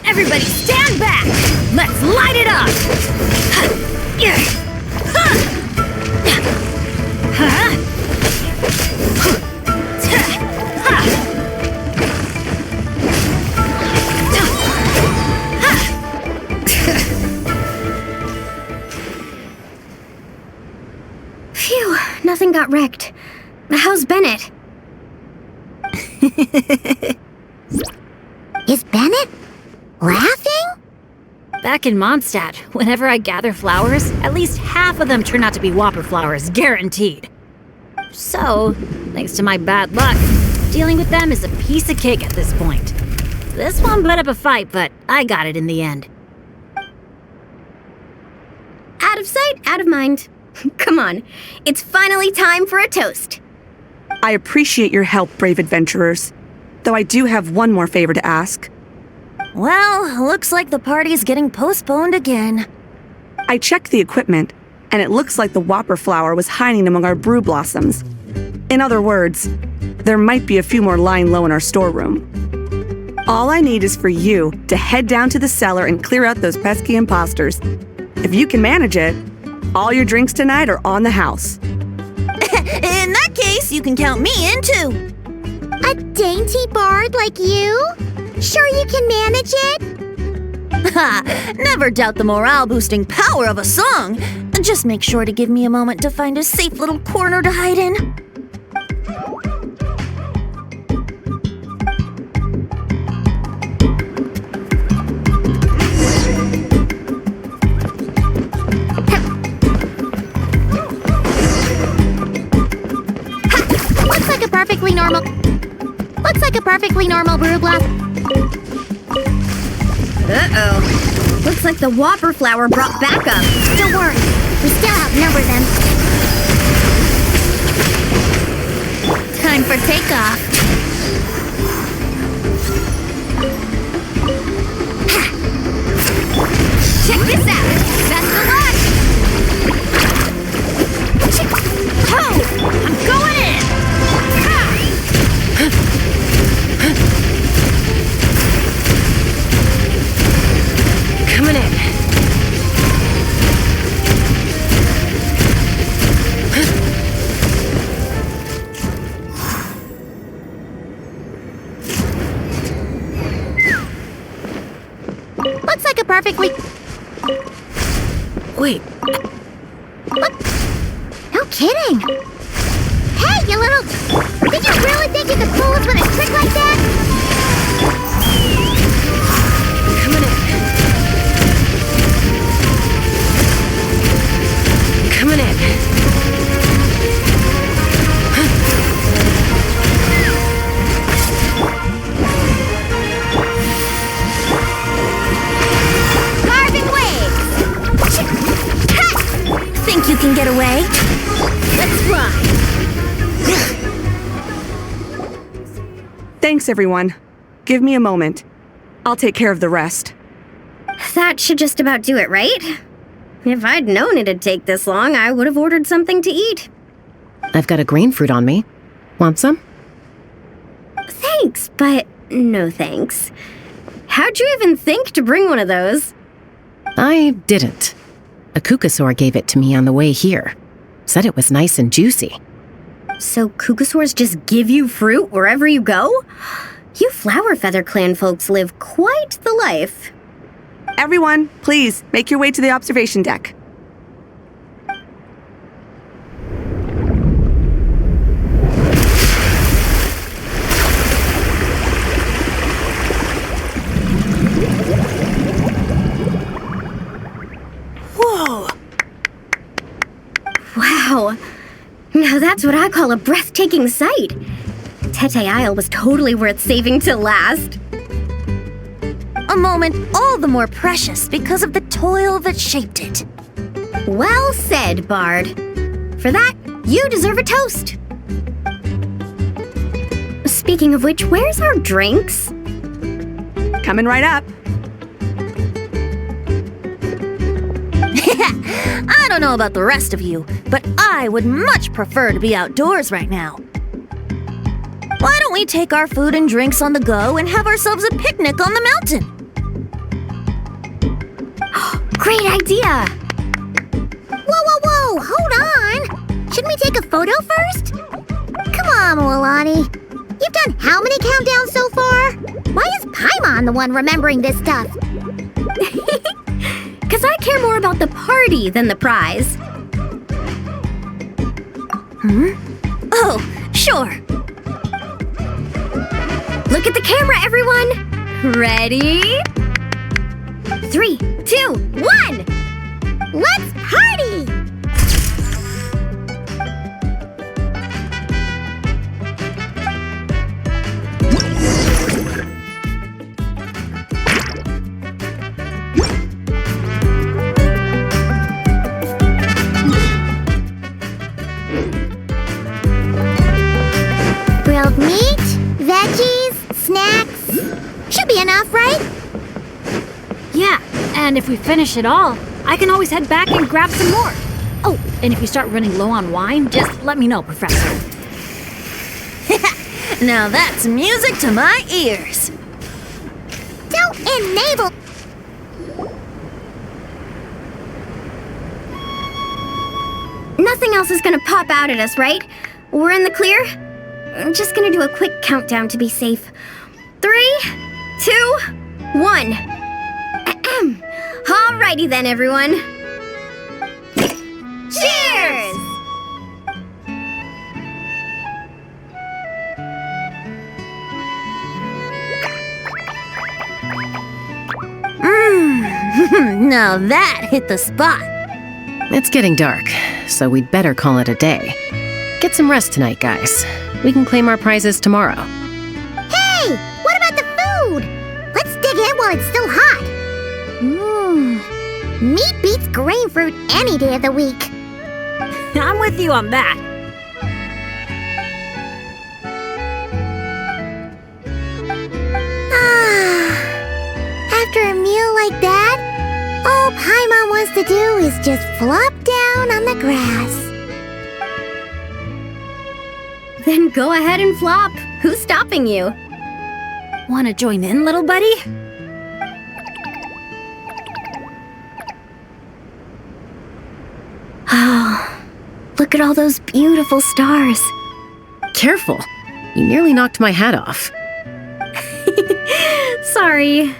Everybody stand back! Let's light it up! Phew, nothing got wrecked. How's Bennett? Is Bennett laughing? Back in Mondstadt, whenever I gather flowers, at least half of them turn out to be whopper flowers, guaranteed. So, thanks to my bad luck, dealing with them is a piece of cake at this point. This one put up a fight, but I got it in the end. Out of sight, out of mind. Come on, it's finally time for a toast. I appreciate your help, brave adventurers. Though I do have one more favor to ask. Well, looks like the party's getting postponed again. I checked the equipment, and it looks like the whopper flower was hiding among our brew blossoms. In other words, there might be a few more lying low in our storeroom. All I need is for you to head down to the cellar and clear out those pesky imposters. If you can manage it, all your drinks tonight are on the house. In that case, you can count me in too. A dainty bard like you? Sure you can manage it? Ha! Never doubt the morale-boosting power of a song. Just make sure to give me a moment to find a safe little corner to hide in. Looks like a perfectly normal brew block. Uh-oh. Looks like the whopper flower brought backup. Don't worry, we still outnumber them. Time for takeoff. Check this out. Best of luck. Oh, I'm going in. Coming in. perfectly... Wait. What? No kidding. Hey, you little... Did you really think you could fool us with a trick like that? Coming in. Carving waves! Think you can get away? Let's fly! Thanks, everyone. Give me a moment. I'll take care of the rest. That should just about do it, right? If I'd known it'd take this long, I would have ordered something to eat. I've got a grain fruit on me. Want some? Thanks, but no thanks. How'd you even think to bring one of those? I didn't. A kukasaur gave it to me on the way here. Said it was nice and juicy. So kukasaurs just give you fruit wherever you go? You Flower Feather Clan folks live quite the life. Everyone, please, make your way to the observation deck. Whoa! Wow. Now that's what I call a breathtaking sight. Tete Isle was totally worth saving till last. A moment all the more precious because of the toil that shaped it. Well said, Bard. For that, you deserve a toast. Speaking of which, where's our drinks? Coming right up. I don't know about the rest of you, but I would much prefer to be outdoors right now. Why don't we take our food and drinks on the go and have ourselves a picnic on the mountain? Great idea! Whoa, hold on! Shouldn't we take a photo first? Come on, Milani. You've done how many countdowns so far? Why is Paimon the one remembering this stuff? Because I care more about the party than the prize. Oh, sure. Look at the camera, everyone! Ready? 3, 2, 1! Let's party! Grilled meat, veggies, snacks. Should be enough, right? Yeah, and if we finish it all, I can always head back and grab some more. Oh, and if you start running low on wine, just let me know, Professor. Now that's music to my ears. Don't enable... Nothing else is gonna pop out at us, right? We're in the clear? I'm just gonna do a quick countdown to be safe. 3, 2, 1. Alrighty then, everyone. Cheers! Now that hit the spot. It's getting dark, so we'd better call it a day. Get some rest tonight, guys. We can claim our prizes tomorrow. Hey, what about the food? Let's dig in while it's still hot. Meat beats grain fruit any day of the week. I'm with you on that. After a meal like that, all Paimon wants to do is just flop down on the grass. Then go ahead and flop. Who's stopping you? Wanna join in, little buddy? Oh, look at all those beautiful stars. Careful. You nearly knocked my hat off. Sorry.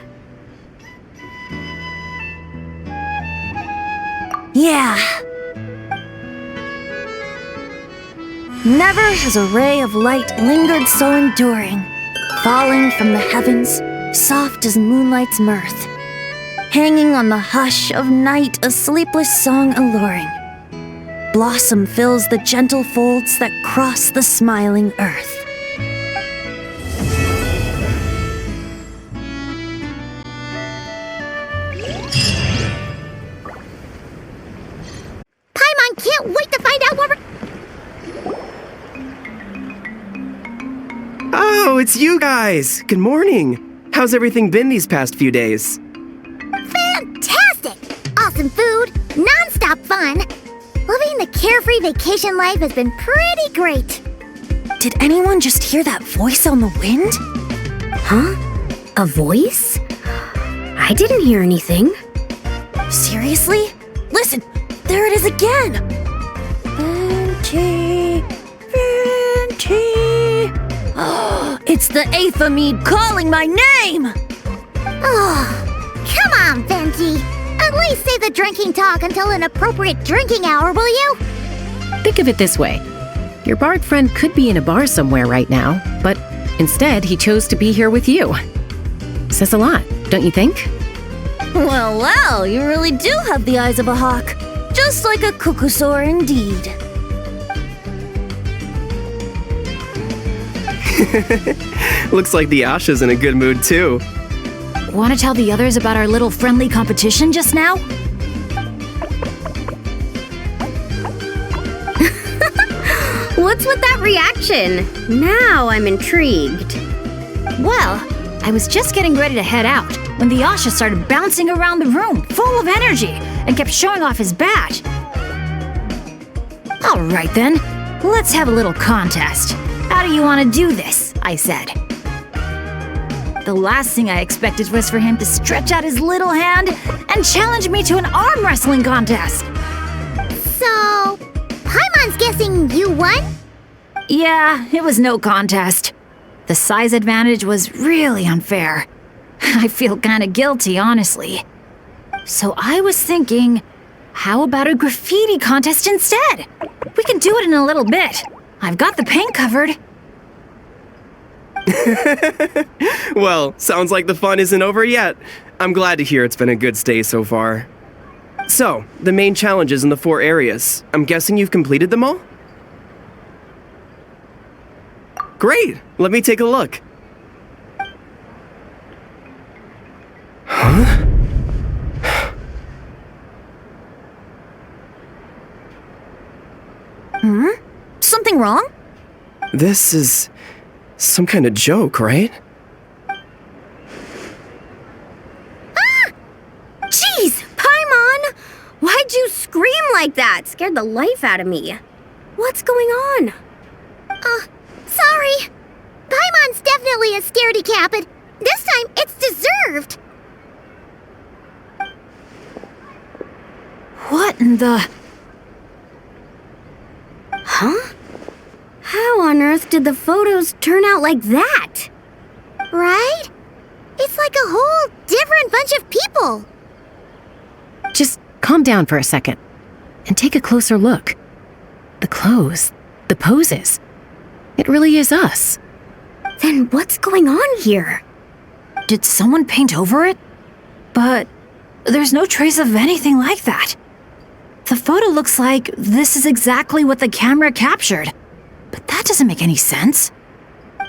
Yeah. Never has a ray of light lingered so enduring, falling from the heavens, soft as moonlight's mirth, hanging on the hush of night, a sleepless song alluring. Blossom fills the gentle folds that cross the smiling earth. Paimon can't wait to find out what we're... Oh, it's you guys! Good morning! How's everything been these past few days? Fantastic! Awesome food, non-stop fun. Living the carefree vacation life has been pretty great. Did anyone just hear that voice on the wind? Huh? A voice? I didn't hear anything. Seriously? Listen, there it is again! Venti, Venti. Oh, it's the Aethamede calling my name! Oh, come on, Venti. At least save the drinking talk until an appropriate drinking hour, will you? Think of it this way. Your bard friend could be in a bar somewhere right now, but instead he chose to be here with you. Says a lot, don't you think? Well, you really do have the eyes of a hawk. Just like a cuckoosaur indeed. Looks like the Asha's in a good mood too. Want to tell the others about our little friendly competition just now? What's with that reaction? Now I'm intrigued. Well, I was just getting ready to head out when the Asha started bouncing around the room, full of energy, and kept showing off his badge. All right then, let's have a little contest. How do you want to do this? I said. The last thing I expected was for him to stretch out his little hand and challenge me to an arm wrestling contest. So, Paimon's guessing you won? Yeah, it was no contest. The size advantage was really unfair. I feel kinda guilty, honestly. So I was thinking, how about a graffiti contest instead? We can do it in a little bit. I've got the paint covered. Well, sounds like the fun isn't over yet. I'm glad to hear it's been a good stay so far. So, the main challenges in the 4 areas. I'm guessing you've completed them all? Great! Let me take a look. Huh? Something wrong? This is some kind of joke, right? Jeez, Paimon! Why'd you scream like that? Scared the life out of me. What's going on? Sorry. Paimon's definitely a scaredy cat, but this time it's deserved. What in the... Huh? How on earth did the photos turn out like that? Right? It's like a whole different bunch of people. Just calm down for a second and take a closer look. The clothes, the poses. It really is us. Then what's going on here? Did someone paint over it? But there's no trace of anything like that. The photo looks like this is exactly what the camera captured. But that doesn't make any sense.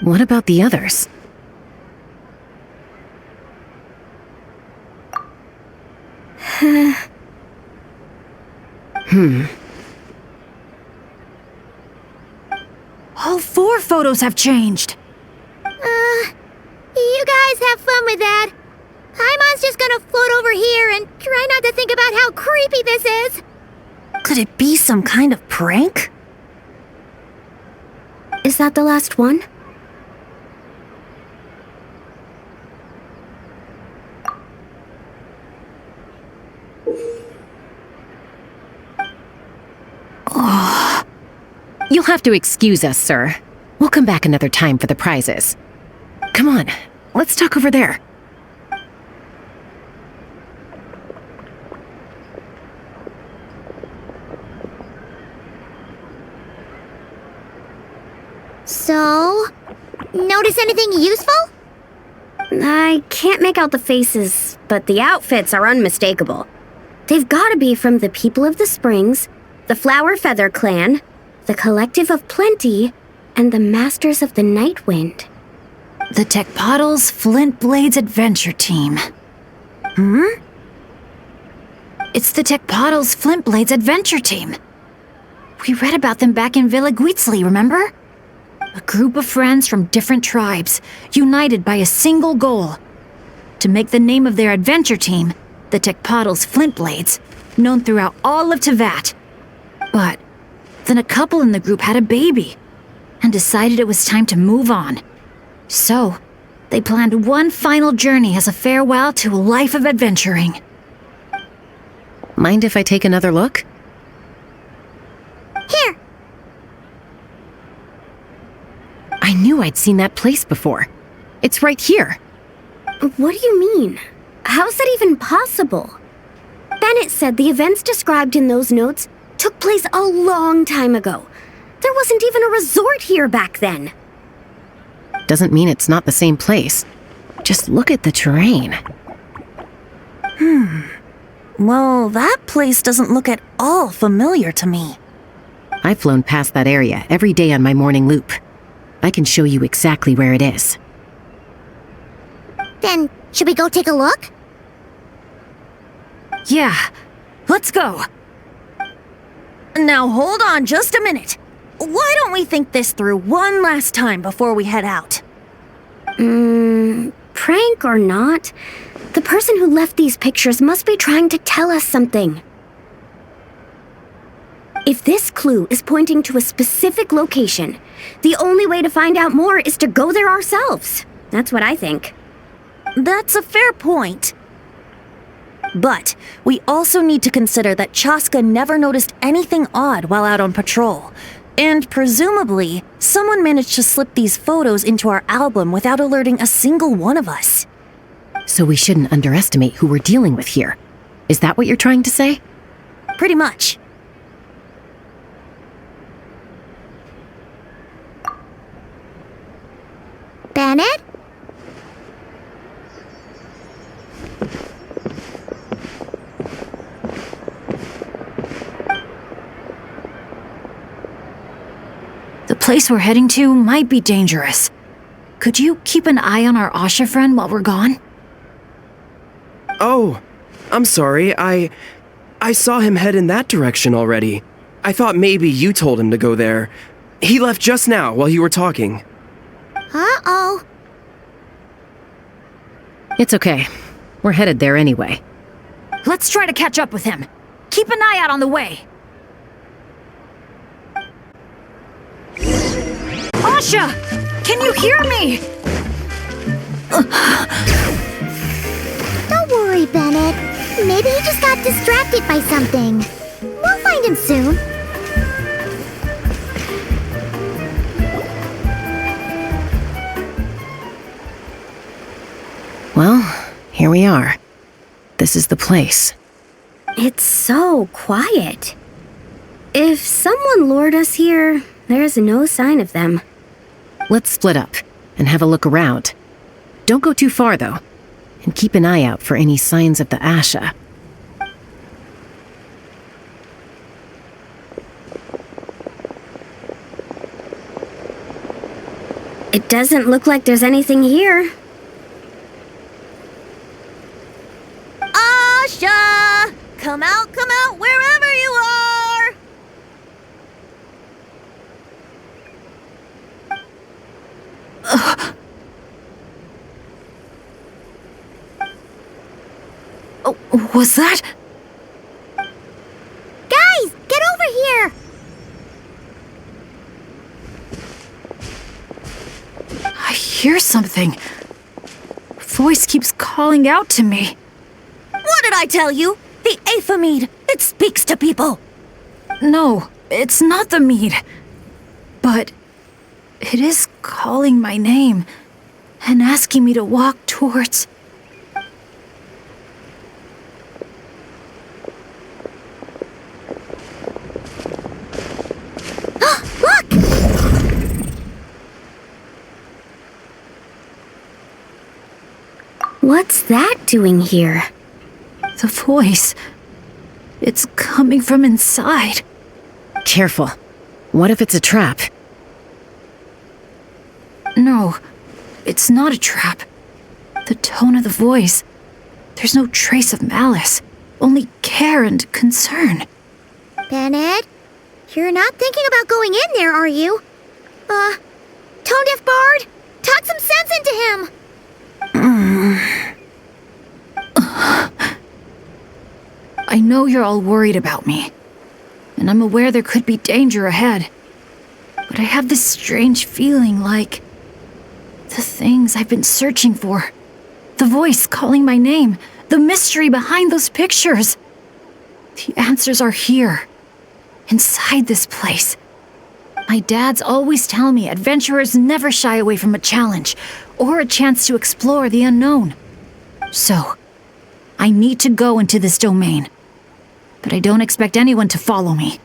What about the others? All 4 photos have changed. You guys have fun with that. Paimon's just gonna float over here and try not to think about how creepy this is. Could it be some kind of prank? Is that the last one? Oh. You'll have to excuse us, sir. We'll come back another time for the prizes. Come on, let's talk over there. So, notice anything useful? I can't make out the faces, but the outfits are unmistakable. They've gotta be from the People of the Springs, the Flower Feather Clan, the Collective of Plenty, and the Masters of the Night Wind. The Tecpotals Flint Blades Adventure Team. It's the Tecpotals Flint Blades Adventure Team. We read about them back in Villa Guitzli, remember? A group of friends from different tribes, united by a single goal. To make the name of their adventure team, the Tecpotals Flint Blades, known throughout all of Tevat. But then a couple in the group had a baby, and decided it was time to move on. So, they planned one final journey as a farewell to a life of adventuring. Mind if I take another look? Here. I knew I'd seen that place before. It's right here. What do you mean? How's that even possible? Bennett said the events described in those notes took place a long time ago. There wasn't even a resort here back then. Doesn't mean it's not the same place. Just look at the terrain. Well, that place doesn't look at all familiar to me. I've flown past that area every day on my morning loop. I can show you exactly where it is. Then, should we go take a look? Yeah, let's go. Now hold on just a minute. Why don't we think this through one last time before we head out? Prank or not, the person who left these pictures must be trying to tell us something. If this clue is pointing to a specific location, the only way to find out more is to go there ourselves. That's what I think. That's a fair point. But we also need to consider that Chaska never noticed anything odd while out on patrol. And presumably, someone managed to slip these photos into our album without alerting a single one of us. So we shouldn't underestimate who we're dealing with here. Is that what you're trying to say? Pretty much. Bennett? The place we're heading to might be dangerous. Could you keep an eye on our Asha friend while we're gone? Oh, I'm sorry. I saw him head in that direction already. I thought maybe you told him to go there. He left just now while you were talking. Uh-oh. It's okay. We're headed there anyway. Let's try to catch up with him. Keep an eye out on the way. Asha! Can you hear me? Don't worry, Bennett. Maybe he just got distracted by something. We'll find him soon. Well, here we are. This is the place. It's so quiet. If someone lured us here, there's no sign of them. Let's split up and have a look around. Don't go too far, though, and keep an eye out for any signs of the Asha. It doesn't look like there's anything here. Asha! Come out, wherever you are! Oh, was that? Guys, get over here! I hear something. Voice keeps calling out to me. What did I tell you? The Aphamid! It speaks to people! No, it's not the mead. But it is calling my name and asking me to walk towards... Look! that doing here? The voice. It's coming from inside. Careful. What if it's a trap? No, it's not a trap. The tone of the voice. There's no trace of malice, only care and concern. Bennett, you're not thinking about going in there, are you? Tone Deaf Bard, talk some sense into him. I know you're all worried about me, and I'm aware there could be danger ahead. But I have this strange feeling like the things I've been searching for. The voice calling my name, the mystery behind those pictures. The answers are here, inside this place. My dads always tell me adventurers never shy away from a challenge or a chance to explore the unknown. So, I need to go into this domain. But I don't expect anyone to follow me.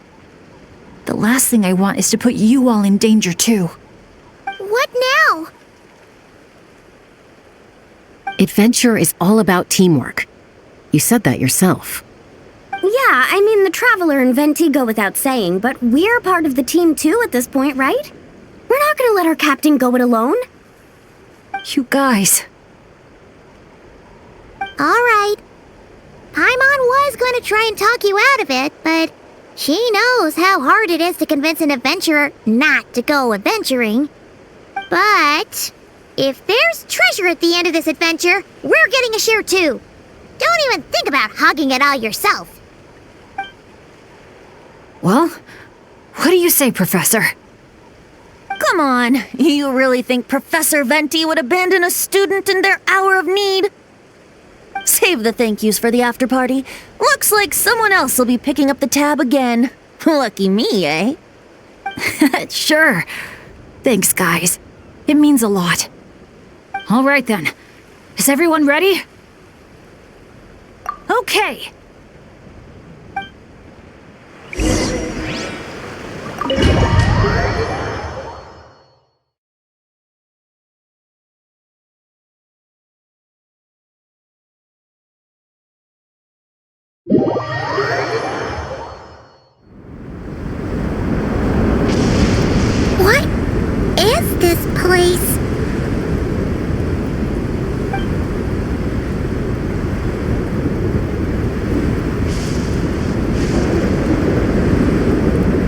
The last thing I want is to put you all in danger too. What now? Adventure is all about teamwork. You said that yourself. Yeah, I mean, the Traveler and Venti go without saying, but we're part of the team too at this point, right? We're not gonna let our captain go it alone. You guys. Alright. Paimon was going to try and talk you out of it, but she knows how hard it is to convince an adventurer not to go adventuring. But if there's treasure at the end of this adventure, we're getting a share too. Don't even think about hogging it all yourself. Well, what do you say, Professor? Come on, you really think Professor Venti would abandon a student in their hour of need? Save the thank yous for the after party. Looks like someone else will be picking up the tab again. Lucky me, eh? Sure. Thanks, guys. It means a lot. All right then. Is everyone ready? Okay. What is this place?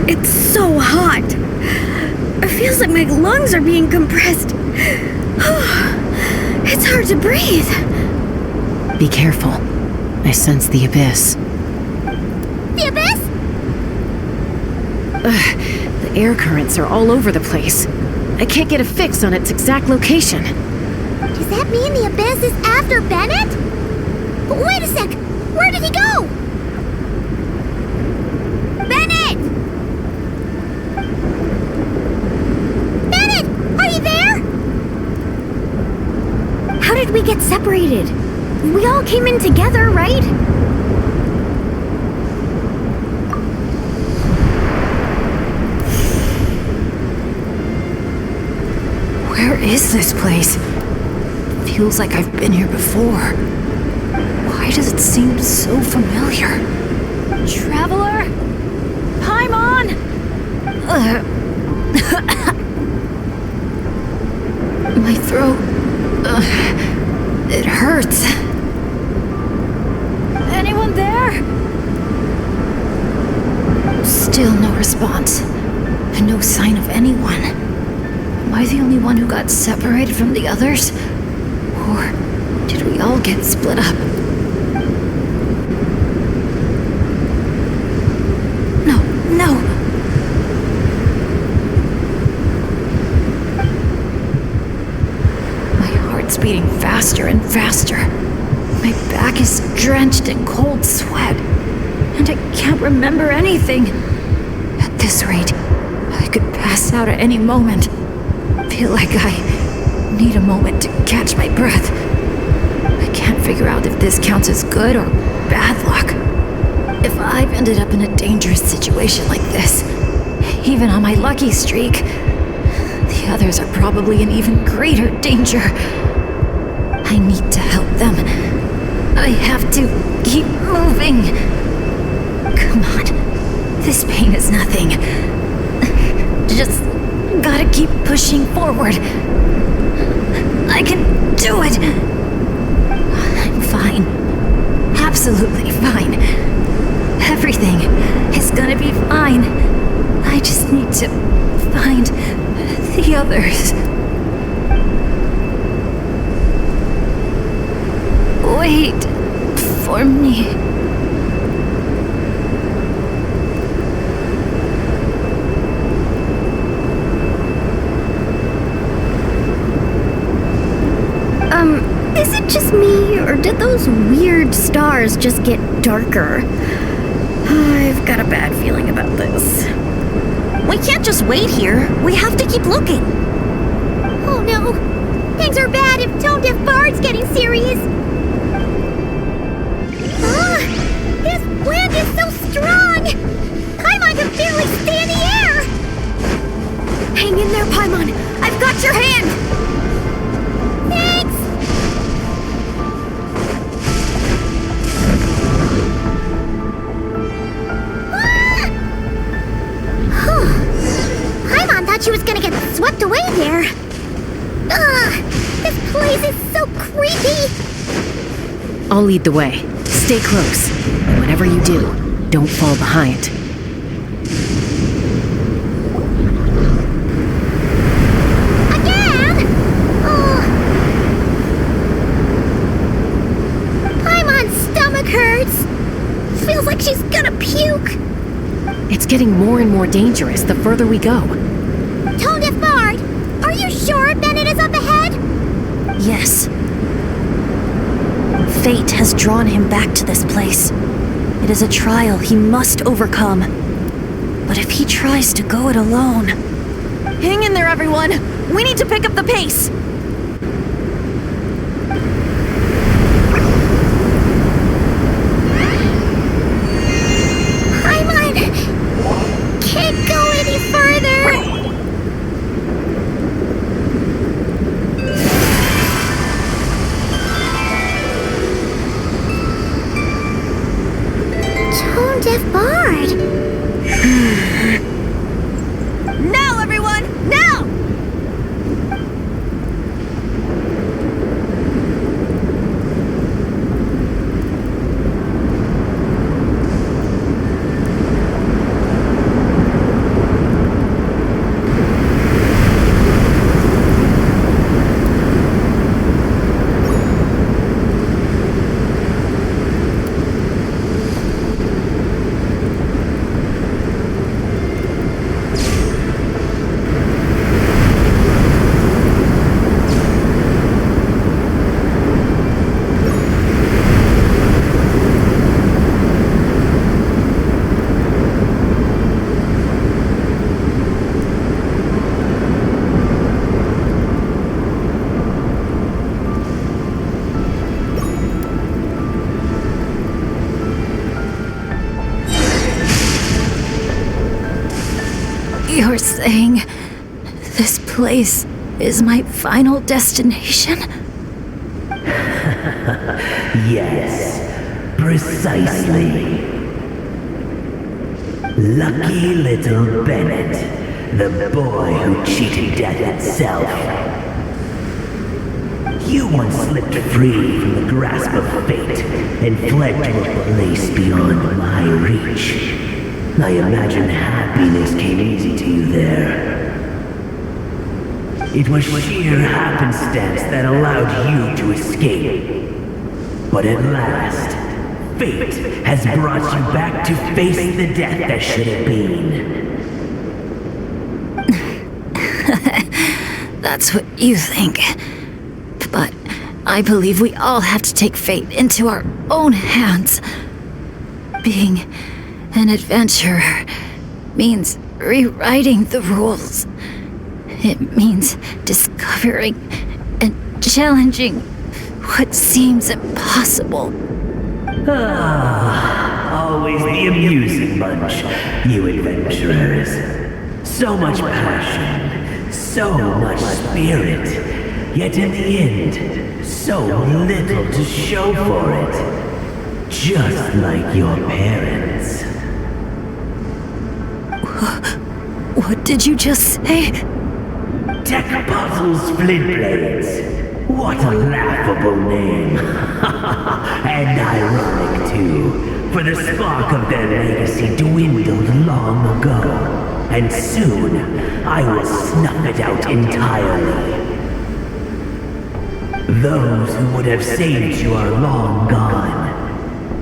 It's so hot. It feels like my lungs are being compressed. It's hard to breathe. Be careful. I sense the abyss. The abyss? The air currents are all over the place. I can't get a fix on its exact location. Does that mean the abyss is after Bennett? But wait a sec! Where did he go? Bennett! Bennett! Are you there? How did we get separated? We all came in together, right? Where is this place? Feels like I've been here before. Why does it seem so familiar? Traveler? Paimon? My throat. It hurts. Anyone there? Still no response. And no sign of anyone. Am I the only one who got separated from the others? Or did we all get split up? No. My heart's beating faster and faster. My back is drenched in cold sweat. And I can't remember anything. At this rate, I could pass out at any moment. Feel like I need a moment to catch my breath. I can't figure out if this counts as good or bad luck. If I've ended up in a dangerous situation like this, even on my lucky streak, the others are probably in even greater danger. I need to help them I have to keep moving. Come on. This pain is nothing. Just gotta keep pushing forward. I can do it. I'm fine. Absolutely fine. Everything is gonna be fine. I just need to find the others. Wait for me. Is it just me, or did those weird stars just get darker? I've got a bad feeling about this. We can't just wait here. We have to keep looking. Oh no! Things are bad if Tone Deaf Bard's getting serious! This wind is so strong! Paimon can barely stay in the air! Hang in there, Paimon. I've got your hand. Thanks! Paimon thought she was gonna get swept away there. This place is so creepy! I'll lead the way. Stay close. And whatever you do, don't fall behind. Again? Paimon's stomach hurts. Feels like she's gonna puke. It's getting more and more dangerous the further we go. Tone Deaf Bard, are you sure Bennett is up ahead? Yes. Fate has drawn him back to this place. It is a trial he must overcome. But if he tries to go it alone... Hang in there, everyone! We need to pick up the pace! Paimon can't go any further. Tone Deaf Bard. Now, everyone! Now! You're saying this place is my final destination? Yes, precisely. Lucky little Bennett, the boy who cheated death itself. You once slipped free from the grasp of fate and fled to a place beyond my reach. I imagine happiness came easy to you there. It was sheer happenstance that allowed you to escape. But at last, fate has brought you back to face the death that should have been. That's what you think. But I believe we all have to take fate into our own hands. Being an adventurer means rewriting the rules. It means discovering and challenging what seems impossible. Always the amusing bunch, you adventurers. So much passion, so much spirit, yet in the end, So little to show for it. Just like your parents. What did you just say? Tech Puzzles Flintblades. What a laughable name. And ironic too, for the spark of their legacy dwindled long ago. And soon, I will snuff it out entirely. Those who would have saved you are long gone.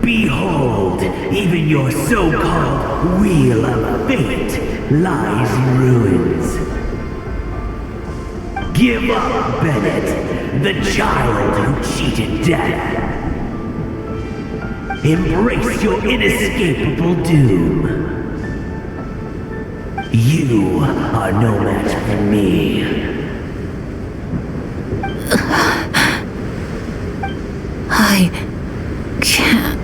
Behold, even your so-called Wheel of Fate lies in ruins. Give up, Bennett, the child who cheated death. Embrace your inescapable doom. You are no match for me. I can't.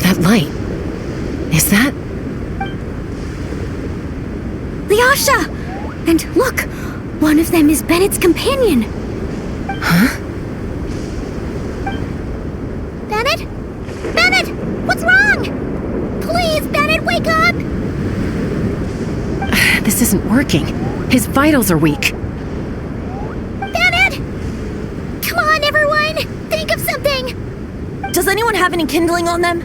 That light. Is that? Lyasha! And look, one of them is Bennett's companion. Huh? Bennett? Bennett! What's wrong? Please, Bennett, wake up! This isn't working. His vitals are weak. Bennett! Come on, everyone! Think of something! Does anyone have any kindling on them?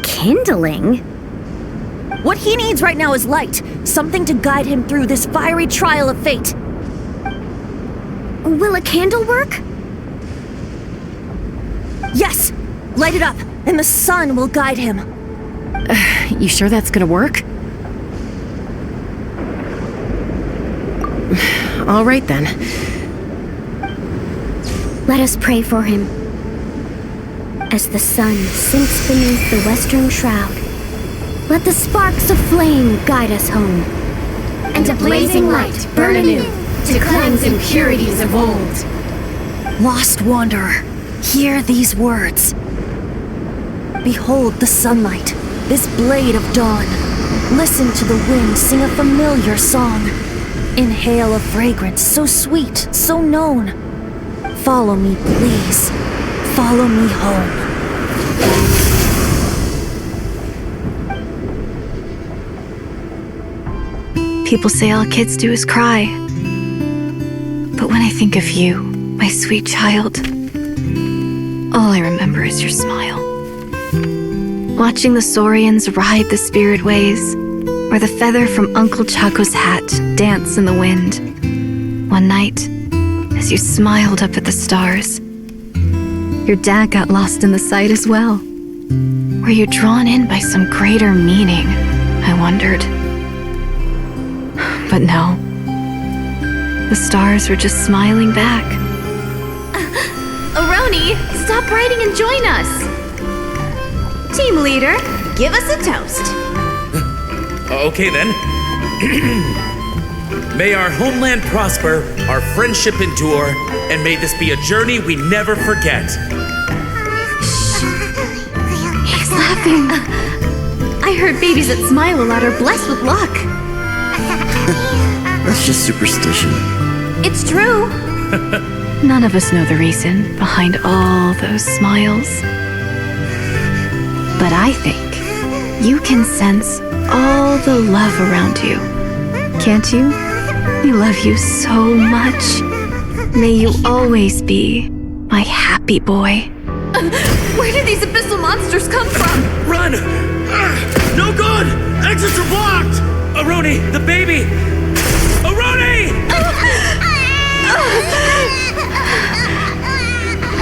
Kindling? What he needs right now is light. Something to guide him through this fiery trial of fate. Will a candle work? Yes! Light it up, and the sun will guide him. You sure that's gonna work? All right then. Let us pray for him. As the sun sinks beneath the western shroud, let the sparks of flame guide us home. And a blazing light burn anew to cleanse impurities of old. Lost wanderer, hear these words. Behold the sunlight, this blade of dawn. Listen to the wind sing a familiar song. Inhale a fragrance so sweet, so known. Follow me, please. Follow me home. People say all kids do is cry. But when I think of you, my sweet child, all I remember is your smile. Watching the saurians ride the spirit ways, or the feather from Uncle Chaco's hat dance in the wind. One night, as you smiled up at the stars, your dad got lost in the sight as well. Were you drawn in by some greater meaning? I wondered. But no. The stars were just smiling back. Aroni, stop writing and join us. Team leader, give us a toast. Okay then. May our homeland prosper, our friendship endure, and may this be a journey we never forget. He's laughing. I heard babies that smile a lot are blessed with luck. That's just superstition. It's true. None of us know the reason behind all those smiles. But I think you can sense all the love around you. Can't you? We love you so much. May you always be my happy boy. Where did these abyssal monsters come from? Run! No good! Exits are blocked! Aroni, the baby! Aroni!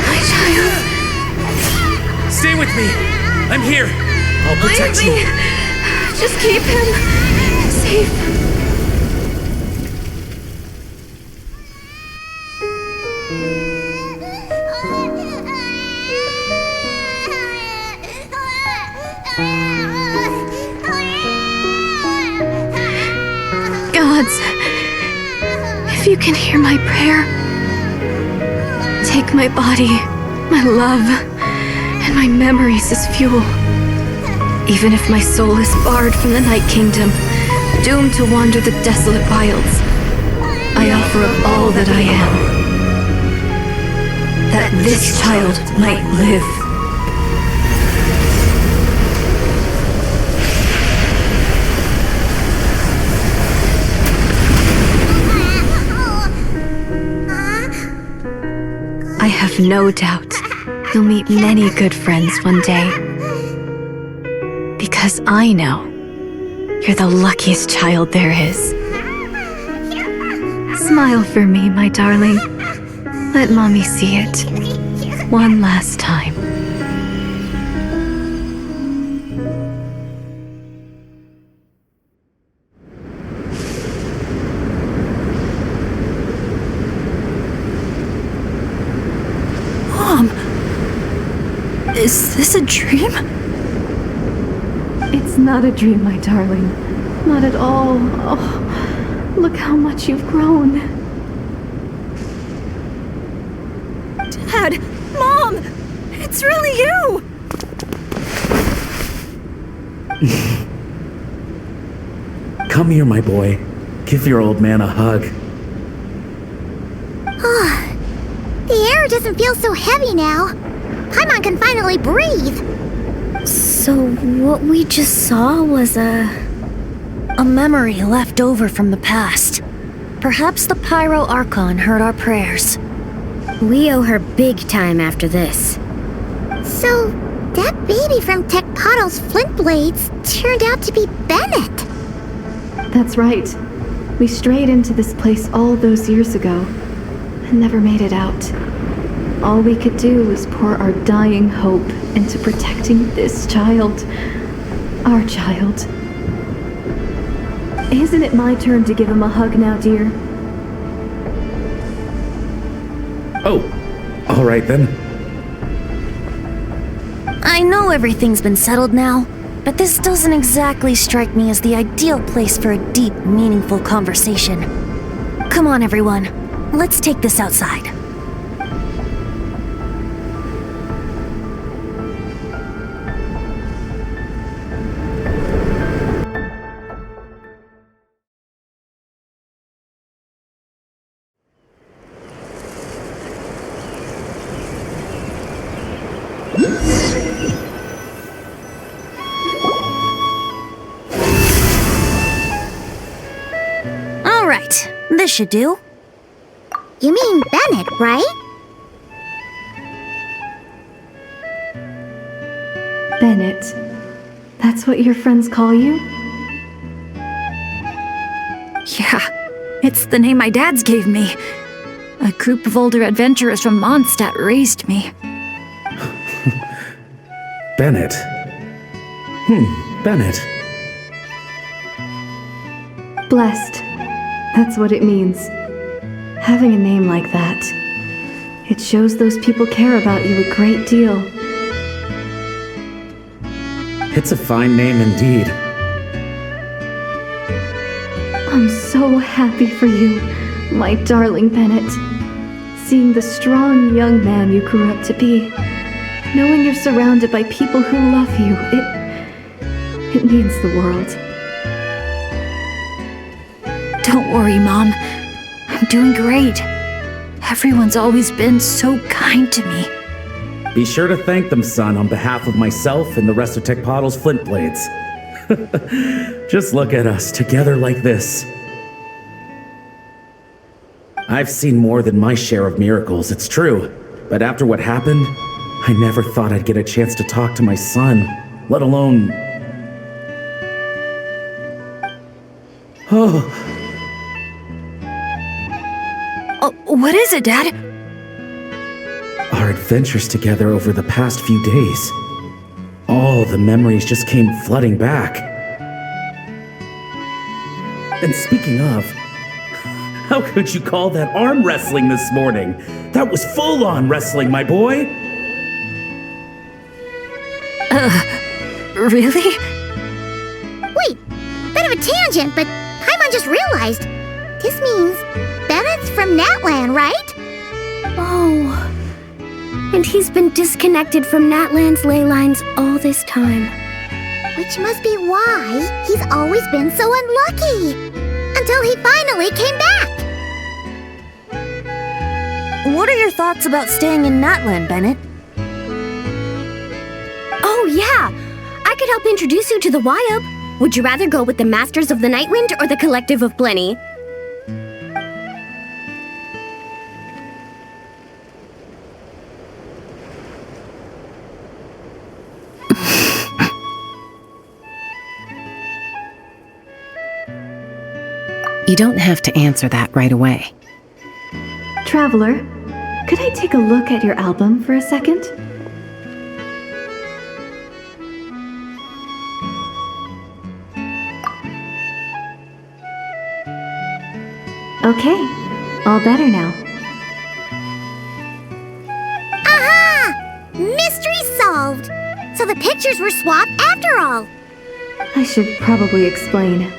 My child. Stay with me. I'm here. I'll protect you. Just keep him safe. Gods, if you can hear my prayer, take my body, my love, and my memories as fuel. Even if my soul is barred from the Night Kingdom, doomed to wander the desolate wilds, I offer up all that I am, that this child might live. I have no doubt you'll meet many good friends one day. Because I know you're the luckiest child there is. Smile for me, my darling. Let Mommy see it. One last time. Mom! Is this a dream? It's not a dream, my darling. Not at all. Oh, look how much you've grown. Dad! Mom! It's really you! Come here, my boy. Give your old man a hug. The air doesn't feel so heavy now. Paimon can finally breathe. So what we just saw was a memory left over from the past. Perhaps the Pyro Archon heard our prayers. We owe her big time after this. So, that baby from Tecpato's Flint Blades turned out to be Bennett. That's right. We strayed into this place all those years ago and never made it out. All we could do was pour our dying hope into protecting this child. Our child. Isn't it my turn to give him a hug now, dear? Oh, all right then. I know everything's been settled now, but this doesn't exactly strike me as the ideal place for a deep, meaningful conversation. Come on, everyone. Let's take this outside. All right, this should do. You mean Bennett, right? Bennett. That's what your friends call you? Yeah, it's the name my dad's gave me. A group of older adventurers from Mondstadt raised me. Bennett. Bennett. Blessed. That's what it means. Having a name like that. It shows those people care about you a great deal. It's a fine name indeed. I'm so happy for you, my darling Bennett. Seeing the strong young man you grew up to be. Knowing you're surrounded by people who love you, it means the world. Don't worry, Mom. I'm doing great. Everyone's always been so kind to me. Be sure to thank them, son, on behalf of myself and the rest of Tecpato's Flint Blades. Just look at us, together like this. I've seen more than my share of miracles, it's true. But after what happened, I never thought I'd get a chance to talk to my son, let alone... Oh... What is it, Dad? Our adventures together over the past few days. All the memories just came flooding back. And speaking of, how could you call that arm wrestling this morning? That was full-on wrestling, my boy! Really? Wait, bit of a tangent, but Paimon just realized. This means Bennett's from Natland, right? Oh. And he's been disconnected from Natland's ley lines all this time. Which must be why he's always been so unlucky. Until he finally came back. What are your thoughts about staying in Natland, Bennett? Oh, yeah! I could help introduce you to the Wyub. Would you rather go with the Masters of the Nightwind or the Collective of Plenty? You don't have to answer that right away. Traveler, could I take a look at your album for a second? Okay, all better now. Aha! Mystery solved! So the pictures were swapped after all. I should probably explain.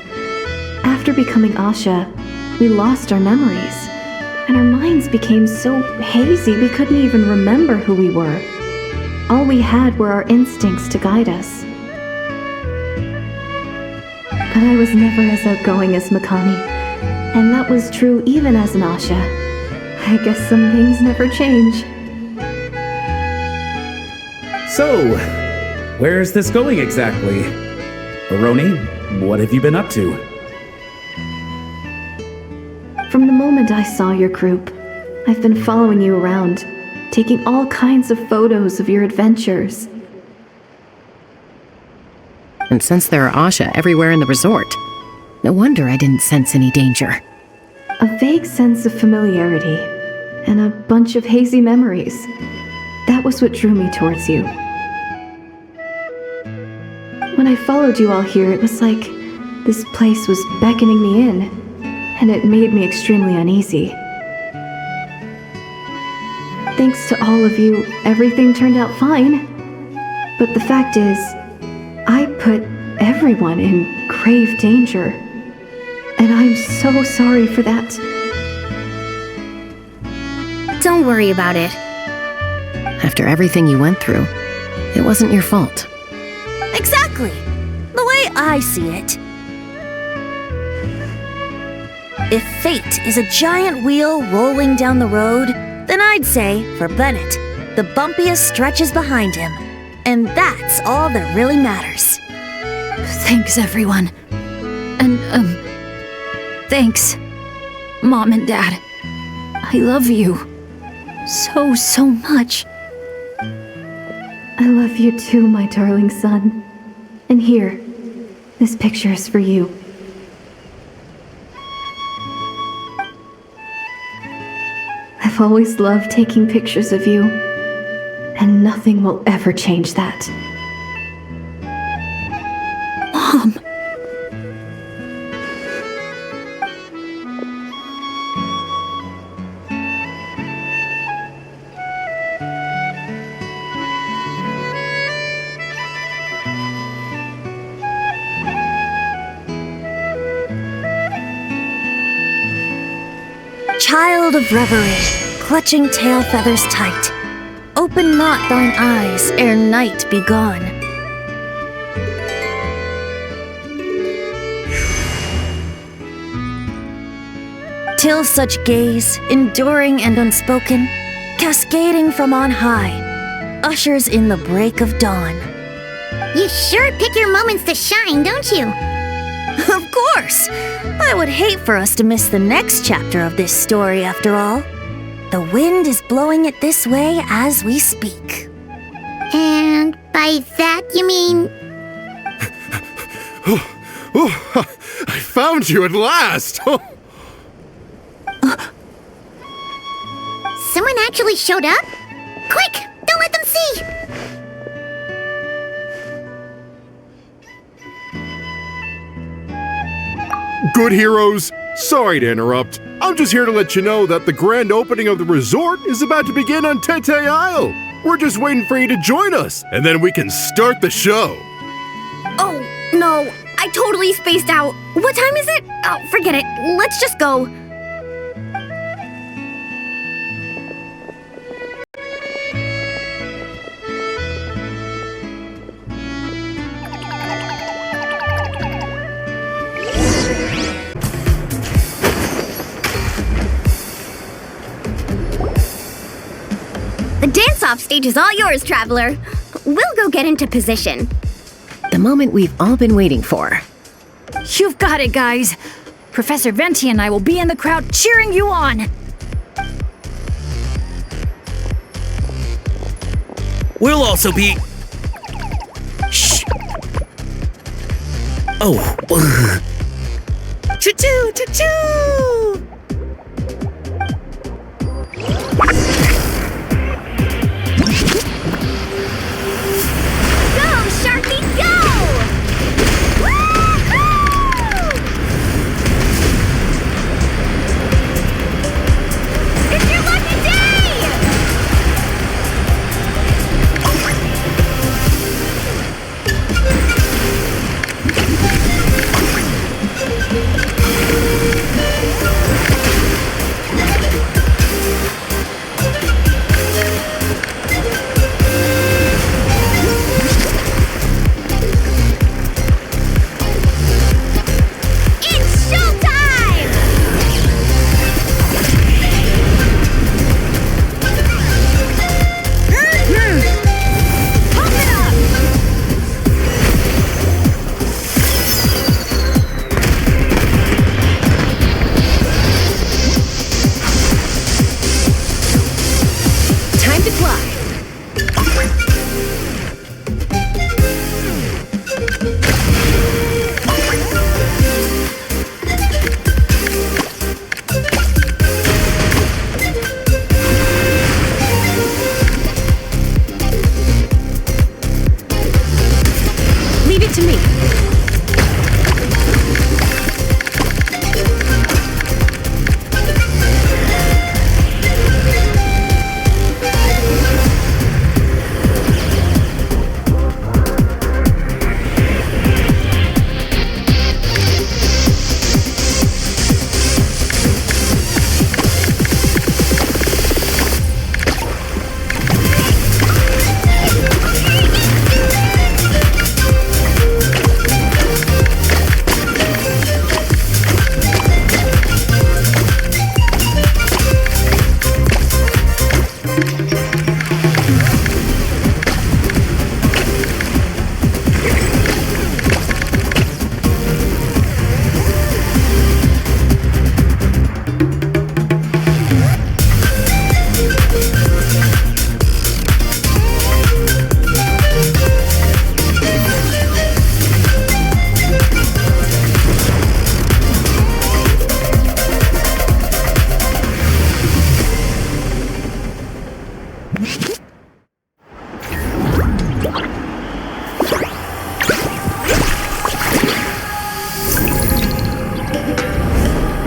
After becoming Asha, we lost our memories, and our minds became so hazy we couldn't even remember who we were. All we had were our instincts to guide us. But I was never as outgoing as Makani, and that was true even as an Asha. I guess some things never change. So, where's this going exactly? Baroni, what have you been up to? From the moment I saw your group, I've been following you around, taking all kinds of photos of your adventures. And since there are Asha everywhere in the resort, no wonder I didn't sense any danger. A vague sense of familiarity, and a bunch of hazy memories. That was what drew me towards you. When I followed you all here, it was like this place was beckoning me in, and it made me extremely uneasy. Thanks to all of you, everything turned out fine. But the fact is, I put everyone in grave danger. And I'm so sorry for that. Don't worry about it. After everything you went through, it wasn't your fault. Exactly! The way I see it. If fate is a giant wheel rolling down the road, then I'd say, for Bennett, the bumpiest stretches behind him. And that's all that really matters. Thanks, everyone. And, thanks, Mom and Dad. I love you so much. I love you too, my darling son. And here, this picture is for you. I've always loved taking pictures of you, and nothing will ever change that. Mom! Child of reverie, clutching tail feathers tight, open not thine eyes ere night be gone. Till such gaze, enduring and unspoken, cascading from on high, ushers in the break of dawn. You sure pick your moments to shine, don't you? Of course! I would hate for us to miss the next chapter of this story, after all. The wind is blowing it this way as we speak. And by that you mean... I found you at last! Someone actually showed up? Quick! Don't let them see! Good heroes, sorry to interrupt. I'm just here to let you know that the grand opening of the resort is about to begin on Tete Isle. We're just waiting for you to join us, and then we can start the show. Oh, no. I totally spaced out. What time is it? Oh, forget it. Let's just go. top stage is all yours, Traveler. We'll go get into position. The moment we've all been waiting for. You've got it, guys. Professor Venti and I will be in the crowd cheering you on. We'll also be... Shh. Oh. Choo-choo, choo-choo! Go, Sharky, go! Woo-hoo! It's your lucky day! It's showtime! Pump it up! Time to fly. Leave it to me.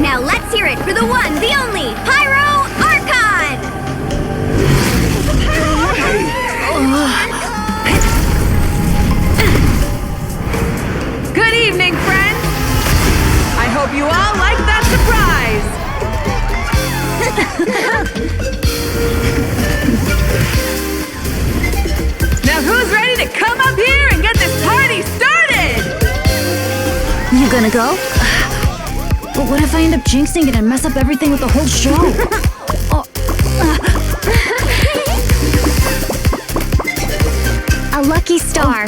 Now let's hear it for the one, the only, Pyro Archon! Good evening, friends! I hope you all like that surprise! Now who's ready to come up here and get this party started? You gonna go? But what if I end up jinxing it and mess up everything with the whole show? A lucky star.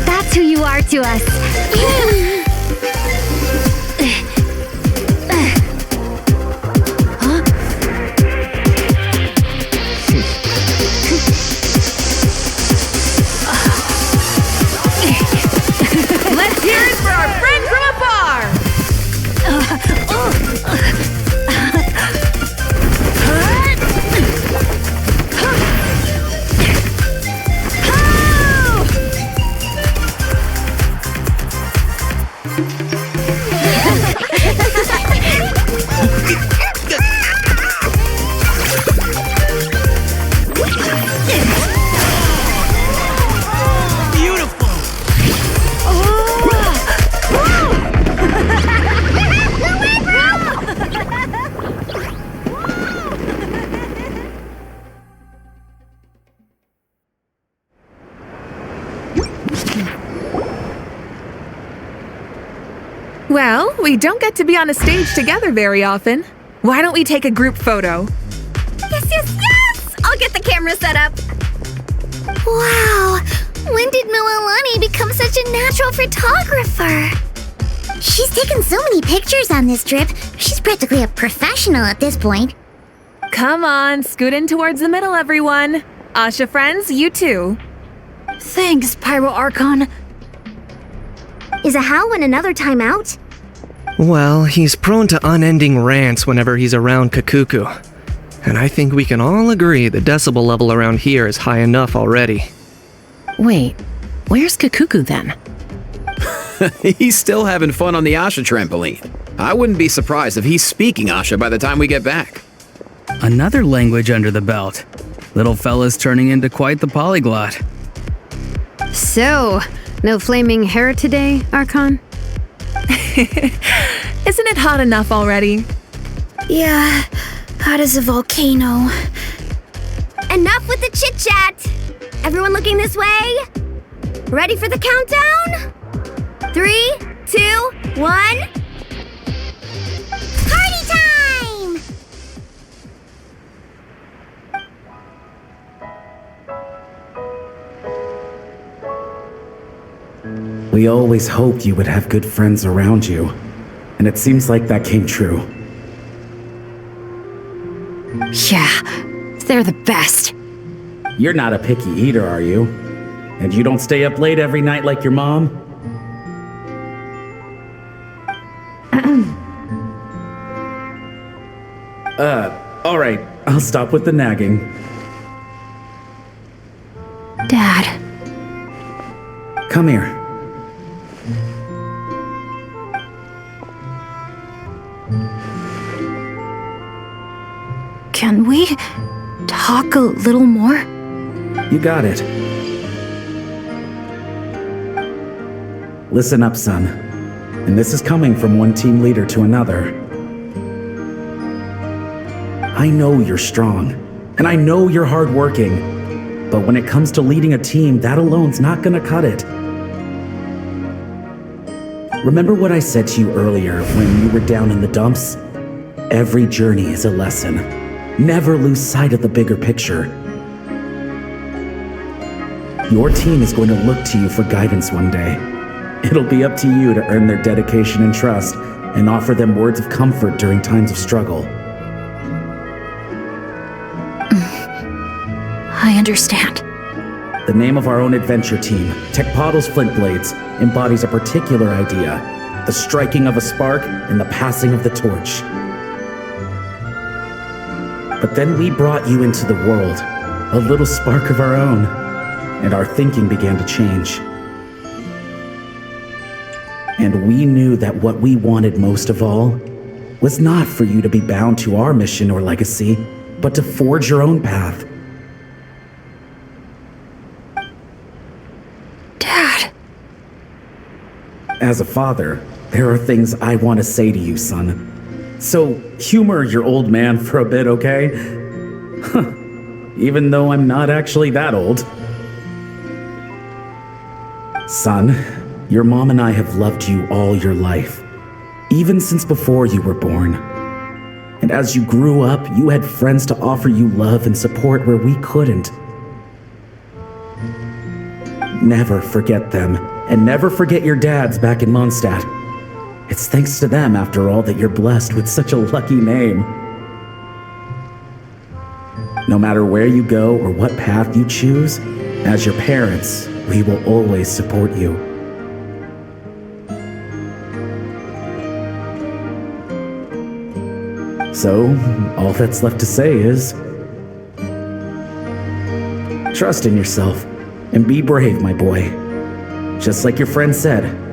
That's who you are to us. Let's hear it for our friend from afar! Well, we don't get to be on a stage together very often. Why don't we take a group photo? Yes, yes, yes! I'll I'll get the camera set up. Wow, when did Mililani become such a natural photographer? She's taken so many pictures on this trip. She's practically a professional at this point. Come on, scoot in towards the middle, everyone. Asha friends, you too. Thanks, Pyro Archon. Is a Howlin another timeout? Well, he's prone to unending rants whenever he's around Kakuku. And I think we can all agree the decibel level around here is high enough already. Wait, where's Kakuku then? He's still having fun on the Asha trampoline. I wouldn't be surprised if he's speaking Asha by the time we get back. Another language under the belt. Little fella's turning into quite the polyglot. So, no flaming hair today, Archon? Isn't it hot enough already? Yeah, hot as a volcano. Enough with the chit-chat! Everyone looking this way? Ready for the countdown? 3, 2, 1... Party time! We always hoped you would have good friends around you, and it seems like that came true. Yeah, they're the best. You're not a picky eater, are you? And you don't stay up late every night like your mom? Alright, I'll stop with the nagging. Dad. Come here. Can we talk a little more? You got it. Listen up, son. And this is coming from one team leader to another. I know you're strong, and I know you're hardworking, but when it comes to leading a team, that alone's not gonna cut it. Remember what I said to you earlier when you were down in the dumps? Every journey is a lesson. Never lose sight of the bigger picture. Your team is going to look to you for guidance one day. It'll be up to you to earn their dedication and trust and offer them words of comfort during times of struggle. I understand. The name of our own adventure team, Tecpado's Flint Blades, embodies a particular idea: the striking of a spark and the passing of the torch. But then we brought you into the world, a little spark of our own, and our thinking began to change. And we knew that what we wanted most of all was not for you to be bound to our mission or legacy, but to forge your own path. Dad. As a father, there are things I want to say to you, son. So humor your old man for a bit, okay? Even though I'm not actually that old. Son, your mom and I have loved you all your life, even since before you were born. And as you grew up, you had friends to offer you love and support where we couldn't. Never forget them, and never forget your dads back in Mondstadt. It's thanks to them, after all, that you're blessed with such a lucky name. No matter where you go or what path you choose, as your parents, we will always support you. So, all that's left to say is... trust in yourself, and be brave, my boy. Just like your friend said,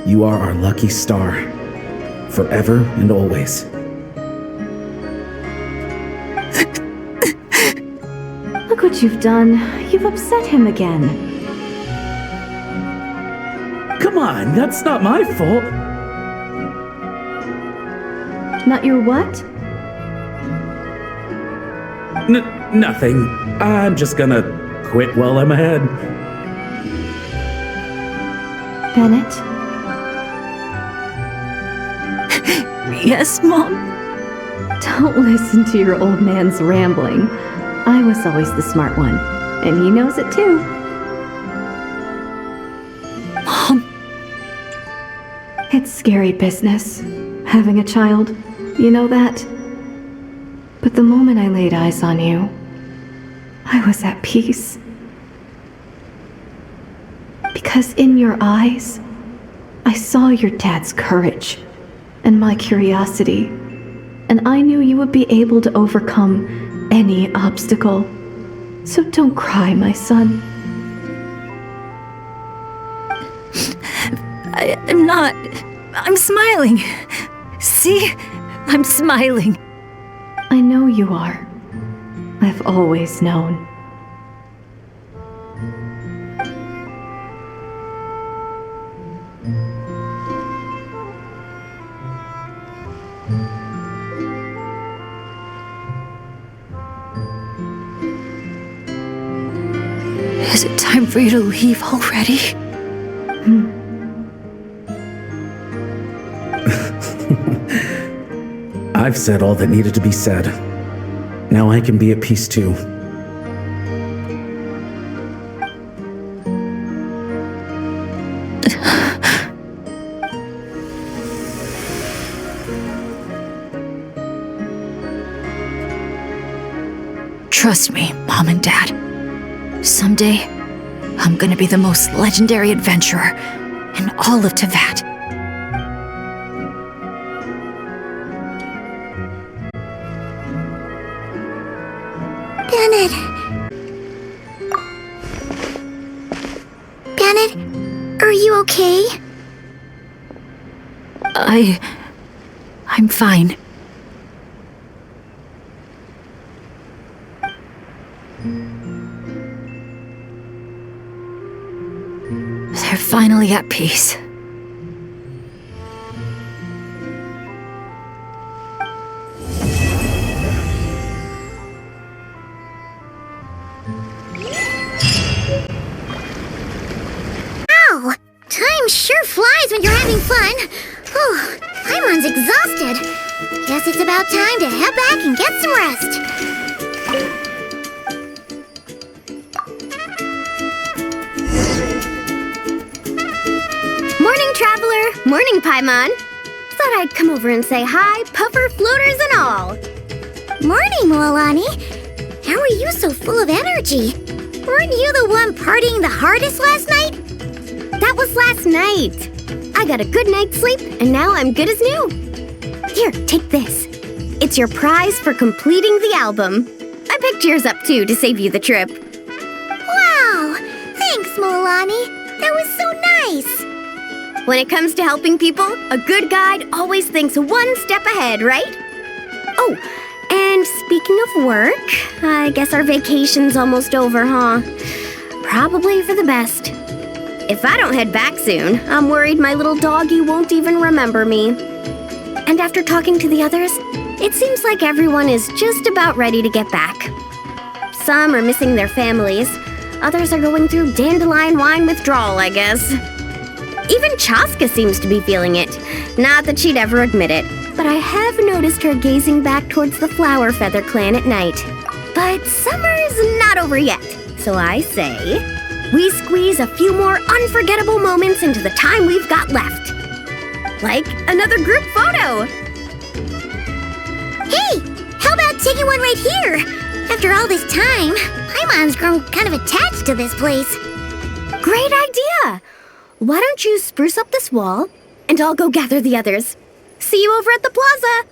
you are our lucky star, forever and always. Look what you've done. You've upset him again. Come on, that's not my fault. Not your what? Nothing. I'm just gonna quit while I'm ahead. Bennett? Yes, Mom? Don't listen to your old man's rambling. I was always the smart one, and he knows it too. Mom. It's scary business, having a child. You know that? But the moment I laid eyes on you, I was at peace. Because in your eyes, I saw your dad's courage and my curiosity, and I knew you would be able to overcome any obstacle. So don't cry, my son. I'm not. I'm smiling. See? I'm smiling. I know you are. I've always known. Is it time for you to leave already? I've said all that needed to be said. Now I can be at peace too. Trust me, Mom and Dad. Someday, I'm gonna be the most legendary adventurer in all of Teyvat. Bennett! Bennett, are you okay? I'm fine. They're finally at peace. Ow! Time sure flies when you're having fun. Whew, Paimon's exhausted. Guess it's about time to head back and get some rest. Morning, traveler. Morning, Paimon. Thought I'd come over and say hi, puffer, floaters, and all. Morning, Mualani. How are you so full of energy? Weren't you the one partying the hardest last night? That was last night. I got a good night's sleep, and now I'm good as new. Here, take this. It's your prize for completing the album. I picked yours up, too, to save you the trip. Wow! Thanks, Mualani. That was so nice. When it comes to helping people, a good guide always thinks one step ahead, right? Oh, and speaking of work, I guess our vacation's almost over, huh? Probably for the best. If I don't head back soon, I'm worried my little doggy won't even remember me. And after talking to the others, it seems like everyone is just about ready to get back. Some are missing their families, others are going through dandelion wine withdrawal, I guess. Even Chaska seems to be feeling it. Not that she'd ever admit it, but I have noticed her gazing back towards the Flower Feather clan at night. But summer's not over yet, so I say, we squeeze a few more unforgettable moments into the time we've got left. Like another group photo. Hey, how about taking one right here? After all this time, Paimon's grown kind of attached to this place. Great idea! Why don't you spruce up this wall, and I'll go gather the others. See you over at the plaza.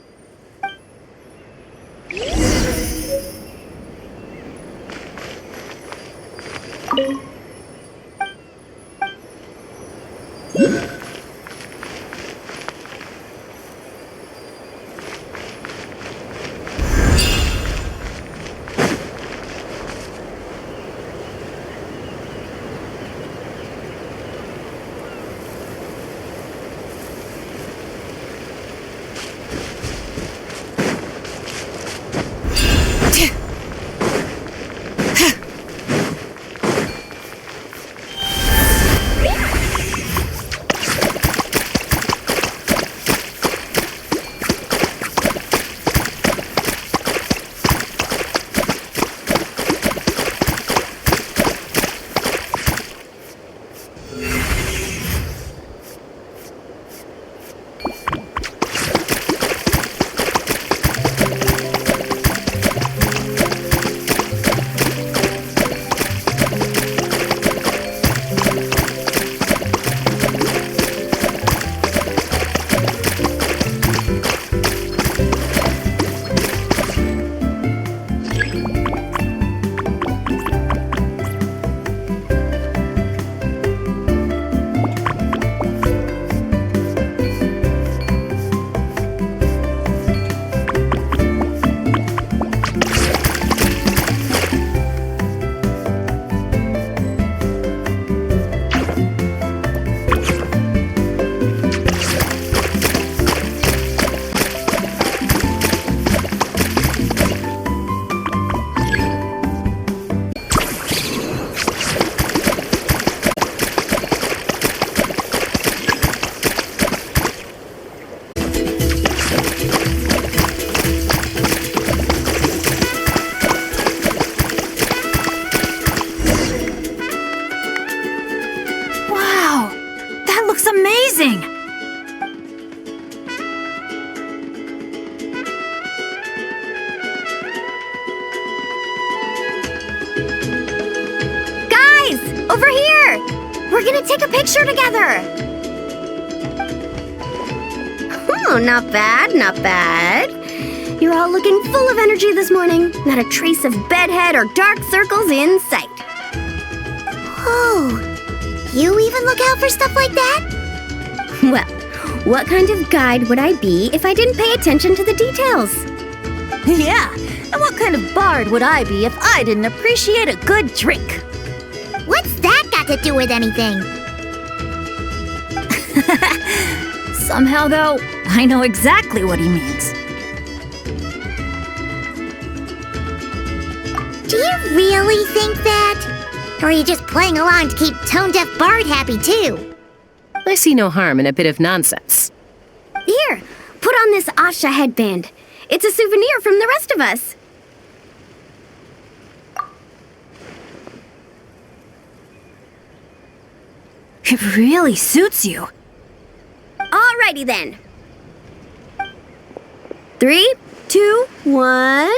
We're gonna take a picture together! Oh, not bad, not bad. You're all looking full of energy this morning. Not a trace of bedhead or dark circles in sight. Oh, you even look out for stuff like that? Well, what kind of guide would I be if I didn't pay attention to the details? Yeah, and what kind of bard would I be if I didn't appreciate a good drink? What's that got to do with anything? Somehow, though, I know exactly what he means. Do you really think that? Or are you just playing along to keep Tone Deaf Bard happy too? I see no harm in a bit of nonsense. Here, put on this Asha headband. It's a souvenir from the rest of us. It really suits you. Alrighty then. 3, 2, 1.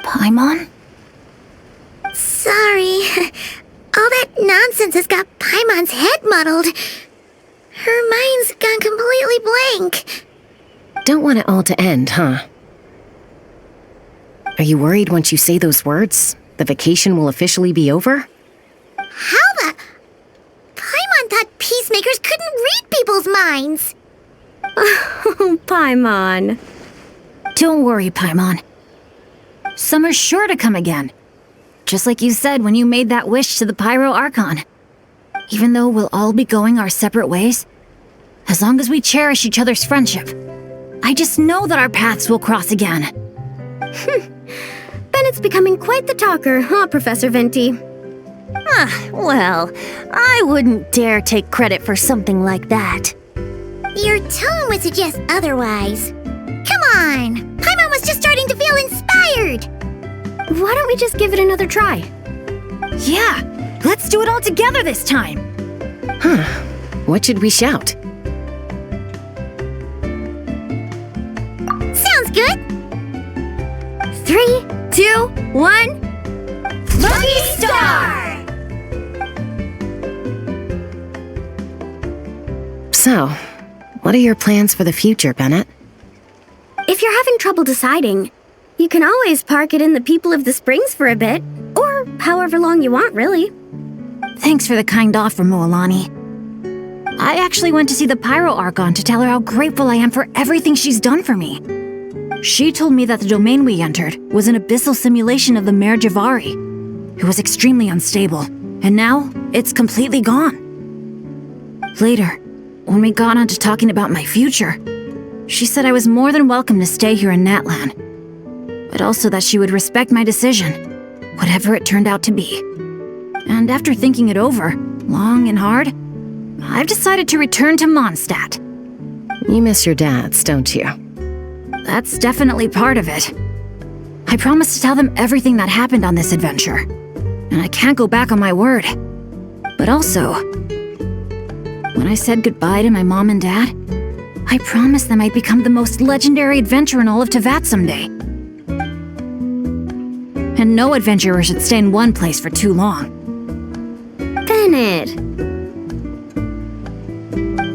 Paimon? Sorry. All that nonsense has got Paimon's head muddled. Her mind's gone completely blank. Don't want it all to end, huh? Are you worried once you say those words, the vacation will officially be over? How the... Paimon thought peacemakers couldn't read people's minds. Oh, Paimon. Don't worry, Paimon. Summer's sure to come again. Just like you said when you made that wish to the Pyro Archon. Even though we'll all be going our separate ways, as long as we cherish each other's friendship, I just know that our paths will cross again. Bennett's becoming quite the talker, huh, Professor Venti? Well, I wouldn't dare take credit for something like that. Your tone would suggest otherwise. Come on! Paimon was just starting to feel inspired! Why don't we just give it another try? Yeah, let's do it all together this time! Huh. What should we shout? Sounds good! 3, 2, 1. Lucky Star! So, what are your plans for the future, Bennett? If you're having trouble deciding, you can always park it in the People of the Springs for a bit, or however long you want, really. Thanks for the kind offer, Moalani. I actually went to see the Pyro Archon to tell her how grateful I am for everything she's done for me. She told me that the domain we entered was an abyssal simulation of the Mare Javari. It was extremely unstable, and now it's completely gone. Later, when we got on to talking about my future, she said I was more than welcome to stay here in Natlan, but also that she would respect my decision, whatever it turned out to be. And after thinking it over, long and hard, I've decided to return to Mondstadt. You miss your dads, don't you? That's definitely part of it. I promised to tell them everything that happened on this adventure, and I can't go back on my word. But also, when I said goodbye to my mom and dad, I promised them I'd become the most legendary adventurer in all of Teyvat someday. And no adventurer should stay in one place for too long. Bennett!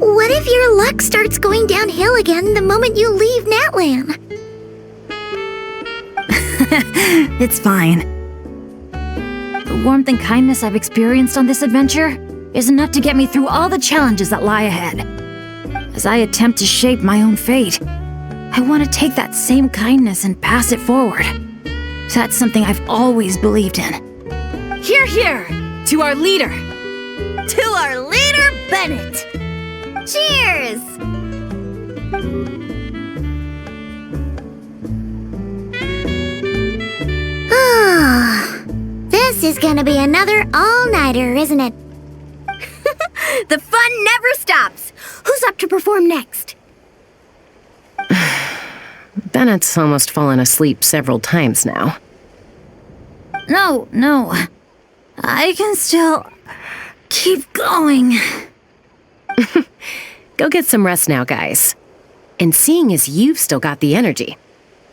What if your luck starts going downhill again the moment you leave Natlan? It's fine. The warmth and kindness I've experienced on this adventure is enough to get me through all the challenges that lie ahead. As I attempt to shape my own fate, I want to take that same kindness and pass it forward. That's something I've always believed in. Hear, hear! To our leader! To our leader, Bennett! Cheers! This is gonna be another all-nighter, isn't it? The fun never stops! Who's up to perform next? Bennett's almost fallen asleep several times now. No. I can still keep going. Go get some rest now, guys. And seeing as you've still got the energy,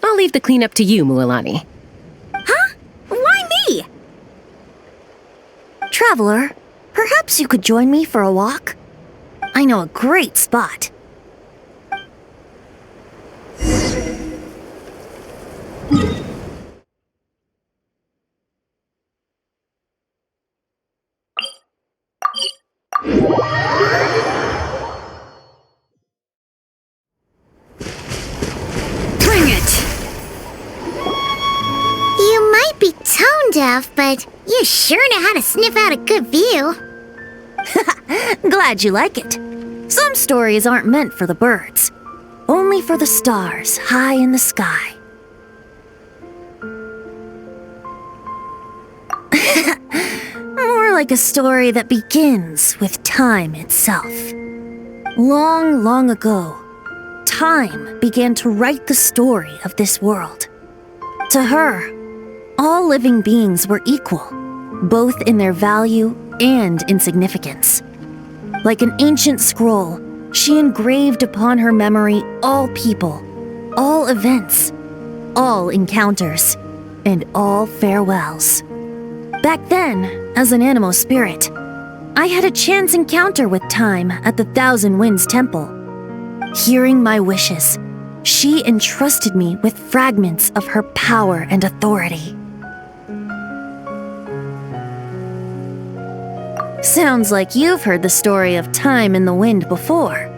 I'll leave the cleanup to you, Mualani. Huh? Why me? Traveler, perhaps you could join me for a walk? I know a great spot. Bring it! You might be tone deaf, but you sure know how to sniff out a good view. Glad you like it. Some stories aren't meant for the birds, only for the stars high in the sky. More like a story that begins with time itself. Long, long ago, time began to write the story of this world. To her, all living beings were equal, both in their value and in significance. Like an ancient scroll, she engraved upon her memory all people, all events, all encounters, and all farewells. Back then, as an animal spirit, I had a chance encounter with time at the Thousand Winds Temple. Hearing my wishes, she entrusted me with fragments of her power and authority. Sounds like you've heard the story of time in the wind before.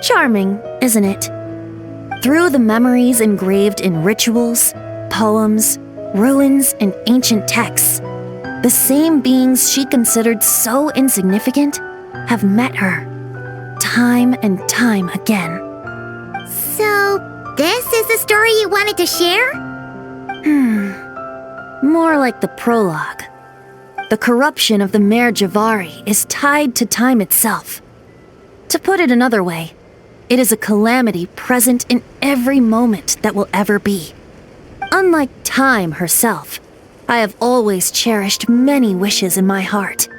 Charming, isn't it? Through the memories engraved in rituals, poems, ruins, and ancient texts, the same beings she considered so insignificant have met her, time and time again. So, this is the story you wanted to share? More like the prologue. The corruption of the Mare Javari is tied to time itself. To put it another way, it is a calamity present in every moment that will ever be. Unlike time herself, I have always cherished many wishes in my heart.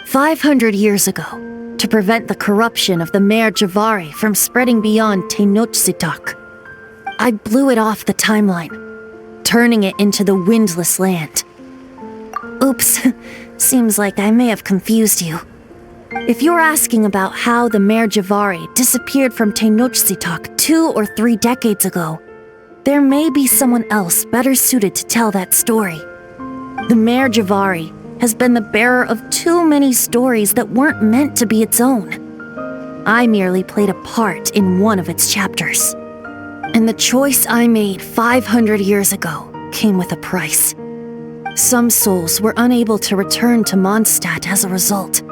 500 years ago, to prevent the corruption of the Mare Javari from spreading beyond Tenochtitlan, I blew it off the timeline, turning it into the Windless Land. Oops, seems like I may have confused you. If you're asking about how the Mare Javari disappeared from Tenochtitlan 2 or 3 decades ago, there may be someone else better suited to tell that story. The Mare Javari has been the bearer of too many stories that weren't meant to be its own. I merely played a part in one of its chapters. And the choice I made 500 years ago came with a price. Some souls were unable to return to Mondstadt as a result,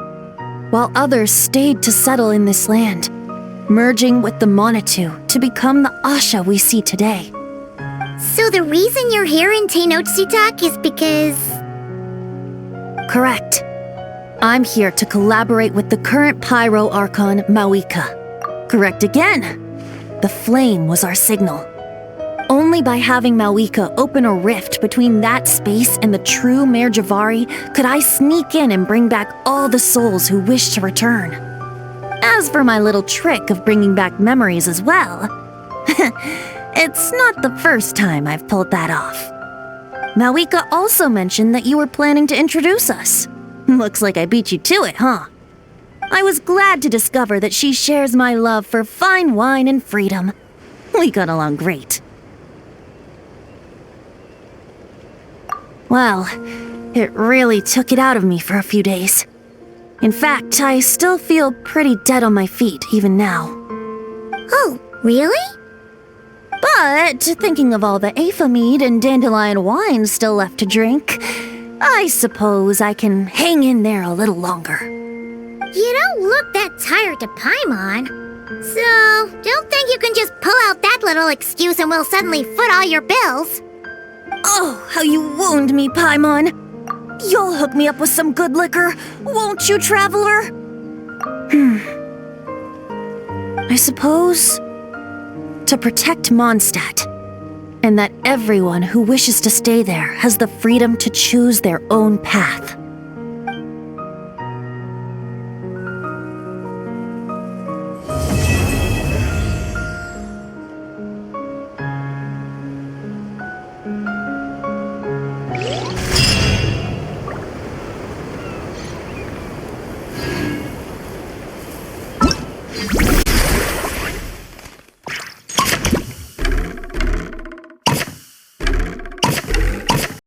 while others stayed to settle in this land, merging with the Monitu to become the Asha we see today. So the reason you're here in Tenochtitlan is because... Correct. I'm here to collaborate with the current Pyro Archon, Mawika. Correct again. The flame was our signal. Only by having Mawika open a rift between that space and the true Mare Javari could I sneak in and bring back all the souls who wish to return. As for my little trick of bringing back memories as well, it's not the first time I've pulled that off. Mawika also mentioned that you were planning to introduce us. Looks like I beat you to it, huh? I was glad to discover that she shares my love for fine wine and freedom. We got along great. Well, it really took it out of me for a few days. In fact, I still feel pretty dead on my feet even now. Oh, really? But thinking of all the Aether mead and dandelion wine still left to drink, I suppose I can hang in there a little longer. You don't look that tired to Paimon. So, don't think you can just pull out that little excuse and we'll suddenly foot all your bills. Oh, how you wound me, Paimon. You'll hook me up with some good liquor, won't you, Traveler? I suppose to protect Mondstadt, and that everyone who wishes to stay there has the freedom to choose their own path.